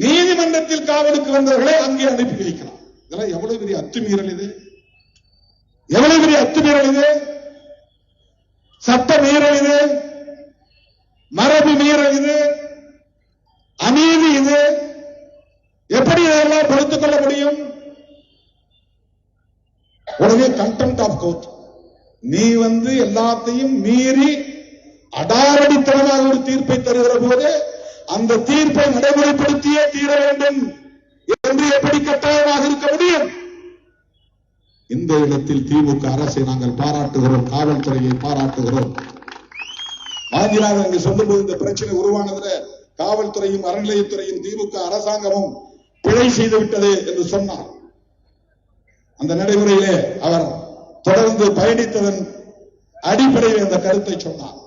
நீதிமன்றத்தில் காவலுக்கு வந்தவர்களை அங்கே அனுப்பி வைக்கலாம். இதெல்லாம் எவ்வளவு பெரிய அத்துமீறல் இது, எவ்வளவு பெரிய அத்துமீறல் இது, சட்ட மீறல் இது, மரபு மீறல் இது, அநீதி இது. எப்படி இதெல்லாம் பொறுத்துக் கொள்ள முடியும்? உடனே கண்டெம்ட் ஆஃப் கோர்ட். நீ எல்லாத்தையும் மீறி அடாரடித்தனமாக ஒரு தீர்ப்பை தருகிற போது அந்த தீர்ப்பை நடைமுறைப்படுத்தியே தீர வேண்டும் என்று எப்படி கட்டாயமாக இருக்க முடியும்? இந்த இடத்தில் திமுக அரசை நாங்கள் பாராட்டுகிறோம், காவல்துறையை பாராட்டுகிறோம். வாஞ்சிநாதன் அங்கு சொல்லும்போது இந்த பிரச்சனை உருவானதுல காவல்துறையும் அறநிலையத்துறையும் திமுக அரசாங்கமும் பிழை செய்துவிட்டது என்று சொன்னார். அந்த நடைமுறையிலே அவர் தொடர்ந்து பயணித்ததன் அடிப்படையில் அந்த கருத்தை சொன்னார்.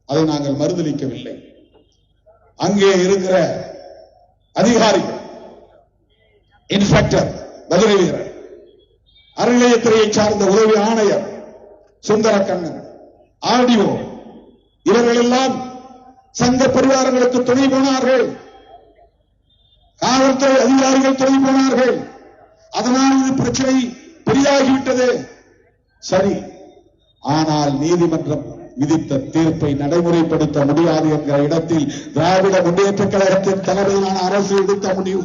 அதை நாங்கள் மறுதலிக்கவில்லை. அங்கே இருக்கிற அதிகாரிகள், இன்ஸ்பெக்டர் மதுரை வீரர், அறநிலையத்துறையை சார்ந்த உதவி ஆணையர் சுந்தரக்கண்ணன், RDO, இவர்கள் எல்லாம் சங்க பரிவாரங்களுக்கு துணை போனார்கள், காவல்துறை அதிகாரிகள் துணை போனார்கள். அதனால் இது பிரச்சனை பெரிதாகிவிட்டது. சரி, ஆனால் நீதிமன்றம் விதித்த தீர்ப்பை நடைமுறைப்படுத்த முடியாது என்கிற இடத்தில் திராவிட முன்னேற்ற கழகத்தின் தலைமையிலான அரசு எடுத்த முடிவு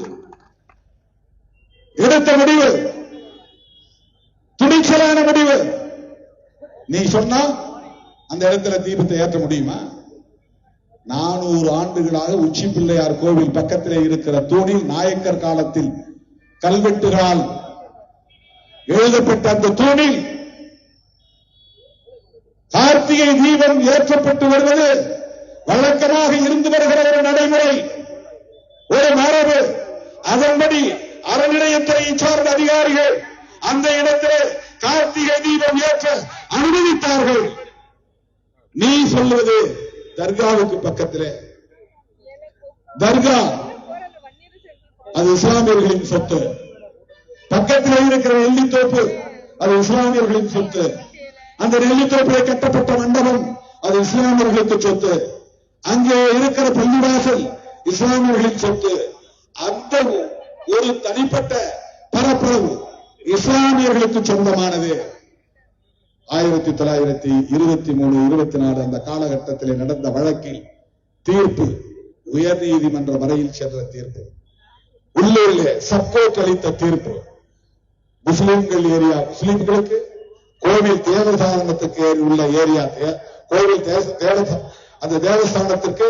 துணிச்சலான முடிவு. நீ சொன்னா அந்த இடத்துல தீபத்தை ஏற்ற முடியுமா? 400 ஆண்டுகளாக உச்சி பிள்ளையார் கோவில் பக்கத்திலே இருக்கிற தூணில் நாயக்கர் காலத்தில் கல்வெட்டுகளால் எழுதப்பட்ட அந்த தூணில் கார்த்திகை தீபம் ஏற்றப்பட்டு வருவது வழக்கமாக இருந்து வருகிற ஒரு நடைமுறை, ஒரு மரபு. அதன்படி அறநிலையத்துறையை சார்ந்த அதிகாரிகள் அந்த இடத்திலே கார்த்திகை தீபம் ஏற்ற அனுமதித்தார்கள். நீ சொல்வது தர்காவுக்கு பக்கத்திலே, தர்கா அது இஸ்லாமியர்களின் சொத்து, பக்கத்தில் இருக்கிற நெல்லித்தோப்பு அது இஸ்லாமியர்களின் சொத்து. அந்த நெல்லித்தோப்பிலே கட்டப்பட்ட மண்டபம் அது இஸ்லாமியர்களுக்கு சொத்து. அங்கே இருக்கிற பள்ளிவாசல் இஸ்லாமியர்களின் சொத்து. அந்த ஒரு தனிப்பட்ட பரப்பளவு இஸ்லாமியர்களுக்கு சொந்தமானது. 1923-24 அந்த காலகட்டத்தில் நடந்த வழக்கில் தீர்ப்பு உயர் நீதிமன்ற வரையில் சென்ற தீர்ப்பு, உள்ளூரிலே சப்கோர்ட் அளித்த தீர்ப்பு. முஸ்லிம்கள் ஏரியா, முஸ்லிம்களுக்கு கோவில் தேவஸ்தானத்துக்கு உள்ள ஏரியா, கோவில் அந்த தேவஸ்தானத்திற்கு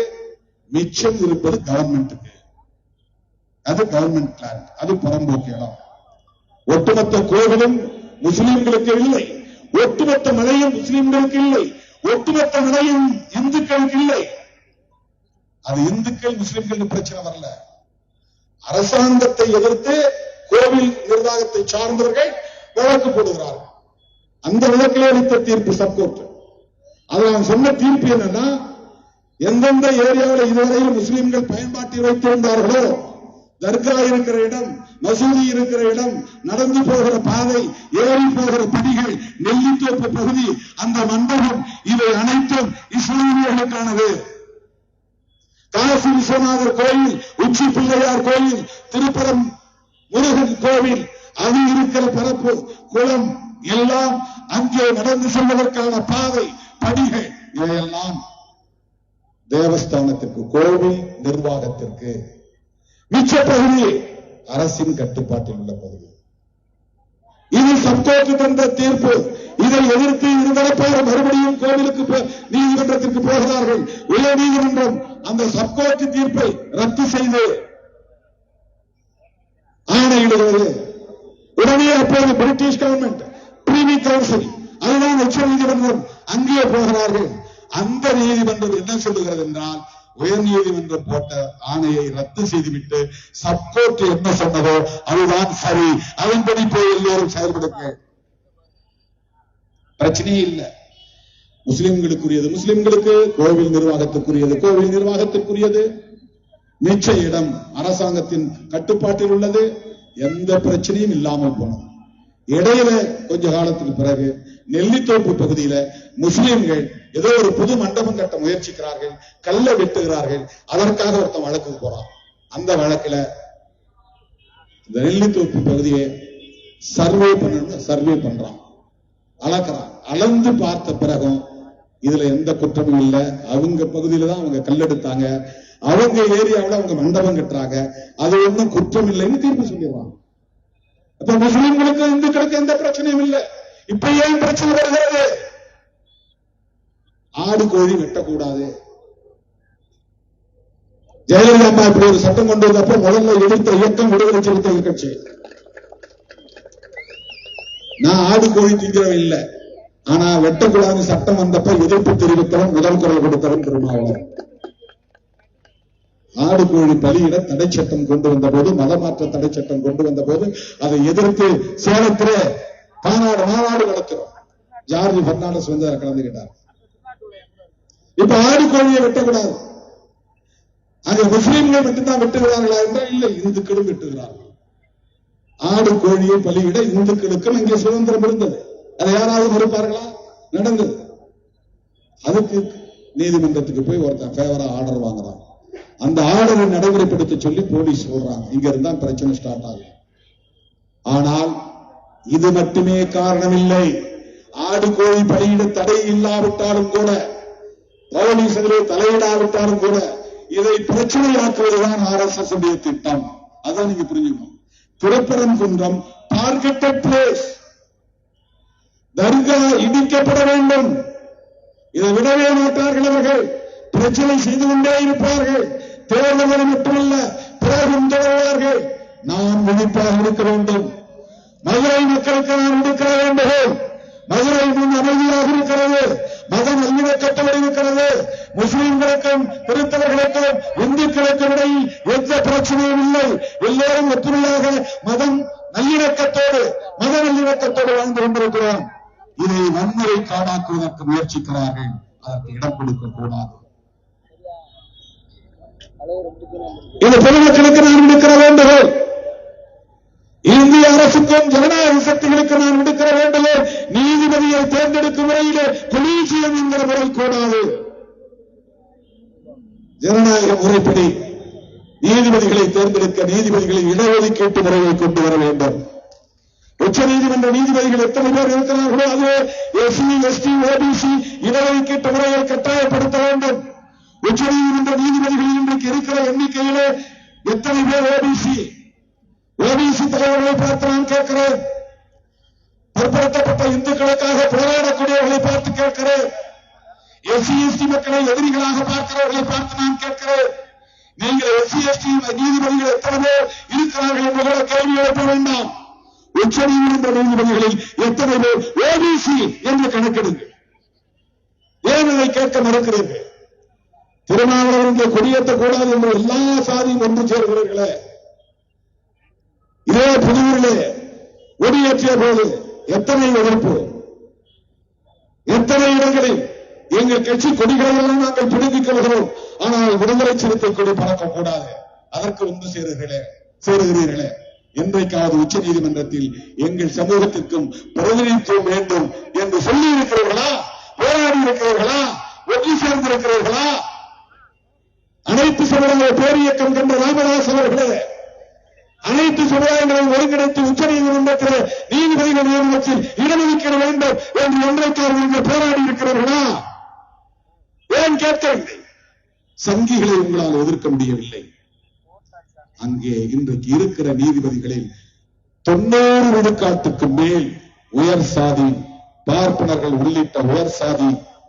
மிச்சம் இருப்பது கவர்மெண்ட்டுக்கு. அது கவர்மெண்ட் லேண்ட், அது புறம்போக்கு இடம். ஒட்டுமொத்த கோவிலும் முஸ்லிம்களுக்கு இல்லை, ஒட்டுமொத்த மலையும் முஸ்லிம்களுக்கு இல்லை, ஒட்டுமொத்த மலையும் இந்துக்களுக்கு இல்லை. அது இந்துக்கள் முஸ்லிம்கள் பிரச்சனை வரல. அரசாங்கத்தை எதிர்த்து கோவில் நிர்வாகத்தை சார்ந்தவர்கள் வழக்கு போடுகிறார்கள். அந்த வழக்கில் அளித்த தீர்ப்பு சப்கோர்ட். அதுல அவன் சொன்ன தீர்ப்பு என்னன்னா, எந்தெந்த ஏரியாவில் இதுவரையில் முஸ்லிம்கள் பயன்பாட்டில் வைத்திருந்தார்களோ, தர்கா இருக்கிற இடம், மசூதி இருக்கிற இடம், நடந்து போகிற பாதை, ஏறி போகிற படிகள், நெல்லித்தோப்பு பகுதி, அந்த மண்டபம், இவை அனைத்தும் இஸ்லாமியர்களுக்கானது. காசி விஸ்வநாதர் கோயில், உச்சி பிள்ளையார் கோயில், திருப்பரம் முருகன் கோவில், அது இருக்கிற பரப்பு, குளம் எல்லாம் அங்கே நடந்து செல்வதற்கான பாதை, படிகள், இவையெல்லாம் தேவஸ்தானத்திற்கு, கோவில் நிர்வாகத்திற்கு. மிச்ச பகுதி அரசின் கட்டுப்பாட்டில் உள்ள பகுதி. இது சப்கோர்ட் தந்த தீர்ப்பு. இதை எதிர்த்து இருதரப்பாக மறுபடியும் கோவிலுக்கு நீதிமன்றத்திற்கு போகிறார்கள். உயர் நீதிமன்றம் அந்த சப்கோர்ட் தீர்ப்பை ரத்து செய்து ஆணையிடுகிறது. உடனே அப்போது பிரிட்டிஷ் கவர்மெண்ட், பிரிவி கவுன்சில், அதுதான் உச்ச நீதிமன்றம், அங்கே போகிறார்கள். அந்த நீதிமன்றம் என்ன சொல்லுகிறது என்றால், உயர் நீதிமன்றம் போட்ட ஆணையை ரத்து செய்துவிட்டு சப்கோர்ட் என்ன சொன்னதோ அதுதான் சரி, அதன்படி போய் எல்லோரும் செயல்படுங்க. பிரச்சனையே இல்லை. முஸ்லிம்களுக்குரியது முஸ்லிம்களுக்கு, கோவில் நிர்வாகத்துக்குரியது கோவில் நிர்வாகத்துக்குரியது, மிச்ச இடம் அரசாங்கத்தின் கட்டுப்பாட்டில் உள்ளது. எந்த பிரச்சனையும் இல்லாமல் போனது. இடையில கொஞ்ச காலத்துக்கு பிறகு நெல்லித்தோப்பு பகுதியில முஸ்லிம்கள் ஏதோ ஒரு புது மண்டபம் கட்ட முயற்சிக்கிறார்கள், கல்ல வெட்டுகிறார்கள். அதற்காக ஒருத்தன் வழக்குக்கு போறான். அந்த வழக்குல இந்த நெல்லித்தோப்பு பகுதியை சர்வே பண்றான், அளக்கிறான். அளந்து பார்த்த பிறகும் இதுல எந்த குற்றமும் இல்லை. அவங்க பகுதியில தான் அவங்க கல்லெடுத்தாங்க, அவங்க ஏரியாவில் அவங்க மண்டபம் கட்டுறாங்க, அது ஒன்றும் குற்றம் இல்லைன்னு தீர்ப்பு சொல்லிடுவாங்க. அப்ப முஸ்லிம்களுக்கு இந்துக்களுக்கு எந்த பிரச்சனையும் இல்லை. இப்ப ஏன் பிரச்சனை வருகிறது? ஆடு கோழி வெட்டக்கூடாது. ஜெயலலிதா அம்மா இப்படி ஒரு சட்டம் கொண்டு வந்தப்ப முதல்ல எதிர்த்த இயக்கம் விடுதலை சிறுத்தைகள் கட்சி. நான் ஆடு கோழி திங்கிறவன் இல்லை, ஆனா வெட்டக்கூடாது சட்டம் வந்தப்ப எதிர்ப்பு தெரிவித்தவன், முதல் குரல் கொடுத்தவன் திருமாவளவன். ஆடு கோழி பலியிட தடை சட்டம் கொண்டு வந்த போது, மதமாற்ற தடை சட்டம் கொண்டு வந்த போது அதை எதிர்த்து சேலத்திலே மாநாடு நடத்துறோம். ஜார்ஜ் பெர்னாண்டஸ் வந்து அதை கலந்துகிட்டார். இப்ப ஆடு கோழியை வெட்டக்கூடாது. அங்க முஸ்லீம்கள் மட்டும்தான் வெட்டுகிறார்களா என்றால் இல்லை, இந்துக்களும் வெட்டுகிறார்கள். ஆடு கோழியை பலியிட இந்துக்களுக்கும் இங்கே சுதந்திரம் இருந்தது. அதை யாராவது மறுப்பார்களா? நடந்தது. அதுக்கு நீதிமன்றத்துக்கு போய் ஒருத்தன் ஃபேவரா ஆர்டர் வாங்குறான். அந்த ஆர்டரை நடைமுறைப்படுத்த சொல்லி போலீஸ் சொல்றாங்க. இங்க இருந்தா பிரச்சனை ஸ்டார்ட் ஆகும். ஆனால் இது மட்டுமே காரணம் இல்லை. ஆடு கோழி பலியிட தடை இல்லாவிட்டாலும் கூட, போலீஸ் அதிலே தலையிடாவிட்டாலும் கூட, இதை பிரச்சனையாக்குவதுதான் RSS உடைய திட்டம். அதான் நீங்க புரிஞ்சுக்கணும். Thiruparankundram targeted place. தர்கா இடிக்கப்பட வேண்டும். இதை விடவே மாட்டார்கள். அவர்கள் பிரச்சனை செய்து கொண்டே இருப்பார்கள். தேர்தல் மட்டுமல்ல, பிறகும் தொடர்வார்கள். நாம் விழிப்பாக இருக்க வேண்டும். மதுரை மக்களுக்கு நாம் விடுக்கிற வேண்டும். மதுரை முன் அமைதியாக இருக்கிறது. மத நல்லிணக்கத்தோடு இருக்கிறது. முஸ்லிம்களுக்கும் கிறிஸ்தவர்களுக்கும் இந்துக்களுக்கும் இடையில் எந்த பிரச்சனையும் இல்லை. எல்லோரும் ஒற்றுமையாக மத நல்லிணக்கத்தோடு வாழ்ந்து கொண்டிருக்கிறோம். இதை வன்முறை காடாக்குவதற்கு முயற்சிக்கிறார்கள். அதற்கு இடம் கொடுக்க கூடாது. இது பொதுமக்களுக்கு நான் விடுக்கிற வேண்டுகோள். இந்திய அரசுக்கும் ஜனநாயக சக்திகளுக்கு நான் விடுக்கிற வேண்டுகோள். நீதிபதி நீதிபதியை தேர்ந்தெடுக்கும் முறையிலே கொலீஜியம் என்கிற முறை கூடாது. ஜனநாயக முறைப்படி நீதிபதிகளை தேர்ந்தெடுக்க நீதிபதிகளை இடஒதுக்கீட்டு முறையை கொண்டு வர வேண்டும். உச்ச நீதிமன்ற நீதிபதிகள் எத்தனை பேர் இருக்கிறார்களோ அது எஸ்சி எஸ்டி ஓபிசி இடஒதுக்கீட்டு முறையை கட்டாயப்படுத்த வேண்டும். உச்ச நீதிமன்ற நீதிபதிகள் இன்றைக்கு இருக்கிற எண்ணிக்கையிலே எத்தனை பேர் ஓபிசி தலைவர்களை பார்த்து நான் கேட்கிறேன். பிற்படுத்தப்பட்ட இந்துக்களுக்காக போராடக்கூடியவர்களை பார்த்து கேட்கிறேன். எஸ்சி எஸ்டி மக்களை எதிரிகளாக பார்க்கிறவர்களை பார்த்து நான் கேட்கிறேன். நீங்கள் எஸ்சி எஸ்டி நீதிபதிகள் எத்தனை பேர் இருக்கிறார்கள் என்று கேள்வி எழுப்ப வேண்டாம். உச்ச நீதிமன்ற நீதிபதிகளில் எத்தனை பேர் ஓபிசி என்று கணக்கெடுங்கள். ஏன் இதை கேட்க மறுக்கிறீர்கள்? திருமாவளவன் இங்கே கொடியேற்றக்கூடாது என்று எல்லா சாதியும் ஒன்று சேர்கிறீர்களே. இதே புதுவூரிலே கொடியேற்றிய போது எத்தனை எதிர்ப்பு, எத்தனை இடங்களில் எங்கள் கட்சி கொடிகளெல்லாம் நாங்கள் பிடுங்கிக் கொள்கிறோம், ஆனால் விடுதலை சிறுத்தை கொடி பறக்கக்கூடாது, அதற்கு ஒன்று சேருகிறீர்களே. இன்றைக்காவது உச்ச நீதிமன்றத்தில் எங்கள் சமூகத்திற்கும் பிரதிநிதித்துவம் வேண்டும் என்று சொல்லி இருக்கிறீர்களா? போராடி இருக்கிறீர்களா? ஒன்று சேர்ந்திருக்கிறீர்களா? அனைத்து சமுதாய பேரியக்கம் கண்ட ராமதாஸ் அவர்களே, அனைத்து சமுதாயங்களை ஒருங்கிணைத்து உச்ச நீதிமன்றத்தில் நீதிபதிகள் நியமனத்தில் இடஒதுக்கீடு வேண்டும் என்று ஒன்றைக்காக நீங்கள் போராடி இருக்கிறீர்களா? ஏன் கேட்கவில்லை? சங்கிகளை உங்களால் எதிர்க்க முடியவில்லை. அங்கே இன்றைக்கு இருக்கிற நீதிபதிகளில் 90 விழுக்காட்டுக்கு மேல் உயர் சாதி பார்ப்பனர்கள் உள்ளிட்ட உயர் சாதி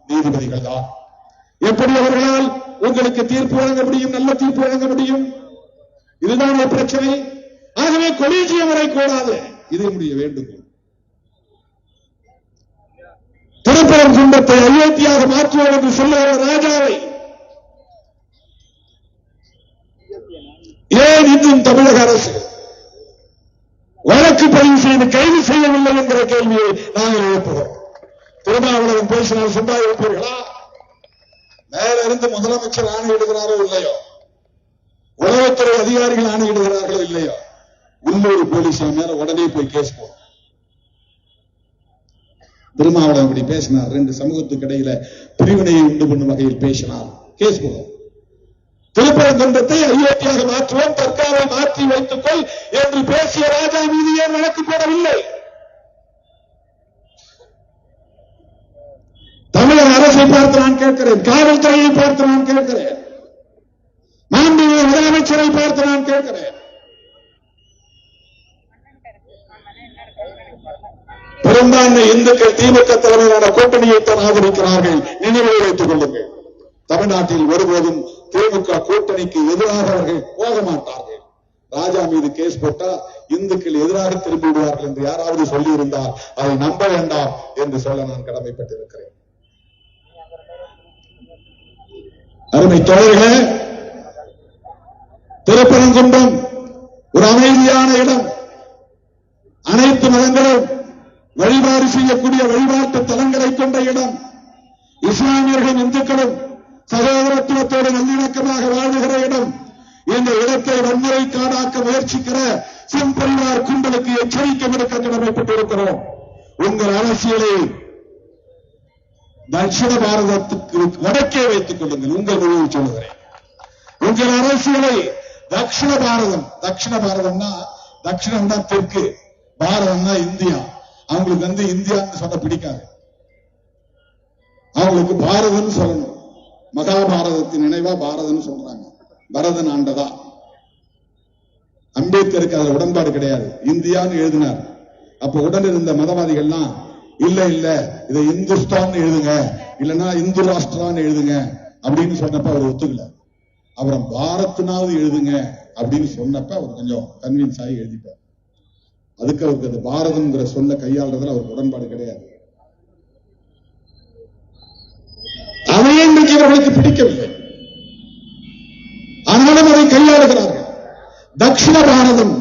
நீதிபதிகள் தான். எப்படி அவர்களால் உங்களுக்கு தீர்ப்பு வழங்க முடியும்? நல்ல தீர்ப்பு வழங்க முடியும்? இதுதான் பிரச்சனை. ஆகவே கொலீஜியம் முறை கூடாது. இது என்னுடைய வேண்டுகோள். திருப்பரங்குன்றத்தை அயோத்தியாக மாற்றுவோம் என்று சொல்லுகிற ராஜாவை ஏன் இன்னும் தமிழக அரசு வழக்கு பதிவு செய்து கைது செய்யவில்லை என்கிற கேள்வியை நாங்கள் எழுப்புகிறோம். திருமாவளவன் பேசினால் சுண்டா இருப்பீர்களா? மேல இருந்து முதலமைச்சர் ஆணையிடுகிறாரோ இல்லையோ, உளவுத்துறை அதிகாரிகள் ஆணையிடுகிறார்களோ இல்லையோ, உள்ளூர் போலீஸ் மேல உடனே போய் கேஸ் போடும். திருமாவளவன் இப்படி பேசினார், 2 சமூகத்துக்கு இடையில பிரிவினையை உண்டு பண்ணும் வகையில் பேசினார், கேஸ் போடும். திருப்பரங்குன்றத்தை அயோத்தியாக மாற்றுவோம், தற்காவை மாற்றி வைத்துக் கொள் என்று பேசிய ராஜா மீது ஏன் வழக்கு போடவில்லை? தமிழக அரசை பார்த்து நான் கேட்கிறேன், காவல்துறையை பார்த்து நான் கேட்கிறேன், மாண்புமிகு முதலமைச்சரை பார்த்து நான் கேட்கிறேன். பெரும்பான்மை இந்துக்கள் திமுக தலைமையிலான கூட்டணியைத்தான் ஆதரிக்கிறார்கள். நினைவில் வைத்துக் கொள்ளுங்கள். தமிழ்நாட்டில் ஒருபோதும் திமுக கூட்டணிக்கு எதிராக அவர்கள் போக மாட்டார்கள். ராஜா மீது கேஸ் போட்டா இந்துக்கள் எதிராக திரும்பி விடுவார்கள் என்று யாராவது சொல்லி இருந்தால் அதை நம்ப வேண்டாம் என்று சொல்ல நான் கடமைப்பட்டிருக்கிறேன். அருமை தோழர்களே, திருப்பரங்குன்றம் ஒரு அமைதியான இடம். அனைத்து மதங்களும் வழிபாடு செய்யக்கூடிய வழிபாட்டு தலங்களை கொண்ட இடம். இஸ்லாமியர்களும் இந்துக்களும் சகோதரத்துவத்தோடு நல்லிணக்கமாக வாழ்கிற இடம். இந்த இடத்தை வன்முறை காடாக்க முயற்சிக்கிற செம்பரிவார் கும்பலுக்கு எச்சரிக்கை விடுக்க கடமைப்பட்டிருக்கிறோம். உங்கள் அரசியலை தட்சிண பாரதத்துக்கு வடக்கே வைத்துக் கொள்ளுங்கள். உங்கள் முடிவு சொல்லுகிறேன். உங்கள் அரசியலை தட்சிண பாரதம்னா தட்சிணம் தான் தெற்கு, பாரதம்னா இந்தியா. அவங்களுக்கு இந்தியான்னு சொல்ல பிடிக்காது. அவங்களுக்கு பாரதம் சொல்லணும். மகாபாரதத்தின் நினைவா பாரதம் சொல்றாங்க. பரதன் ஆண்டதா. அம்பேத்கருக்கு அதுல உடன்பாடு கிடையாது. இந்தியான்னு எழுதினார். அப்ப உடன் இருந்த மதவாதிகள்லாம் இல்ல இதை இந்துஸ்தான் எழுதுங்க, இல்லன்னா இந்து ராஷ்டிரான்னு எழுதுங்க அப்படின்னு சொன்னப்ப அவர் ஒத்துக்கல. அப்புறம் பாரத்னாவது எழுதுங்க அப்படின்னு சொன்னப்ப அவர் கொஞ்சம் கன்வின்ஸ் ஆகி எழுதிட்டார். அதுக்கு அவருக்கு அந்த பாரதம்ங்கிற சொல்ல கையாளுறதுல அவருக்கு உடன்பாடு கிடையாது. அதையே இன்றைக்கு இவர்களுக்கு பிடிக்கவில்லை. ஆனாலும் அதை கையாளுகிறார்கள். தட்சிண பாரதம்,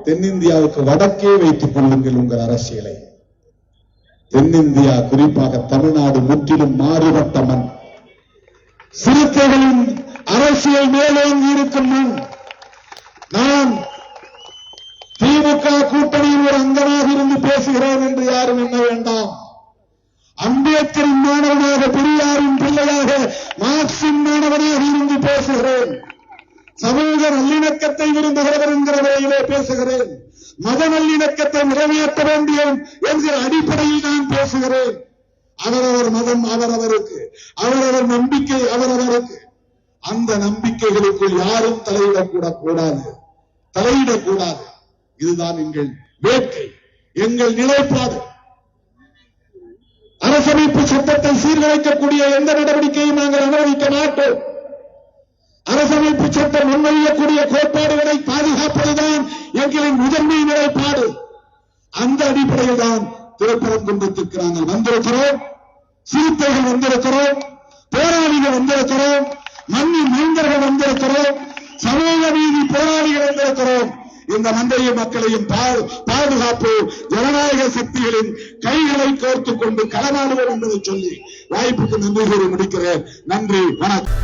தென்னிந்தியாவுக்கு வடக்கே வைத்துக் கொள்ளுங்கள் உங்கள் அரசியலை. தென்னிந்தியா, குறிப்பாக தமிழ்நாடு முற்றிலும் மாறுபட்ட மண். சிறுத்தைகளின் அரசியல் மேலோங்கி இருக்கும் மண். நாம் திமுக கூட்டணியில் ஒரு அங்கமாக இருந்து பேசுகிறோம் என்று யாரும் எண்ண வேண்டாம். அம்பேத்கரின் மாணவனாக, பெரியாரின் பிள்ளையாக, மார்க்சின் மாணவனாக இருந்து பேசுகிறேன். சமூக நல்லிணக்கத்தை விரும்புகிறவர் என்கிற வகையிலே பேசுகிறேன். மத நல்லிணக்கத்தை நிறைவேற்ற வேண்டும் என்கிற அடிப்படையில் நான் பேசுகிறேன். அவரவர் மதம் அவரவருக்கு, அவரவர் நம்பிக்கை அவரவருக்கு. அந்த நம்பிக்கைகளுக்குள் யாரும் தலையிடக்கூடாது. இதுதான் எங்கள் வேட்கை, எங்கள் நிலைப்பாடு. அரசமைப்பு சட்டத்தை சீர்குலைக்கக்கூடிய எந்த நடவடிக்கையும் நாங்கள் அனுமதிக்க மாட்டோம். அரசமைப்பு சட்டம் முன்வைக்கக்கூடிய கோட்பாடுகளை பாதுகாப்பதுதான் எங்களின் முதன்மை நிலைப்பாடு. அந்த அடிப்படையில் தான் திருப்பரங்குன்றத்துக்கு நாங்கள் வந்திருக்கிறோம். சிறுத்தைகள் வந்திருக்கிறோம், போராளிகள் வந்திருக்கிறோம், மண்ணின் மைந்தர்கள் வந்திருக்கிறோம், சமூக நீதி போராளிகள் வந்திருக்கிறோம். இந்த மந்தைய மக்களையும் பாதுகாப்பு ஜனநாயக சக்திகளின் கைகளை கோர்த்துக் கொண்டு களமாடுவோம் என்பதை சொல்லி வாய்ப்புக்கு நன்றி கூறி முடிக்கிறேன். நன்றி, வணக்கம்.